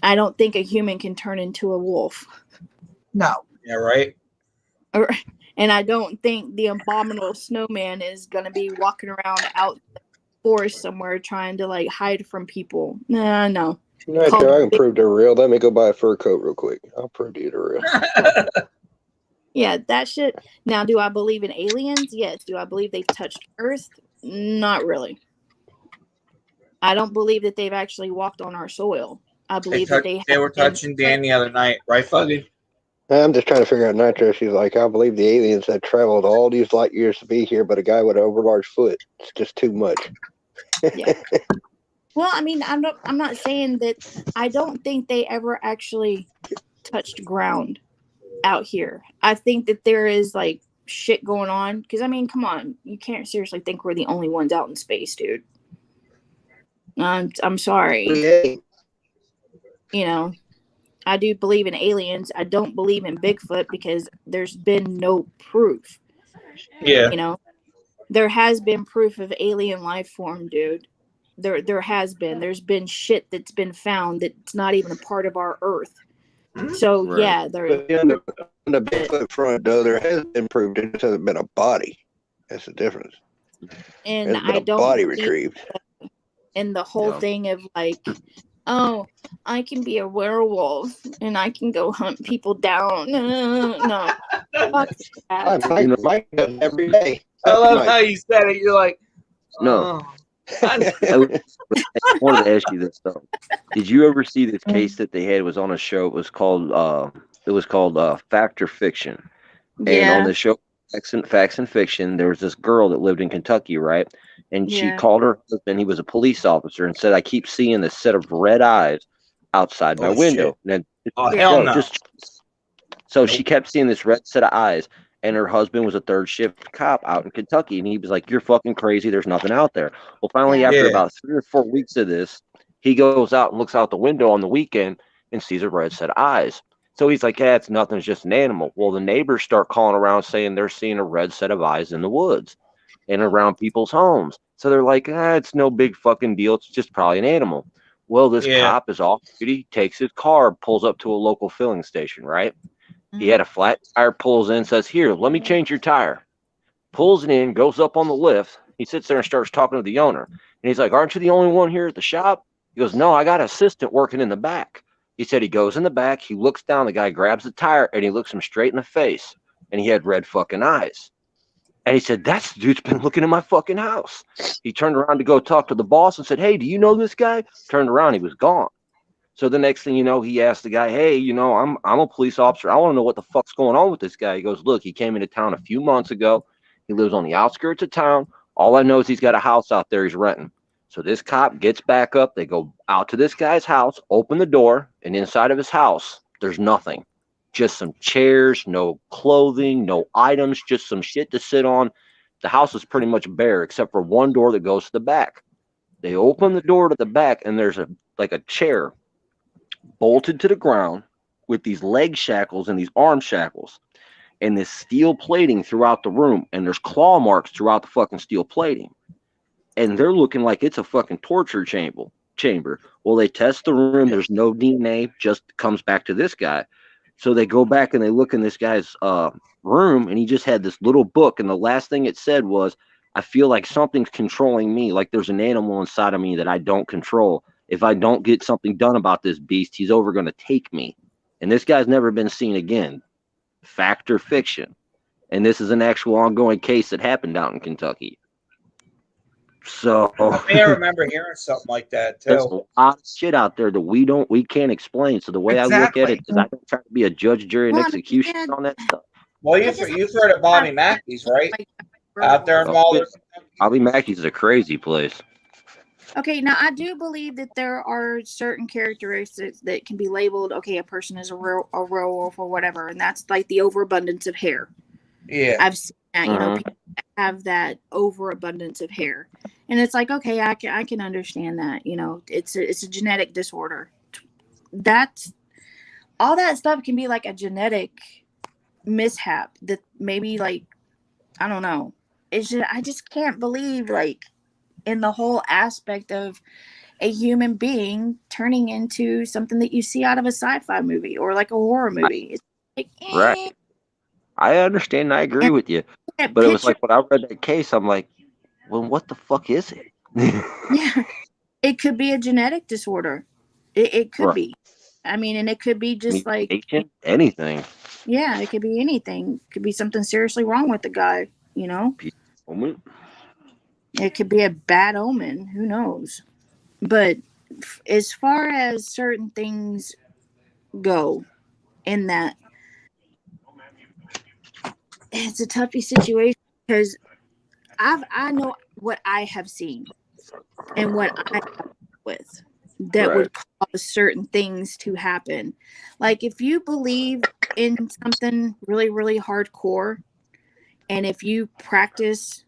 I don't think a human can turn into a wolf. No. Yeah, right. Or, and I don't think the abominable snowman is gonna be walking around out the forest somewhere trying to like hide from people. Nah, no. right, Called Joe, I can big- prove they're real. Let me go buy a fur coat real quick. I'll prove to you they're real. Yeah, that shit. Now, do I believe in aliens? Yes. Do I believe they've touched Earth? Not really. I don't believe that they've actually walked on our soil. I believe that they They have were been touching Dan the other night, right, Fuggy? I'm just trying to figure out Nitro. She's like, I believe the aliens had traveled all these light years to be here, but a guy with an overlarge foot, it's just too much. Yeah. Well, I mean, I'm not saying that. I don't think they ever actually touched ground out here. I think that there is like shit going on. Because I mean, come on, you can't seriously think we're the only ones out in space, dude. I'm sorry. You know, I do believe in aliens. I don't believe in Bigfoot because there's been no proof. Yeah. You know, there has been proof of alien life form, dude. There has been. There's been shit that's been found that's not even a part of our Earth. So Right. yeah, there. But on the Bigfoot front, though, there has been proof there just hasn't been a body. That's the difference. And There's been I a don't body believe retrieved. in the whole Yeah. thing of like, oh, I can be a werewolf and I can go hunt people down. No, fuck I that. might do it every day. I love Mike. how you said it. You're like, No. oh. I wanted to ask you this though. Did you ever see this case that they had? It was on a show. It was called Fact or Fiction. And on Yeah, the show Facts and Fiction, there was this girl that lived in Kentucky, right? And she yeah. called her husband, he was a police officer, and said, I keep seeing this set of red eyes outside my Oh, window. shit. And then, Oh, hell no. So she kept seeing this red set of eyes, and her husband was a third shift cop out in Kentucky, and he was like, "You're fucking crazy. There's nothing out there." Well, finally, Yeah. after Yeah. about 3 or 4 weeks of this, he goes out and looks out the window on the weekend and sees a red set of eyes. So he's like, "Yeah, it's nothing. It's just an animal." Well, the neighbors start calling around saying they're seeing a red set of eyes in the woods and around people's homes. So they're like, it's no big fucking deal. It's just probably an animal. Well, this Yeah. cop is off duty, takes his car, pulls up to a local filling station, right? He had a flat tire, pulls in, says, "Here, let me change your tire." Pulls it in, goes up on the lift. He sits there and starts talking to the owner. And he's like, "Aren't you the only one here at the shop?" He goes, "No, I got an assistant working in the back." He said he goes in the back, he looks down, the guy grabs the tire, and he looks him straight in the face. And he had red fucking eyes. And he said, "That's the dude's been looking in my fucking house." He turned around to go talk to the boss and said, "Hey, do you know this guy?" Turned around, he was gone. So the next thing you know, he asked the guy, "Hey, I'm a police officer. I want to know what the fuck's going on with this guy." He goes, "Look, he came into town a few months ago. He lives on the outskirts of town. All I know is he's got a house out there he's renting." So this cop gets back up. They go out to this guy's house, open the door, and inside of his house, there's nothing. Just some chairs, no clothing, no items, just some shit to sit on. The house is pretty much bare except for one door that goes to the back. They open the door to the back, and there's a chair bolted to the ground with these leg shackles and these arm shackles and this steel plating throughout the room, and there's claw marks throughout the fucking steel plating, and they're looking like it's a fucking torture chamber. Well, they test the room, there's no DNA, just comes back to this guy. So they go back and they look in this guy's room, and he just had this little book, and the last thing it said was, "I feel like something's controlling me, like there's an animal inside of me that I don't control. If I don't get something done about this beast, he's over going to take me." And this guy's never been seen again. Fact or fiction? And this is an actual ongoing case that happened out in Kentucky. So I think I remember hearing something like that there's too. a lot of shit out there that we can't explain. So the way I look at it is, I don't try to be a judge, jury, and Well, I mean, executioner yeah, on that stuff. Well, I just you've heard of Bobby Mackey's, right? Out there in Oh, Mulder. Bobby Mackey's is a crazy place. Okay, now I do believe that there are certain characteristics that can be labeled. Okay, a person is a werewolf or whatever, and that's like the overabundance of hair. Yeah. I've seen that. You know, Mhm. people have that overabundance of hair. And it's like, okay, I can understand that. You know, it's a genetic disorder. That's all that stuff can be like a genetic mishap that maybe like I don't know. It's just I just can't believe like in the whole aspect of a human being turning into something that you see out of a sci-fi movie or like a horror movie. It's like, Right. I understand. I agree with you. But it was like when I read that case, I'm like, well, what the fuck is it? Yeah, it could be a genetic disorder. It could Right. be. I mean, and it could be just like Mutation? Anything. yeah, it could be anything. It could be something seriously wrong with the guy. You know, Omen? it could be a bad omen. Who knows? But as far as certain things go, in that it's a toughy situation because I know what I have seen and what I have with that Right. would cause certain things to happen. Like if you believe in something really, really hardcore, and if you practice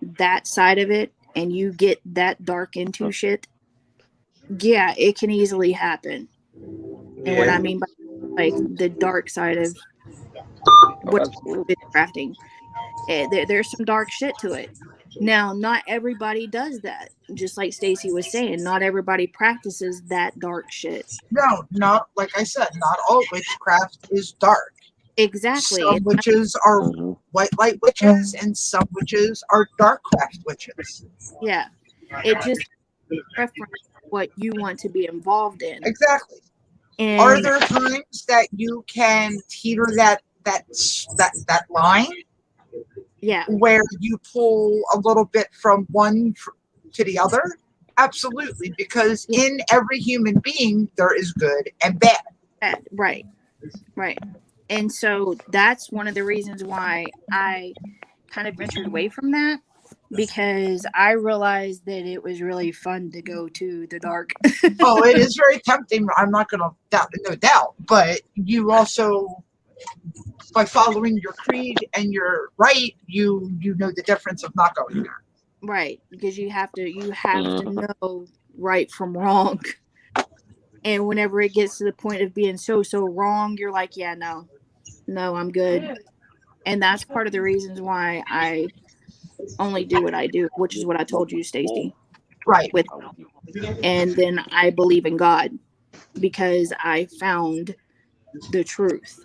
that side of it and you get that dark into shit, yeah, it can easily happen. And what I mean by like the dark side of what it's crafting, there's some dark shit to it. Now, not everybody does that. Just like Stacy was saying, not everybody practices that dark shit. No, not like I said, not all witchcraft is dark. Exactly. Some witches are white light witches, and some witches are dark craft witches. Yeah. It just preference what you want to be involved in. Exactly. And Are there times that you can teeter that line? Yeah. Where you pull a little bit from one to the other? Absolutely, because in every human being there is good and bad. Right. Right. And so that's one of the reasons why I kind of ventured away from that, because I realized that it was really fun to go to the dark. Oh, it is very tempting. I'm not going to doubt, no doubt. But you also, by following your creed and your right, you know the difference of not going there. Right, because you have to know right from wrong. And whenever it gets to the point of being so wrong, you're like, yeah, no, I'm good. And that's part of the reasons why I only do what I do, which is what I told you, Stacy. Right. And then I believe in God because I found the truth.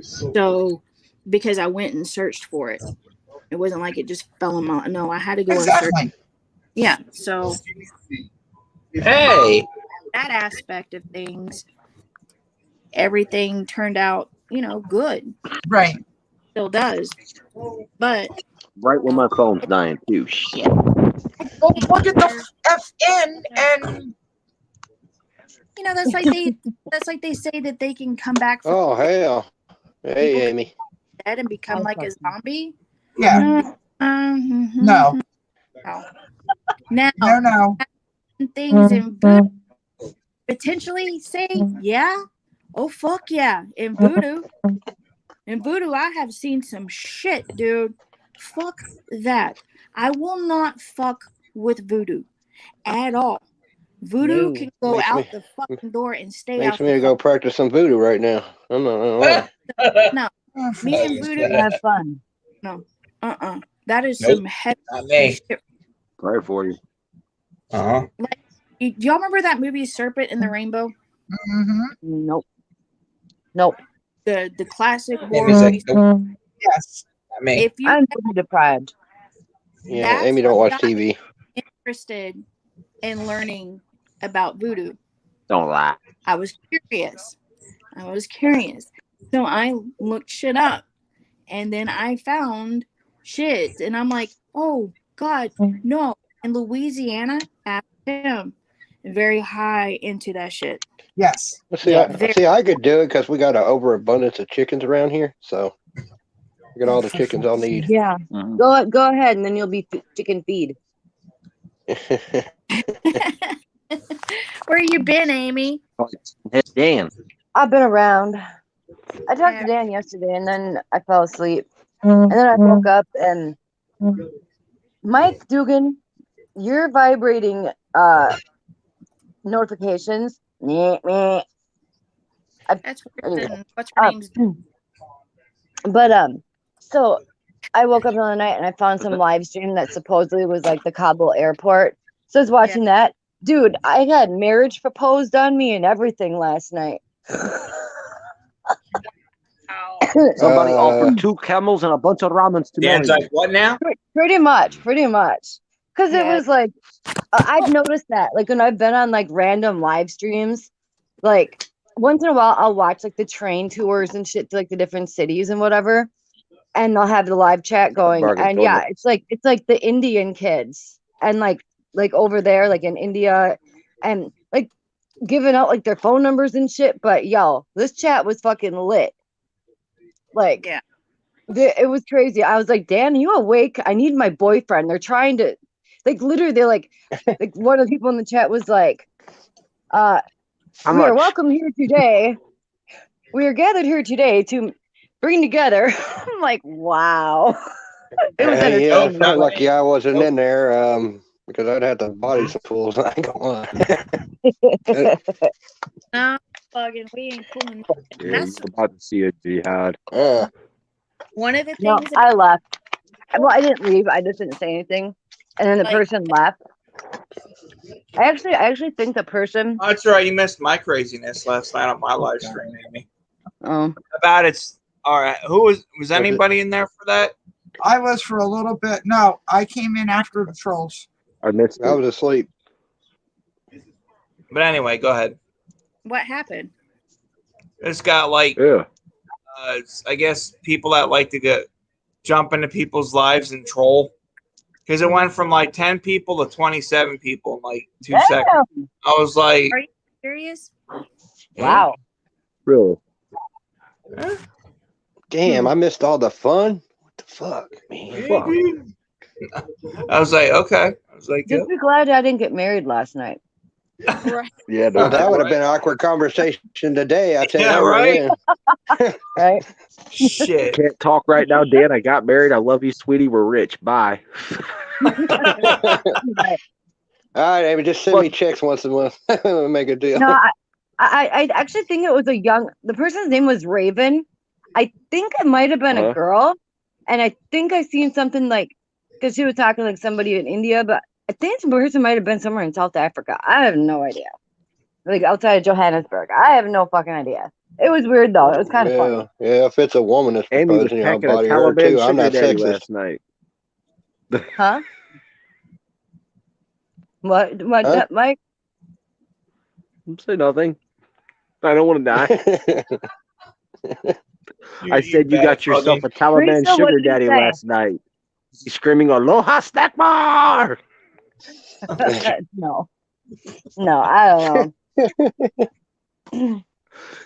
So, because I went and searched for it. It wasn't like it just fell in my, no, I had to go and search. Yeah. So, hey, that aspect of things, everything turned out, good. Right. Still does. But right when my phone's dying too. Shit. Well, plug it the F in, and that's like they say that they can come back from Oh hell! Hey, Amy. dead and become like a zombie. Yeah. No. Now, no. Things in voodoo potentially say, yeah. Oh fuck yeah! In voodoo, I have seen some shit, dude. Fuck that. I will not fuck with voodoo at all. Voodoo can go out the fucking door and stay out. Makes me to go practice some voodoo right now. I'm not. No, me and voodoo have fun. No, that is some heavy shit. Right for you. Like, do y'all remember that movie Serpent in the Rainbow? Nope. The classic horror movie. Yes. If you I'm deprived. Yeah, Amy don't watch TV. Interested in learning about voodoo. Don't lie. I was curious. So I looked shit up, and then I found shit, and I'm like, oh God, no. In Louisiana, ask him. Very high into that shit. Yes. See, I could do it because we got an overabundance of chickens around here, so we got all the chickens I'll need. Yeah. Go ahead, and then you'll be chicken feed. Where you been, Amy? Dan. I've been around. I talked to Dan yesterday, and then I fell asleep. And then I woke up and Mike Dugan, you're vibrating notifications. Meh, meh. That's weird. Anyway, And what's her name's? but so I woke up the other night and I found some live stream that supposedly was like the Kabul airport. So I was watching that. Dude, I had marriage proposed on me and everything last night. Somebody offered 2 camels and a bunch of ramens to Dan's marry like, what now? Pretty much. Because it was like, I've noticed that. Like when I've been on like random live streams, like once in a while I'll watch like the train tours and shit to like the different cities and whatever. And they'll have the live chat going. And yeah, it's like the Indian kids and like over there, like in India, and like giving out like their phone numbers and shit. But yo, this chat was fucking lit. Like, it was crazy. I was like, Dan, are you awake? I need my boyfriend. They're trying to, like, literally, they're like one of the people in the chat was like, we are welcome here today. We are gathered here today to bring together. I'm like, wow. It was entertaining. Yeah, I felt lucky I wasn't in there because I'd have to body some fools. I ain't gonna lie. No, fucking, we ain't pulling. Yeah, That's you're about to see a jihad. one of the No, things. I left. Well, I didn't leave. I just didn't say anything. And then the person left. I actually think the person. Oh, that's right. You missed my craziness last night on my live stream, Amy. Oh. About it's all right. Who was anybody in there for that? I was for a little bit. No, I came in after the trolls. I was asleep. But anyway, go ahead. What happened? It's got like, I guess people that like to jump into people's lives and troll. Because it went from like 10 people to 27 people in like 2 seconds. I was like, are you serious? Wow. Really? Damn, I missed all the fun. What the fuck, man? I was like, okay. I was like, Just be glad I didn't get married last night. Yeah, well, that would have been an awkward conversation today. I tell you that right. Right. Shit. Can't talk right now, Dan. I got married. I love you, sweetie. We're rich. Bye. All right, Amy, just send me checks once a month. Make a deal. No, I actually think it was the person's name was Raven. I think it might have been a girl. And I think I seen something like, because she was talking like somebody in India, but I think the person might have been somewhere in South Africa. I have no idea. Like outside of Johannesburg. I have no fucking idea. It was weird though. It was kind of funny. Yeah, if it's a woman that's Amy was proposing, I'll packing a body her Taliban too. I'm sugar not daddy sexist. last night. Huh? What, Huh? Mike? Say nothing. I don't want to die. I said you got yourself a Taliban Teresa, what sugar did you daddy say? last night. He's screaming Aloha Snack Bar! No, I don't know.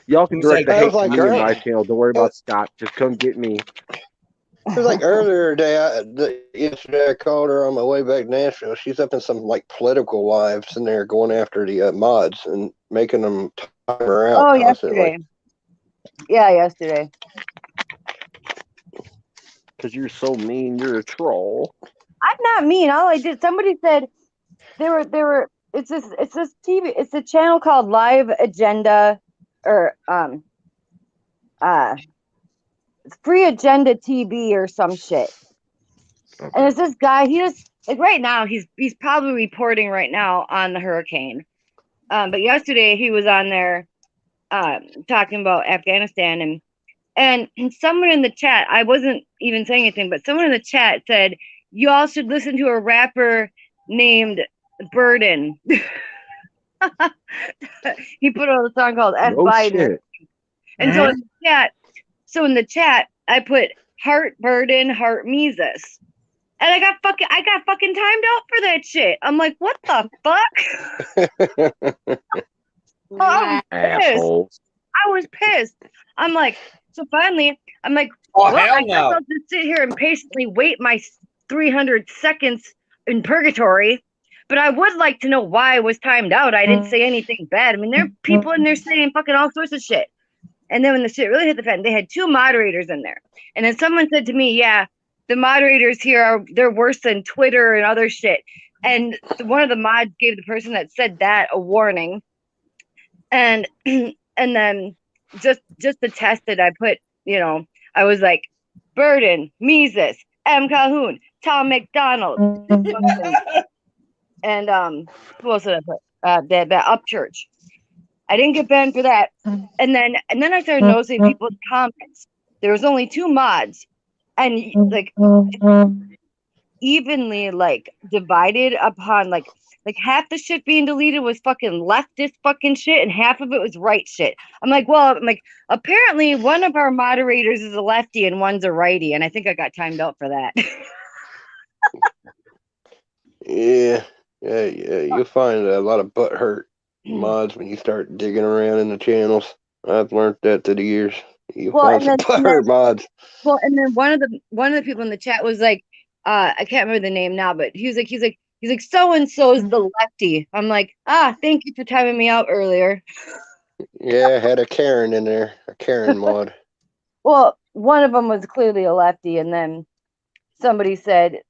Y'all can direct the I hate was to like, me and my channel. Don't worry about Scott. Just come get me. It was like earlier today. Yesterday, I called her on my way back to Nashville. She's up in some like political lives, and they're going after the mods and making them time her out. Oh, constantly. yesterday. Yeah, yesterday. Because you're so mean. You're a troll. I'm not mean. All I did, somebody said they were. It's this TV. It's a channel called Live Agenda, or Free Agenda TV or some shit. Okay. And it's this guy. He just like right now. He's probably reporting right now on the hurricane. But yesterday he was on there, talking about Afghanistan and someone in the chat. I wasn't even saying anything, but someone in the chat said you all should listen to a rapper named Burden. He put out a song called F Biden. Shit. And so in the chat, I put Heart Burden, Heart Mises. And I got fucking timed out for that shit. I'm like, what the fuck? Assholes. I was pissed. I'm like, so finally, I'm like, oh, well, hell I guess no. I'll just sit here and patiently wait my 300 seconds in purgatory. But I would like to know why I was timed out. I didn't say anything bad. I mean, there are people in there saying fucking all sorts of shit. And then when the shit really hit the fan, they had 2 moderators in there. And then someone said to me, yeah, the moderators here they're worse than Twitter and other shit. And one of the mods gave the person that said that a warning. And then just to test it, I put, I was like, Burden, Mises, M. Calhoun, Tom McDonald, and who else did I put? That Upchurch. I didn't get banned for that. And then I started noticing people's comments. There was only 2 mods, and like evenly like divided upon like half the shit being deleted was fucking leftist fucking shit, and half of it was right shit. I'm like, apparently one of our moderators is a lefty and one's a righty, and I think I got timed out for that. Yeah, you'll find a lot of butthurt mods when you start digging around in the channels. I've learned that through the years. You find some butthurt mods. Well, and then one of the people in the chat was like, I can't remember the name now, but he's like, so and so's the lefty. I'm like, thank you for timing me out earlier. Yeah, I had a Karen in there, a Karen mod. Well, one of them was clearly a lefty, and then somebody said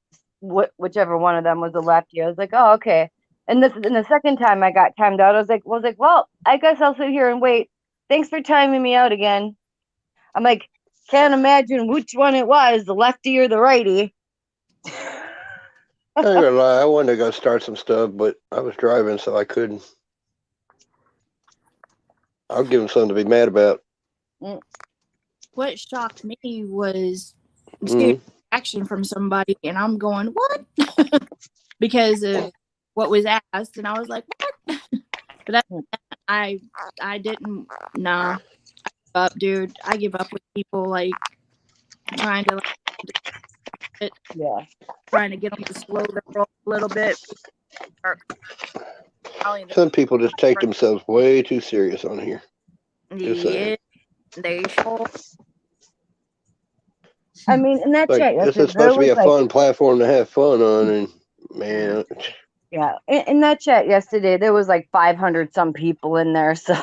whichever one of them was a lefty. I was like, oh, okay. And the second time I got timed out, I was like, well, I guess I'll sit here and wait. Thanks for timing me out again. I'm like, can't imagine which one it was, the lefty or the righty. I ain't gonna lie, I wanted to go start some stuff, but I was driving, so I couldn't. I'll give them something to be mad about. What shocked me was action from somebody, and I'm going, what? Because of what was asked, and I was like, what? But I didn't. Nah, I give up, dude. I give up with people like trying to trying to get them to slow their roll a little bit. Some people just take themselves way too serious on here. Yeah, they sure. I mean, in that chat, this is supposed to be a fun platform to have fun on, and man. Yeah, in that chat yesterday, there was like 500 some people in there. So,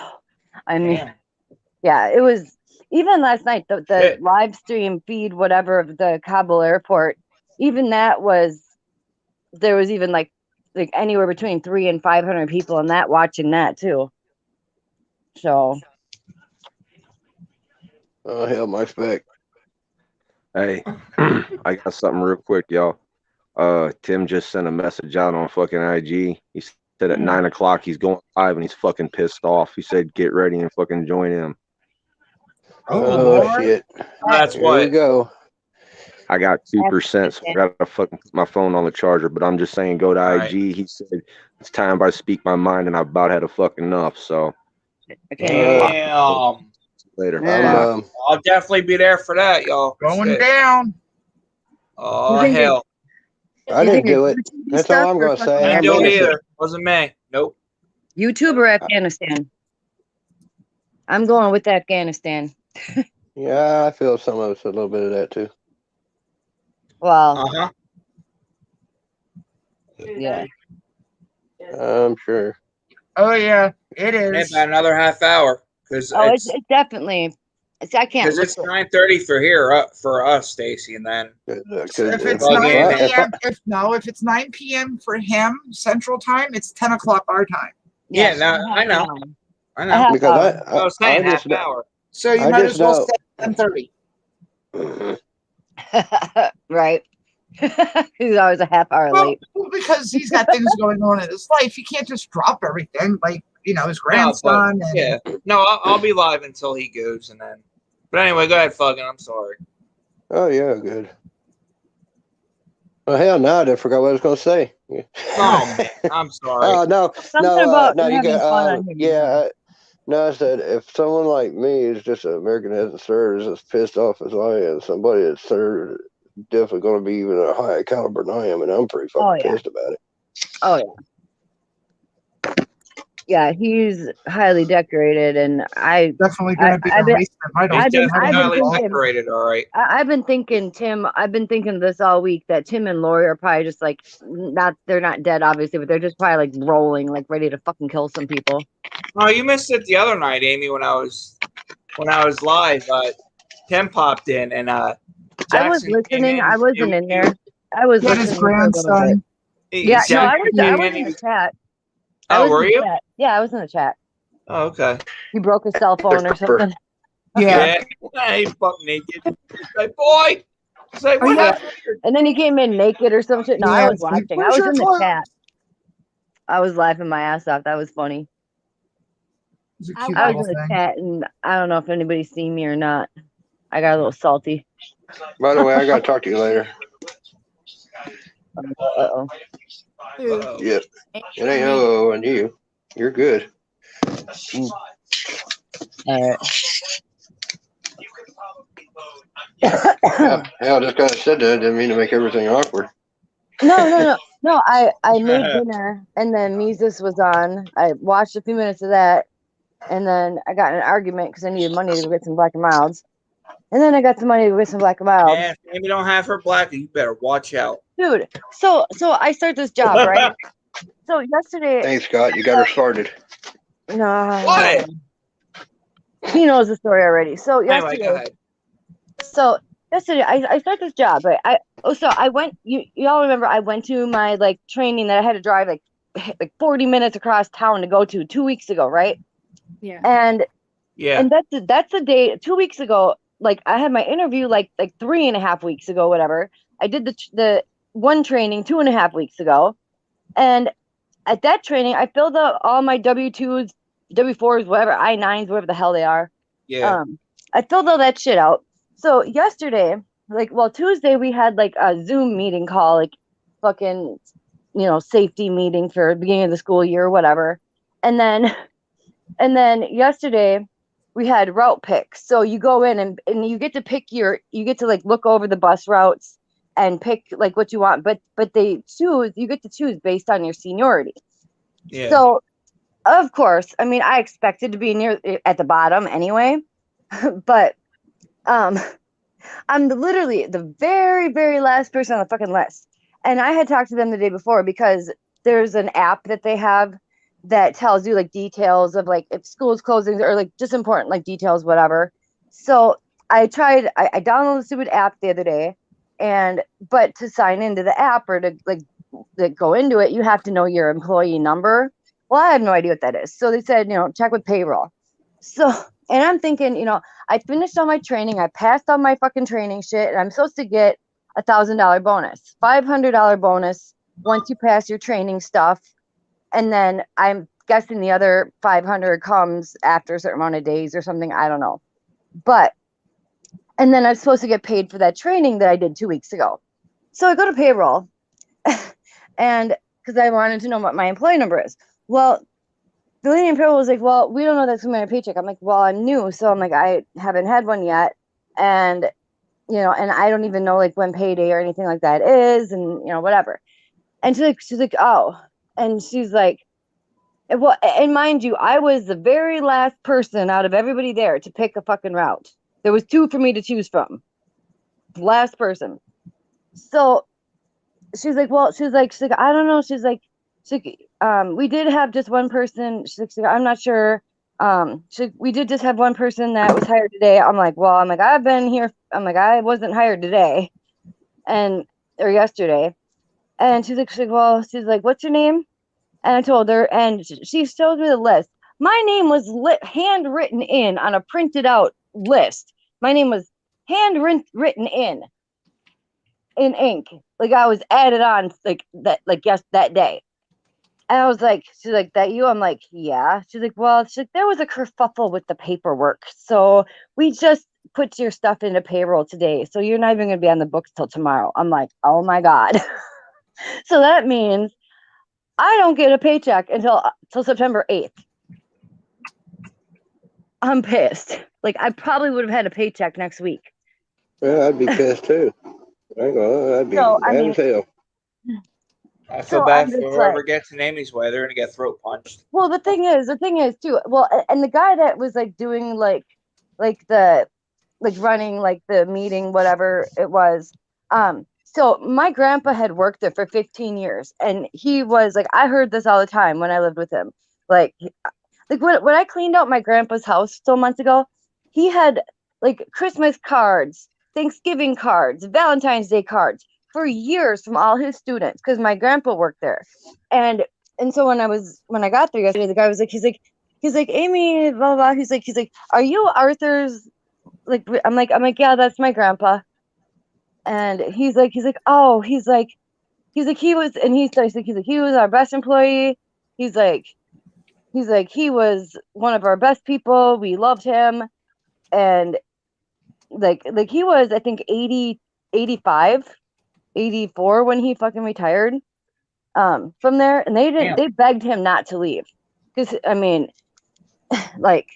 I mean, yeah, it was. Even last night, the live stream feed, whatever, of the Kabul airport, even that there was even like anywhere between 300 and 500 people in that watching that too. So. Oh, hell, Mike's back. Hey, I got something real quick, y'all. Tim just sent a message out on fucking IG. He said at 9 o'clock he's going live and he's fucking pissed off. He said, get ready and fucking join him. Oh shit. That's Here we go. I got 2%, so I gotta fucking put my phone on the charger. But I'm just saying, go to IG. He said it's time I speak my mind, and I about had a fucking enough. So damn. Later. I'll definitely be there for that, y'all. Going down. Oh hell. I didn't do it. That's all I'm gonna say. I didn't do it either. Wasn't me. Nope. YouTube or Afghanistan? I'm going with Afghanistan. Yeah, I feel some of it's a little bit of that too. Well, yeah, I'm sure. Oh yeah, it is. It's about another half hour because it's definitely. I can't. Because it's 9:30 for here for us, Stacy, and then if it's 9 p.m. If it's 9 p.m. for him Central Time, it's 10 o'clock our time. Yeah, I know. Because I was saying half hour. So you might as well say 10:30. Right. He's always a half hour late. Well, because he's got things going on in his life. He can't just drop everything like his grandson. No, I'll be live until he goes, and then. But anyway, go ahead, Fuggin. I'm sorry. Oh yeah, good. Well, hell, now I forgot what I was going to say. Oh, man, I'm sorry. Oh no, no, you got. No, I said if someone like me is just an American that hasn't served is as pissed off as I am, somebody that's served is definitely going to be even a higher caliber than I am, and I'm pretty fucking pissed about it. Oh yeah. Yeah, he's highly decorated, and I definitely going to be a race. He's definitely highly decorated. All right. I've been thinking, Tim. I've been thinking this all week that Tim and Lori are probably just like they're not dead, obviously, but they're just probably like rolling, like ready to fucking kill some people. Oh, you missed it the other night, Amy, when I was when I was live, Tim popped in and Jackson I was listening. I wasn't in there. I was Get his listening for a little bit. grandson. Yeah, no, I was came in in. the chat. Oh, were in the you? chat. Yeah, I was in the chat. Oh, okay. You broke his cell phone or something. Yeah. He buck naked. He's like, boy. He's like, what happened? And then he came in naked or some shit. No, I Yeah, was watching. I where's was your in the clothes? chat. I was laughing my ass off. That was funny. It's a I cute was little in the thing. chat, and I don't know if anybody's seen me or not. I got a little salty. By the way, I gotta talk to you later. Uh-oh. Yep. It ain't hello and you. You're good. All right. Yeah, just kind of said that. Didn't mean to make everything awkward. No. I made dinner, and then Mises was on. I watched a few minutes of that, and then I got in an argument because I needed money to go get some Black and Milds. And then I got some money to go get some Black and Milds. Man, if maybe don't have her black, you better watch out. Dude, so I start this job, right? So yesterday. Thanks, Scott. You got her started. No. What? He knows the story already. So Anyway, go yesterday. So yesterday I start this job, right? I went. You all remember I went to my like training that I had to drive like 40 minutes across town to go to 2 weeks ago, right? Yeah. And yeah, and that's the day 2 weeks ago. Like I had my interview like 3.5 weeks ago, whatever. I did the one training 2.5 weeks ago, and at that training I filled out all my W-2s, W-4s, whatever, I-9s, whatever the hell they are. yeah. I filled all that shit out. So yesterday, Tuesday we had like a Zoom meeting call, like fucking, safety meeting for the beginning of the school year or whatever. And then yesterday we had route picks. So you go in and you get to pick you get to like look over the bus routes and pick like what you want. But you get to choose based on your seniority. Yeah. So of course, I mean, I expected to be near at the bottom anyway, but I'm literally the very, very last person on the fucking list. And I had talked to them the day before because there's an app that they have that tells you like details of like if school's closing or like just important like details, whatever. So I downloaded the stupid app the other day, but to sign into the app or to go into it, you have to know your employee number. Well, I have no idea what that is. So they said, check with payroll. So, and I'm thinking, I finished all my training. I passed all my fucking training shit, and I'm supposed to get $1,000 bonus, $500 bonus once you pass your training stuff. And then I'm guessing the other 500 comes after a certain amount of days or something. I don't know. And then I'm supposed to get paid for that training that I did 2 weeks ago. So I go to payroll and because I wanted to know what my employee number is. Well, the lady in payroll was like, well, we don't know that's going to be my paycheck. I'm like, well, I'm new. So I'm like, I haven't had one yet. And, and I don't even know like when payday or anything like that is and, whatever. And she's like, oh, and she's like, well, and mind you, I was the very last person out of everybody there to pick a fucking route. There was 2 for me to choose from. Last person. So she's like, I don't know. We did have just one person. She's like, I'm not sure. We did just have one person that was hired today. I've been here. I wasn't hired today or yesterday. And she's like, what's your name? And I told her, and she showed me the list. My name was handwritten in on a printed out list. My name was handwritten in ink. Like I was added on that day. And I was like, she's like, that you? I'm like, yeah. She's like, well, there was a kerfuffle with the paperwork. So we just put your stuff into payroll today. So you're not even going to be on the books till tomorrow. I'm like, oh my God. So that means I don't get a paycheck until September 8th. I'm pissed. Like I probably would have had a paycheck next week. Yeah, I'd be pissed too. I'd be mad as hell. I feel bad for whoever gets in Amy's way. They're gonna get throat punched. Well, the thing is too. Well, and the guy that was like doing running like the meeting, whatever it was. So my grandpa had worked there for 15 years, and he was like, I heard this all the time when I lived with him. Like when I cleaned out my grandpa's house 2 months ago, he had like Christmas cards, Thanksgiving cards, Valentine's Day cards for years from all his students because my grandpa worked there. And so when I got there yesterday, the guy was like, he's like, Amy, blah, blah, blah. He's like, are you Arthur's? Like, I'm like, yeah, that's my grandpa. And he's like, oh, he was, and he was our best employee. He's like, he was one of our best people. We loved him. And like he was, I think 80, 85, 84 when he fucking retired from there. And they begged him not to leave. Because, I mean, like,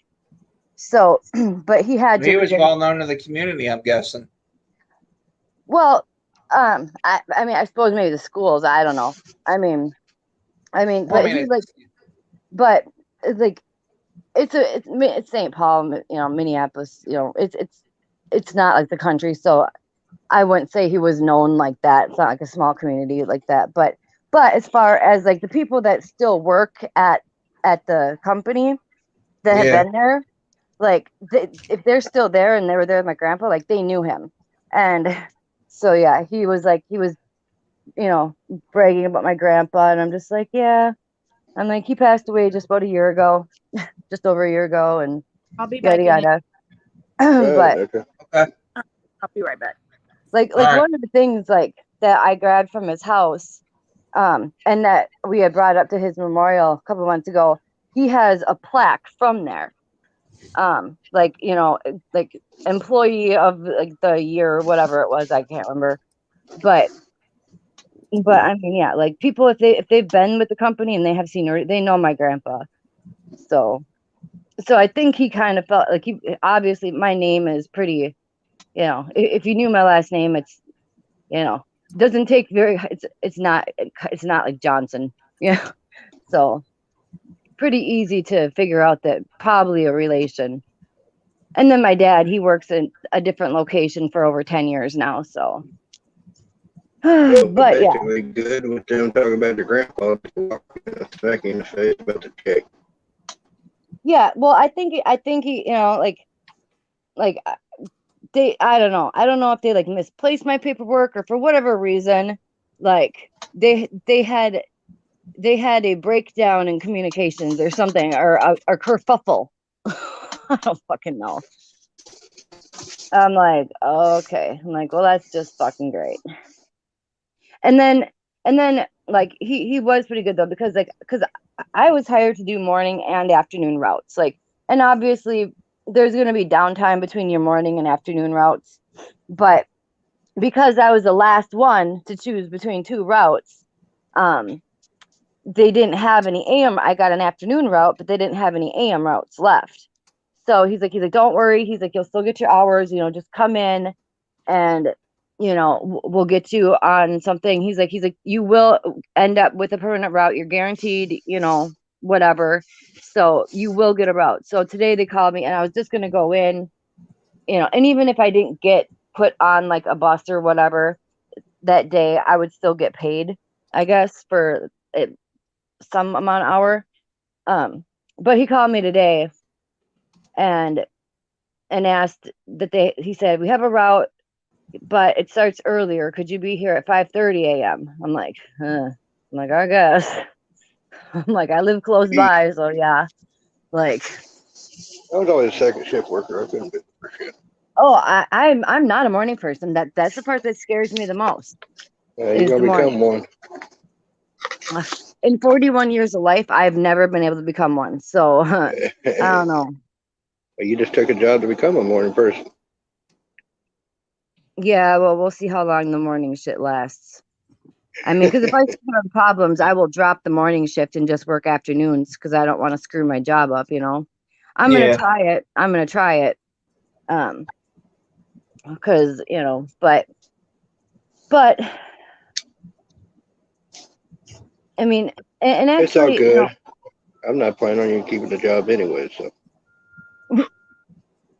so, but he had to. He was well known to the community, I'm guessing. Well, I mean, I suppose maybe the schools. I don't know. I mean, but he's like, but like, it's St. Paul, Minneapolis. It's not like the country, so I wouldn't say he was known like that. It's not like a small community like that. But as far as like the people that still work at the company that have been there, like if they're still there and they were there with my grandpa, like they knew him. And so yeah, he was bragging about my grandpa, and I'm just like, yeah. I'm like, he passed away just about a year ago, just over a year ago, and I'll be back. yada yada. But okay. I'll be right back. Like one of the things like that I grabbed from his house, and that we had brought up to his memorial a couple of months ago, he has a plaque from there. Like employee of like the year or whatever it was, I can't remember. But I mean, yeah, like people if they've been with the company and they have seen they know my grandpa. So I think he kind of felt like obviously my name is pretty, if you knew my last name, it's, doesn't take it's not like Johnson. Yeah. So pretty easy to figure out that probably a relation. And then my dad, he works in a different location for over 10 years now. So, but yeah. Basically good with them talking about their grandpa back in the face about the check. Yeah, well, I think he, like I don't know if they like misplaced my paperwork or for whatever reason, like they had a breakdown in communications or something, or a kerfuffle. I don't fucking know. I'm like, okay. I'm like, well, that's just fucking great. And then like he was pretty good though, because I was hired to do morning and afternoon routes. Like, and obviously there's going to be downtime between your morning and afternoon routes. But because I was the last one to choose between two routes, they didn't have any AM. I got an afternoon route, but they didn't have any AM routes left. So he's like, don't worry. He's like, you'll still get your hours, just come in and, we'll get you on something. He's like, you will end up with a permanent route. You're guaranteed, whatever. So you will get a route. So today they called me and I was just going to go in, and even if I didn't get put on like a bus or whatever that day, I would still get paid, I guess, for it, some amount of hour. But he called me today and asked that he said, we have a route, but it starts earlier. Could you be here at 5:30 a.m.? I'm like, I guess. I'm like, I live close by, so yeah. Like, I was always a second shift worker. I couldn't be for shit. Oh, I'm not a morning person. That's the part that scares me the most. Yeah, you're gonna become one. In 41 years of life, I've never been able to become one. So I don't know. You just took a job to become a morning person. Yeah, well, we'll see how long the morning shit lasts. I mean, because if I have problems, I will drop the morning shift and just work afternoons because I don't want to screw my job up. I'm gonna try it. Because but I mean, and actually, it's all good. I'm not planning on you keeping the job anyway. So,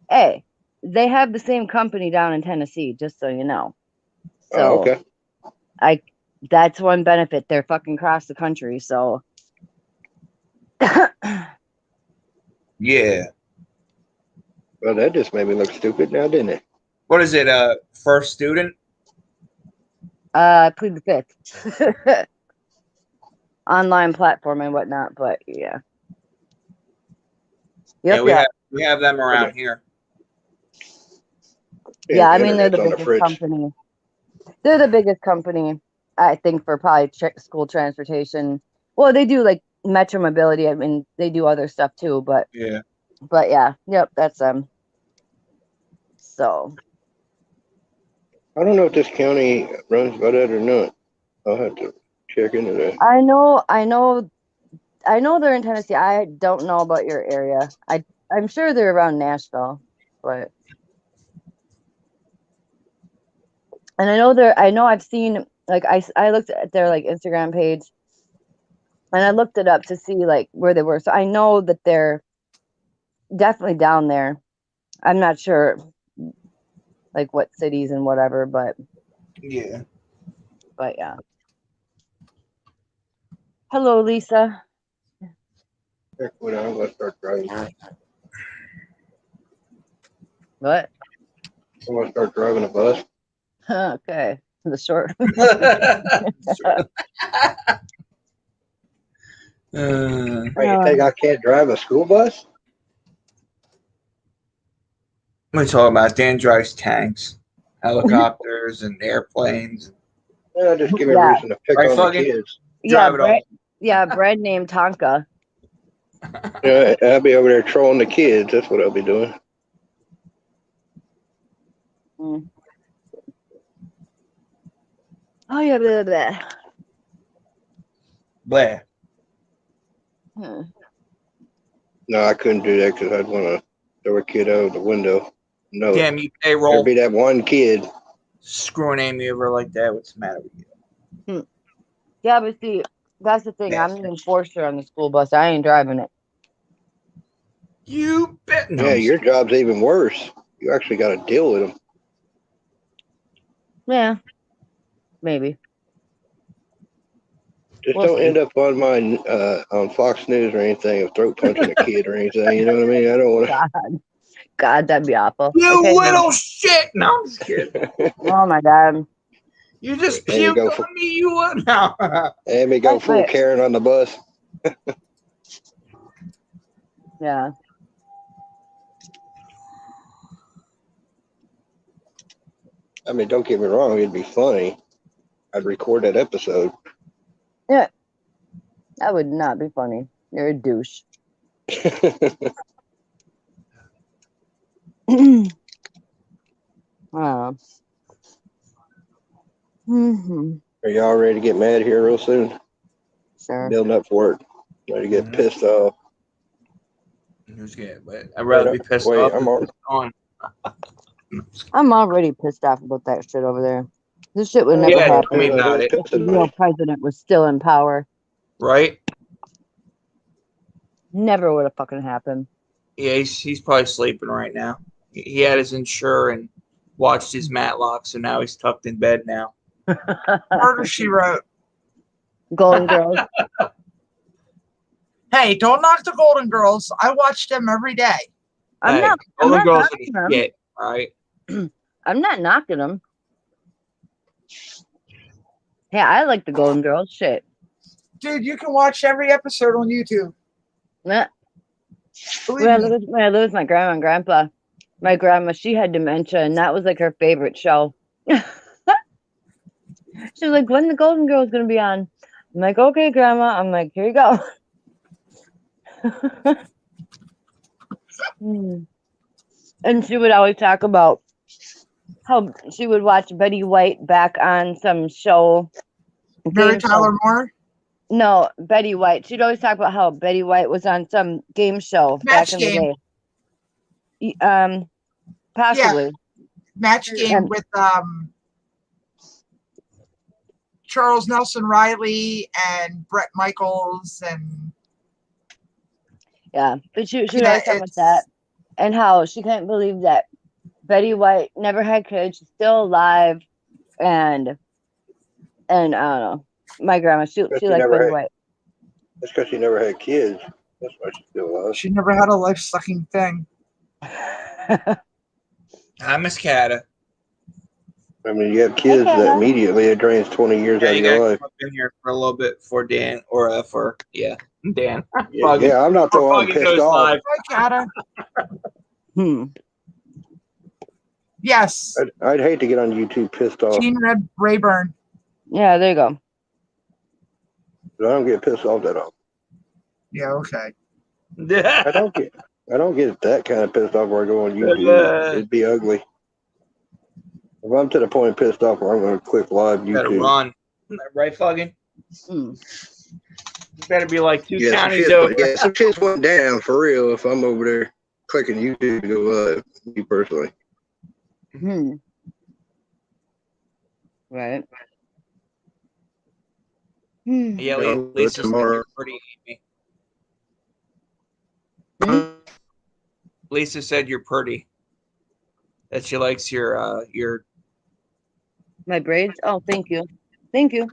hey, they have the same company down in Tennessee, just so you know. So, okay. That's one benefit. They're fucking across the country, so. Yeah. Well, that just made me look stupid now, didn't it? What is it? First student? I plead the fifth. Online platform and whatnot, but yeah. Yeah, Yep, we have them around here. Yeah, I mean they're the biggest company. They're the biggest company, I think, for probably school transportation. Well, they do like Metro Mobility. I mean, they do other stuff too, but yeah, yep, that's them. So I don't know if this county runs by that or not. I'll have to check into that. I know they're in Tennessee. I don't know about your area. I'm sure they're around Nashville, but and I know I've seen like I looked at their like Instagram page and I looked it up to see like where they were. So I know that they're definitely down there. I'm not sure like what cities and whatever, but yeah. Hello, Lisa. Heck, when I'm gonna start driving. What? I'm gonna start driving a bus. Okay. The short. You think I can't drive a school bus? What are you talking about? Dan drives tanks, helicopters, and airplanes. Yeah, just give me a reason to pick on the kids. Brad named Tonka. Yeah, I'll be over there trolling the kids. That's what I'll be doing. Mm. Oh yeah, blah, blah. Blah. No, I couldn't do that because I'd want to throw a kid out the window. No. Damn, you payroll. There'd be that one kid screwing Amy over like that. What's the matter with you? Yeah, but see, that's the thing. I'm the enforcer on the school bus. I ain't driving it. You bet. Yeah, your job's even worse. You actually got to deal with them. Yeah, maybe. Just don't end up on my on Fox News or anything of throat punching a kid or anything. You know what I mean? I don't want to. God, that'd be awful. You little shit! No, I'm just kidding. Oh my God. You just puked on me. You what now? And we go full Karen on the bus. Yeah. I mean, don't get me wrong. It'd be funny. I'd record that episode. Yeah. That would not be funny. You're a douche. Are y'all ready to get mad here real soon? Sure. Building up for it. Ready to get pissed off. Who's good? But I'd rather be pissed off than pissed on. I'm already pissed off about that shit over there. This shit would never happen. Tell me about it. If the real president was still in power. Right? Never would have fucking happened. Yeah, he's probably sleeping right now. He had his insure and watched his Matlock, so now he's tucked in bed now. Murder, She Wrote. Golden Girls. Hey, don't knock the Golden Girls. I watch them every day. I'm not knocking them. Shit, right? I'm not knocking them. Hey, I like the Golden Girls. Shit. Dude, you can watch every episode on YouTube. When I lived with my grandma and grandpa, my grandma, she had dementia, and that was like her favorite show. She was like, when the Golden Girls going to be on? I'm like, okay, grandma. I'm like, here you go. And she would always talk about how she would watch Betty White back on some show. Mary Tyler Moore? No, Betty White. She'd always talk about how Betty White was on some game show back in the day. Possibly. Yeah. Match Game with Charles Nelson Riley and Brett Michaels and but she would always talk about that and how she couldn't believe that Betty White never had kids. She's still alive, and I don't know. My grandma, she liked Betty White. That's because she never had kids. That's why she's still alive. She never had a life-sucking thing. Hi, Miss Cata. I mean, you have kids that immediately it drains 20 years out of you your gotta life. come up in here for a little bit for Dan or for Dan. Yeah, I'm not the one Fuggin pissed goes off. live. Hi, Cata. Yes. I'd hate to get on YouTube pissed off. Gene Red Rayburn. Yeah, there you go. But I don't get pissed off that often. Yeah, okay. I don't get that kind of pissed off where I go on YouTube. It'd be ugly. If I'm to the point of pissed off where I'm going to click live YouTube. Better run. Right, Fuggin? You better be like two counties some over. some shit's went down for real if I'm over there clicking YouTube to go live, me personally. Right. Yeah, Lisa said you're pretty, Amy. Lisa said you're pretty. That she likes your my braids. Oh, thank you. Thank you.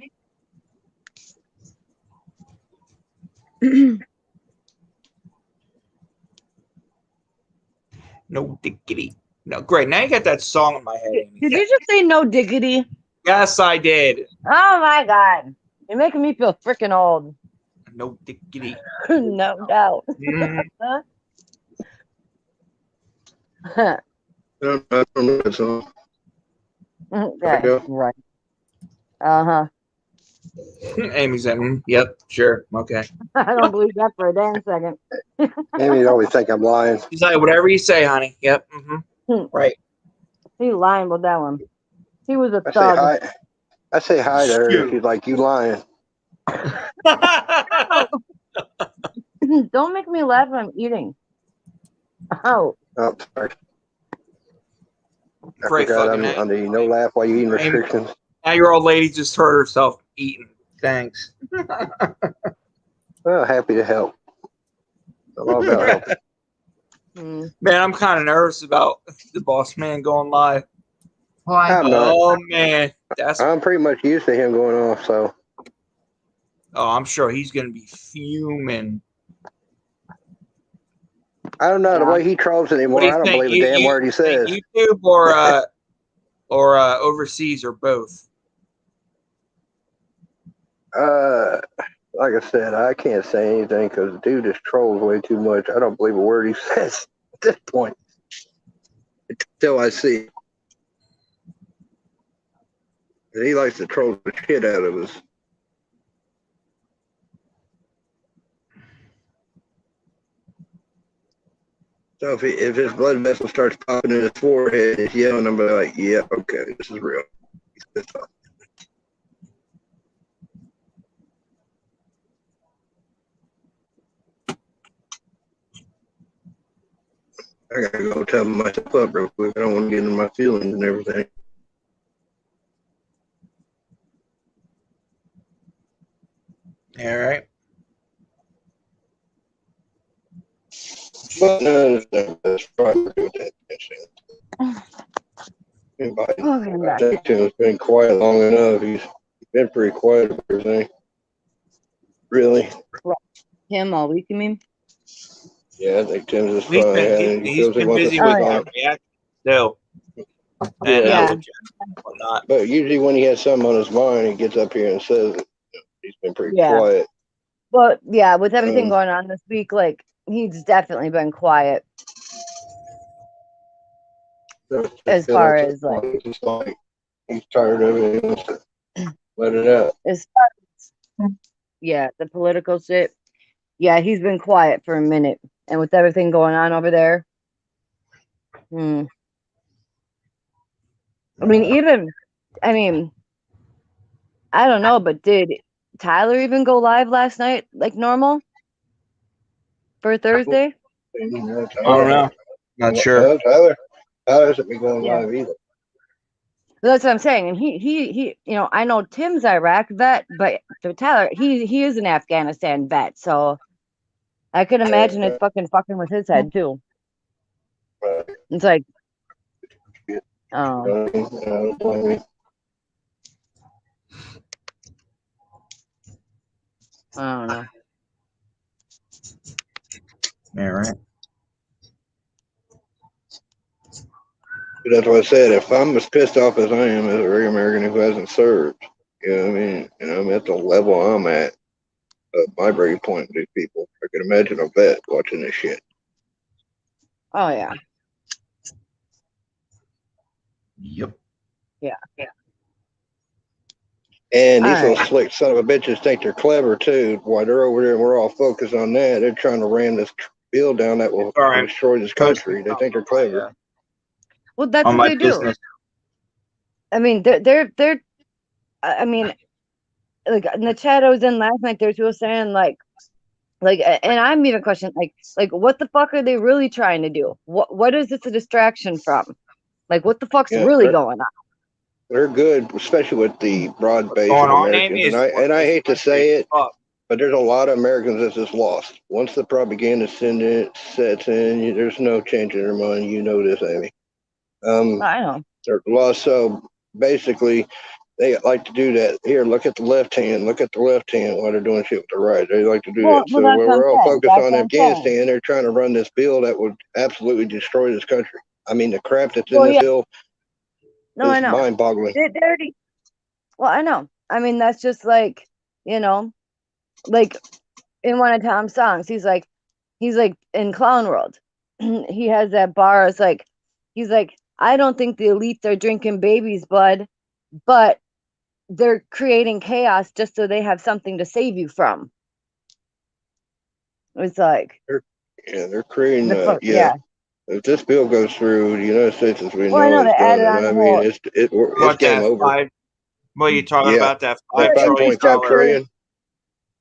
no diggity. No, great. Now you got that song in my head, Amy. Did you just say no diggity? Yes, I did. Oh my god. You're making me feel freaking old. No diggity. No doubt. I don't know that song. Okay, right. Uh-huh. Amy's like, yep, sure, okay. I don't believe that for a damn second. Amy always think I'm lying. She's like, whatever you say, honey. Yep. Right. He lying with that one. He was a I thug. say hi. I say hi to her. She's like, you lying. Don't make me laugh when I'm eating. Oh. Oh, sorry. I Great forgot fucking I'm under no laugh while you eating restrictions. Now your old lady just hurt herself eating. Thanks. Well, happy to help. It's all about helping. Man, I'm kind of nervous about the boss man going live. Why? Oh man, I'm pretty much used to him going off, so. Oh, I'm sure he's gonna be fuming. I don't know the way he trolls anymore. I don't believe a damn word he says. YouTube or overseas or both. Like I said, I can't say anything because the dude just trolls way too much. I don't believe a word he says at this point until I see it. And he likes to troll the shit out of us. So if his blood vessel starts popping in his forehead, he's yelling, I'm like, yeah, okay, this is real. He's pissed off. I gotta go tell myself up real quick. I don't want to get into my feelings and everything. All right. But that's probably good with that. I think Tim's been quiet long enough. He's been pretty quiet about everything. Really? Him all week, you mean? Yeah, I think Tim's just He's fine. been, he's been busy with reaction still. Yeah. But usually when he has something on his mind, he gets up here and says it. He's been pretty quiet. Well, yeah, with everything going on this week, like, he's definitely been quiet. As far as, like, he's tired of it. He wants to let it out. As far as, yeah, the political shit. Yeah, he's been quiet for a minute. And with everything going on over there. I mean, I don't know, but did Tyler even go live last night like normal? For Thursday? I don't know. Not sure. Tyler hasn't been going live either. That's what I'm saying. And he I know Tim's Iraq vet, but for Tyler, he is an Afghanistan vet, so I could imagine it's fucking with his head too. It's like, oh. I don't know. Yeah, right. That's what I said. If I'm as pissed off as I am as a regular American who hasn't served, you know what I mean? And I'm at the level I'm at, my breaking point with these people. I can imagine a vet watching this shit. Oh yeah. Yep. Yeah. And these All little right. slick son of a bitches think they're clever too. While they're over there and we're all focused on that, they're trying to ram this bill down that will Sorry, destroy this country. They think they're clever. Well, that's on what my they do. business. I mean, they're. I mean, like in the chat I was in last night, there's people saying like, and I'm even questioning like, what the fuck are they really trying to do? What is this a distraction from? Like, what the fuck's Yeah, really going on? they're good, especially with the broad base Going of on, Americans. Amy, is And I hate to say it, up. but there's a lot of Americans that's just lost. Once the propaganda sets in, there's no changing their mind. You know this, Amy. I know. They're lost. So basically, they like to do that. Here, look at the left hand. Look at the left hand while they're doing shit with the right. They like to do that. So that's when what we're I'm all saying. focused That's on what I'm saying. Afghanistan, they're trying to run this bill that would absolutely destroy this country. I mean, the crap that's in Well, this yeah. bill No, I is know. mind-boggling. They already. Well, I know. I mean, that's just like, you know, like in one of Tom's songs, he's like in Clown World, he has that bar. It's like, he's like, I don't think the elites are drinking baby's blood, but they're creating chaos just so they have something to save you from. It's like, they're creating. yeah. If this bill goes through, the United States, as we Well, I know, know is they done. added on And I the mean, whole. it's game over. What are you talking Yeah, about? That that $5 trillion. $5.5 trillion.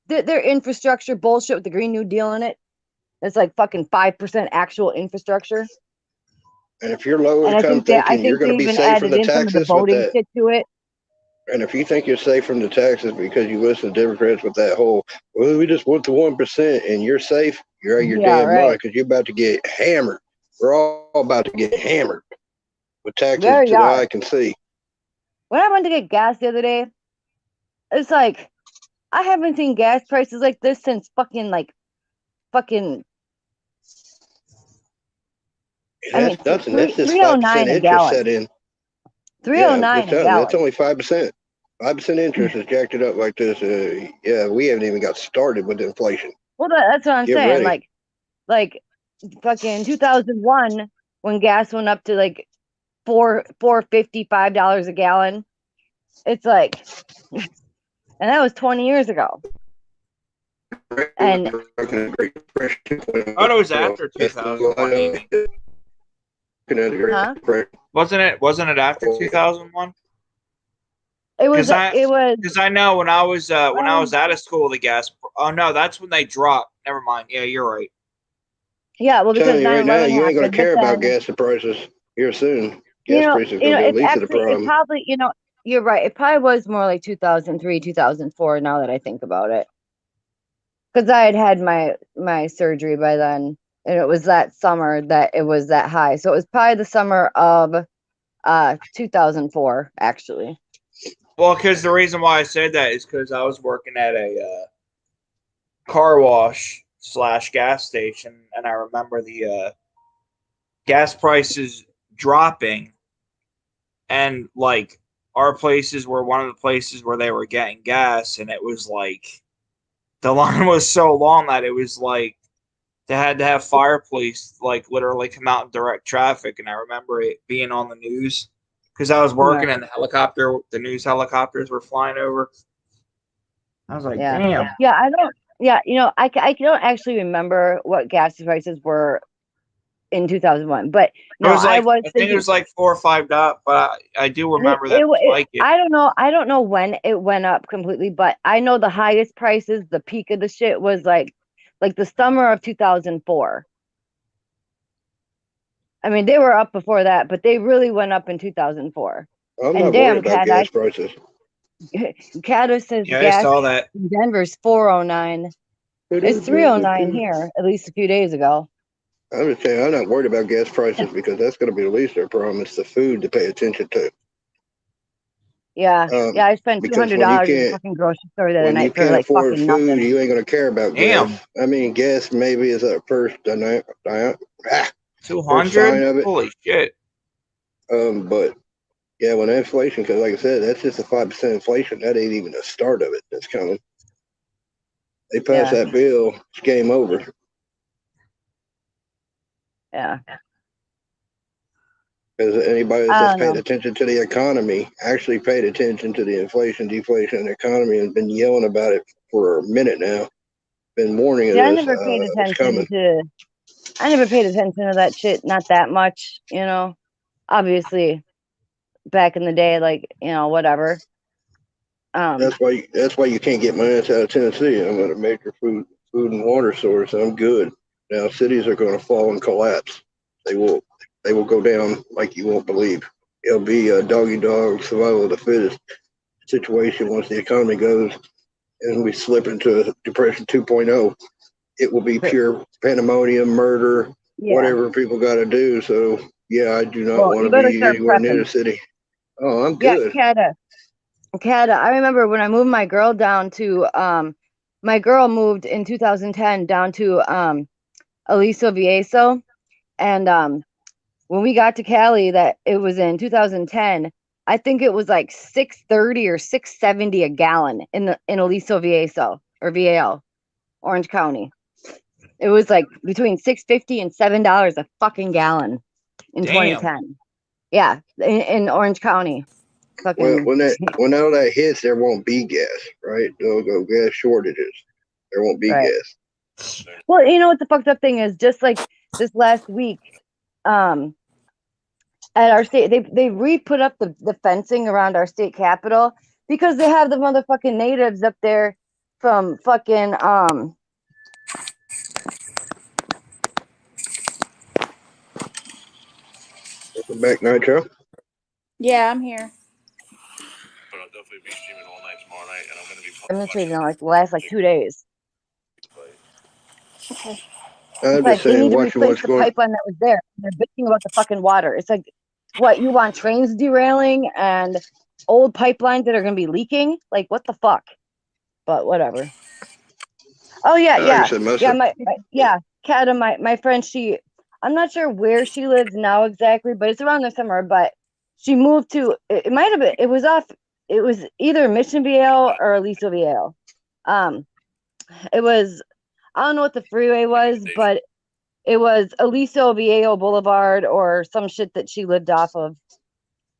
Their infrastructure bullshit with the Green New Deal in it. It's like fucking 5% actual infrastructure. And if you're low And income I thinking you're think going they to be even safe from added the in some of the taxes with voting that, shit to it. and if you think you're safe from the taxes because you listen to Democrats with that whole, well, we just want the 1% and you're safe, you're out of your damn mind because you're about to get hammered. We're all about to get hammered with taxes There to you the are. eye can see. When I went to get gas the other day, it's like, I haven't seen gas prices like this since fucking. I mean, That's nothing. That's just 309 5% a interest gallon. set in. 309 a gallon. That's only 5%. 5% interest has jacked it up like this. We haven't even got started with inflation. Well, that's what I'm Get saying. ready. Like fucking 2001 when gas went up to like $4.55 a gallon. It's like, and that was 20 years ago. And Oh, it was after 2001. huh? Wasn't it after 2001? It was. Because I know when I was out of school, the gas. Oh no, that's when they dropped. Never mind. Yeah, you're right. Yeah, well, because 9/11 right now, you ain't going happened, to care but about then, gas prices here soon. Gas prices going to be the least of the problem. it probably, you're right. It probably was more like 2003, 2004. Now that I think about it, because I had my surgery by then, and it was that summer that it was that high. So it was probably the summer of 2004, actually. Well, because the reason why I said that is because I was working at a car wash / gas station, and I remember the gas prices dropping, and like our places were one of the places where they were getting gas, and it was like the line was so long that it was like they had to have fire police like literally come out and direct traffic. And I remember it being on the news because I was working in the helicopter. The news helicopters were flying over. I was like, damn. Yeah, I don't. Yeah, I don't actually remember what gas prices were in 2001, but no, I think it was like $4 or $5, but I do remember that. I don't know when it went up completely, but I know the highest prices, the peak of the shit was like the summer of 2004. I mean, they were up before that, but they really went up in 2004. I'm not worried about gas prices. Cato says I saw that. in Denver's $4.09. It's $3.09 here, at least a few days ago. I'm just saying, I'm not worried about gas prices because that's going to be the least of their problem. It's the food to pay attention to. Yeah, I spent $200 at the fucking grocery store the other night for like afford fucking food, nothing. you ain't going to care about gas. I mean, gas maybe is a first 200. Holy shit! But yeah, when inflation, because like I said, that's just a 5% inflation. That ain't even the start of it. That's coming. They pass Yeah. that bill, it's game over. Yeah. Because anybody that's I just don't paid know. attention to the economy actually paid attention to the inflation, deflation, and economy and been yelling about it for a minute now. Been warning of Yeah, this. It was coming. I never paid attention to that shit, not that much, Obviously, back in the day, like, whatever. That's why you can't get my ass out of Tennessee. I'm at a major food and water source. I'm good. Now cities are going to fall and collapse. They will go down like you won't believe. It'll be a doggy dog survival of the fittest situation once the economy goes and we slip into a depression 2.0. It will be pure pandemonium, murder, Yeah. whatever people got to do. So yeah, I do not Well, want you to better be start anywhere near the prepping. city. Oh, I'm Yeah, good. Cata. I remember when I moved my girl down to my girl moved in 2010 down to Aliso Vieso, and when we got to Cali, that it was in 2010. I think it was like 630 or 670 a gallon in Aliso Vieso or VAL, Orange County. It was like between $6.50 and $7 a fucking gallon in Damn. 2010. Yeah, in Orange County. Well, Fucking when all that hits, there won't be gas, right? There'll go gas shortages. There won't be right. gas. Well, you know what the fucked up thing is? Just like this last week, at our state, they re-put up the fencing around our state capitol because they have the motherfucking natives up there from fucking Welcome back, Nitro. Yeah, I'm here. But I'll definitely be streaming all night tomorrow night, and I'm going to be demonstrating like the last like 2 days. Okay. I'm It's just like they saying, need to watching replace what's the going. pipeline that was there. They're bitching about the fucking water. It's like, what, you want trains derailing and old pipelines that are going to be leaking? Like, what the fuck? But whatever. Oh yeah, Like I yeah, said, yeah. Yeah, Kata, my friend. I'm not sure where she lives now exactly, but it's around the summer. But she moved to. It might have been. It was off. It was either Mission Viejo or Aliso Viejo. It was. I don't know what the freeway was, but it was Aliso Viejo Boulevard or some shit that she lived off of.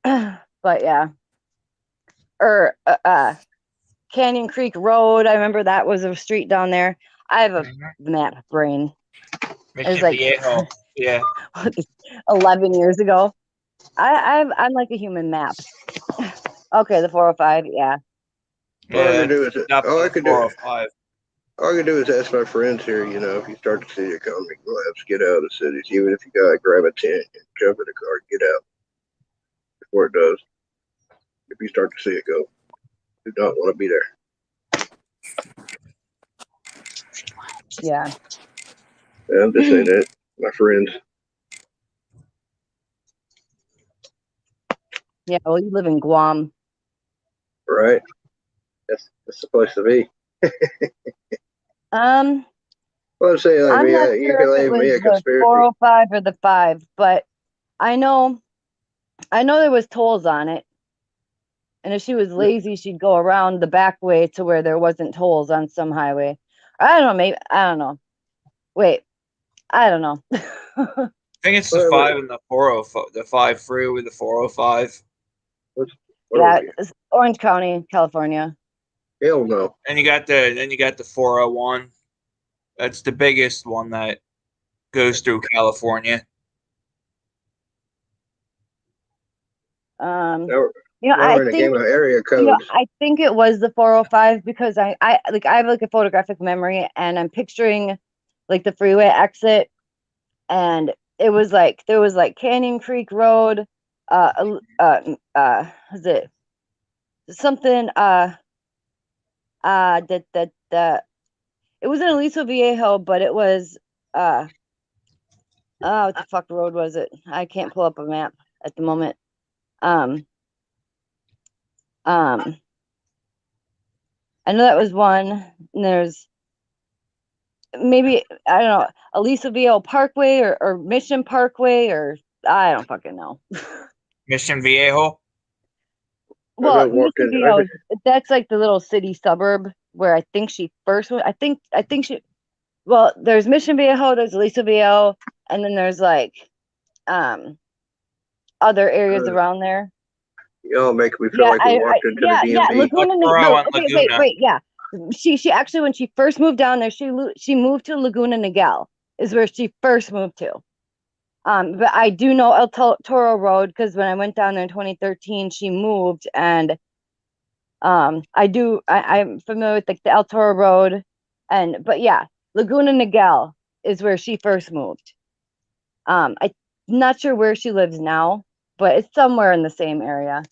But yeah, or Canyon Creek Road. I remember that was a street down there. I have a map brain. It was Mission like Viejo. Yeah. 11 years ago. I'm like a human map. Okay, the 405. Yeah. All I Yeah. can do is Up all by I the can do. 405. All I can do is ask my friends here. If you start to see the economy collapse, get out of the cities. Even if you gotta grab a tent and jump in the car, get out before it does. If you start to see it go, you don't want to be there. Yeah. I'm just saying that, my friends. Yeah. Well, you live in Guam. Right? That's supposed to be. Well, I'm saying like I'm me, not you sure can if it leave was me a the conspiracy. 405 or the 5, but I know there was tolls on it. And if she was lazy, she'd go around the back way to where there wasn't tolls on some highway. I don't know. Maybe I don't know. Wait, I don't know. I think it's the 5 and the 405. The 5 through with the 405. Yeah, it's Orange County, California. Hell no. And you got the 401. That's the biggest one that goes through California. We're in a game of area codes. I think it was the 405 because I have like a photographic memory and I'm picturing like the freeway exit and it was like there was like Canyon Creek Road, is it something that it wasn't Aliso Viejo, but it was what the fuck road was it? I can't pull up a map at the moment. I know that was one. And there's maybe I don't know, Aliso Viejo Parkway or Mission Parkway or I don't fucking know. Mission Viejo. Well, walk Mission in. Viejo, that's like the little city suburb where I think she first went. I think she. Well, there's Mission Viejo, there's Aliso Viejo, and then there's like other areas around there. Y'all make me feel like we walked into the DMV. Yeah, Laguna. No, okay, wait, yeah. She actually, when she first moved down there, she moved to Laguna Niguel, is where she first moved to. But I do know El Toro Road because when I went down there in 2013, she moved, and I'm familiar with like the El Toro Road, but yeah, Laguna Niguel is where she first moved. I'm not sure where she lives now, but it's somewhere in the same area.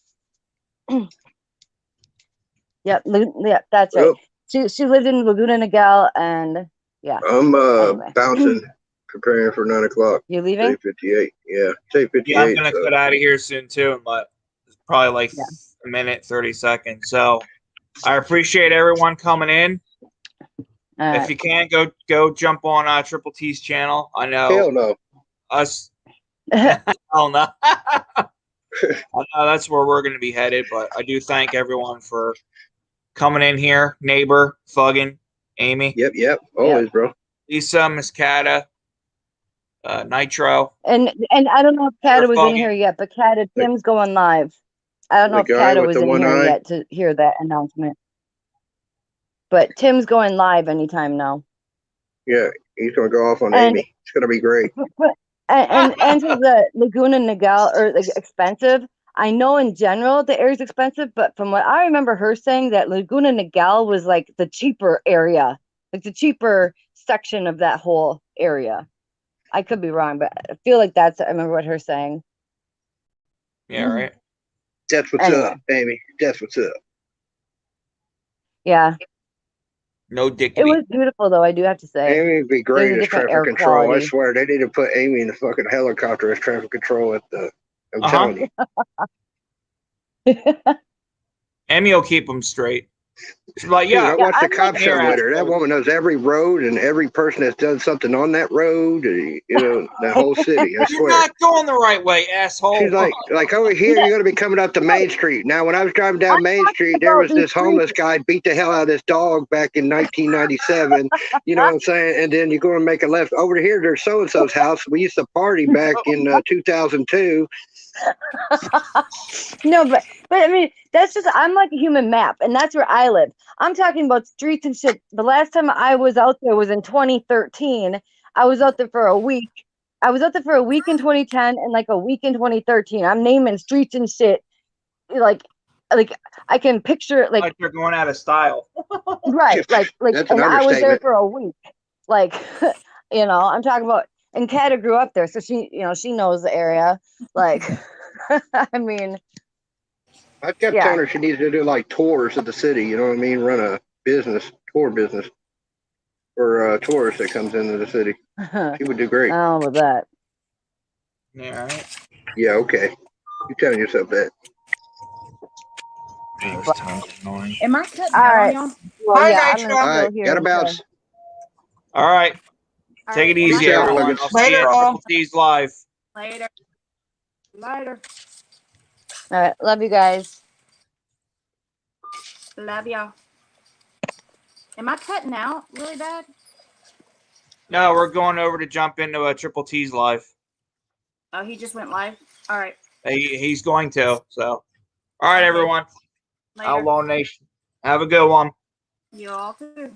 Yep, that's right. She lived in Laguna Niguel, and yeah. I'm anyway. bouncing, preparing for 9 o'clock. You leaving? 58. Yeah, 58. Yeah, I'm gonna cut out of here soon too, in probably like a minute 30 seconds. So I appreciate everyone coming in. If you can, go jump on Triple T's channel. I know. Hell no. Us. Hell no. I know that's where we're going to be headed, but I do thank everyone for coming in here. Neighbor, Fuggin, Amy. Yep. Always, bro. Lisa, Miss Cata, Nitro. And I don't know if Cata was in here yet, but Cata, Tim's going live. I don't know if Cata was in here yet to hear that announcement. But Tim's going live anytime now. Yeah, he's going to go off on Amy. It's going to be great. And to the Laguna Niguel, or like expensive. I know in general the area is expensive, but from what I remember her saying, that Laguna Niguel was like the cheaper area, like the cheaper section of that whole area. I could be wrong, but I feel like I remember what her saying. Yeah, right. That's what's up, Amy. That's what's up. Yeah. No dick. It was beautiful, though, I do have to say. Amy would be great as traffic control. I swear, they need to put Amy in the fucking helicopter as traffic control at the. I'm telling you. Amy will keep them straight. She's like, Dude, I watched the cop show with her. That woman knows every road and every person that's done something on that road. That whole city. I swear. You're not going the right way, asshole. She's like over here, you're going to be coming up to Main Street. Now, when I was driving down Main Street, there was this homeless guy beat the hell out of this dog back in 1997. You know what I'm saying? And then you're going to make a left over here. There's so-and-so's house. We used to party back in 2002. No, but I mean, that's just, I'm like a human map, and that's where I live. I'm talking about streets and shit. The last time I was out there was in 2013. I was out there for a week. I was out there for a week in 2010 and like a week in 2013. I'm naming streets and shit. Like I can picture it like you're going out of style. Right. Like and I was there for a week. Like, I'm talking about, and Cata grew up there, so she knows the area. Like, I mean, I've kept telling her she needs to do like tours of the city. You know what I mean? Run a tour business for tourists that comes into the city. She would do great. Oh, with that. Yeah. Right. Yeah. Okay. You're telling yourself that. Am I cutting all right? y'all? Well, yeah, all right. Got a bounce. All right. Take it easy, everyone. I'll see you at Triple T's live. Later. All right. Love you guys. Love y'all. Am I cutting out really bad? No, we're going over to jump into Triple T's live. Oh, he just went live? All right. He's going to. So, all right, everyone. Later. Outlaw Nation. Have a good one. You all too.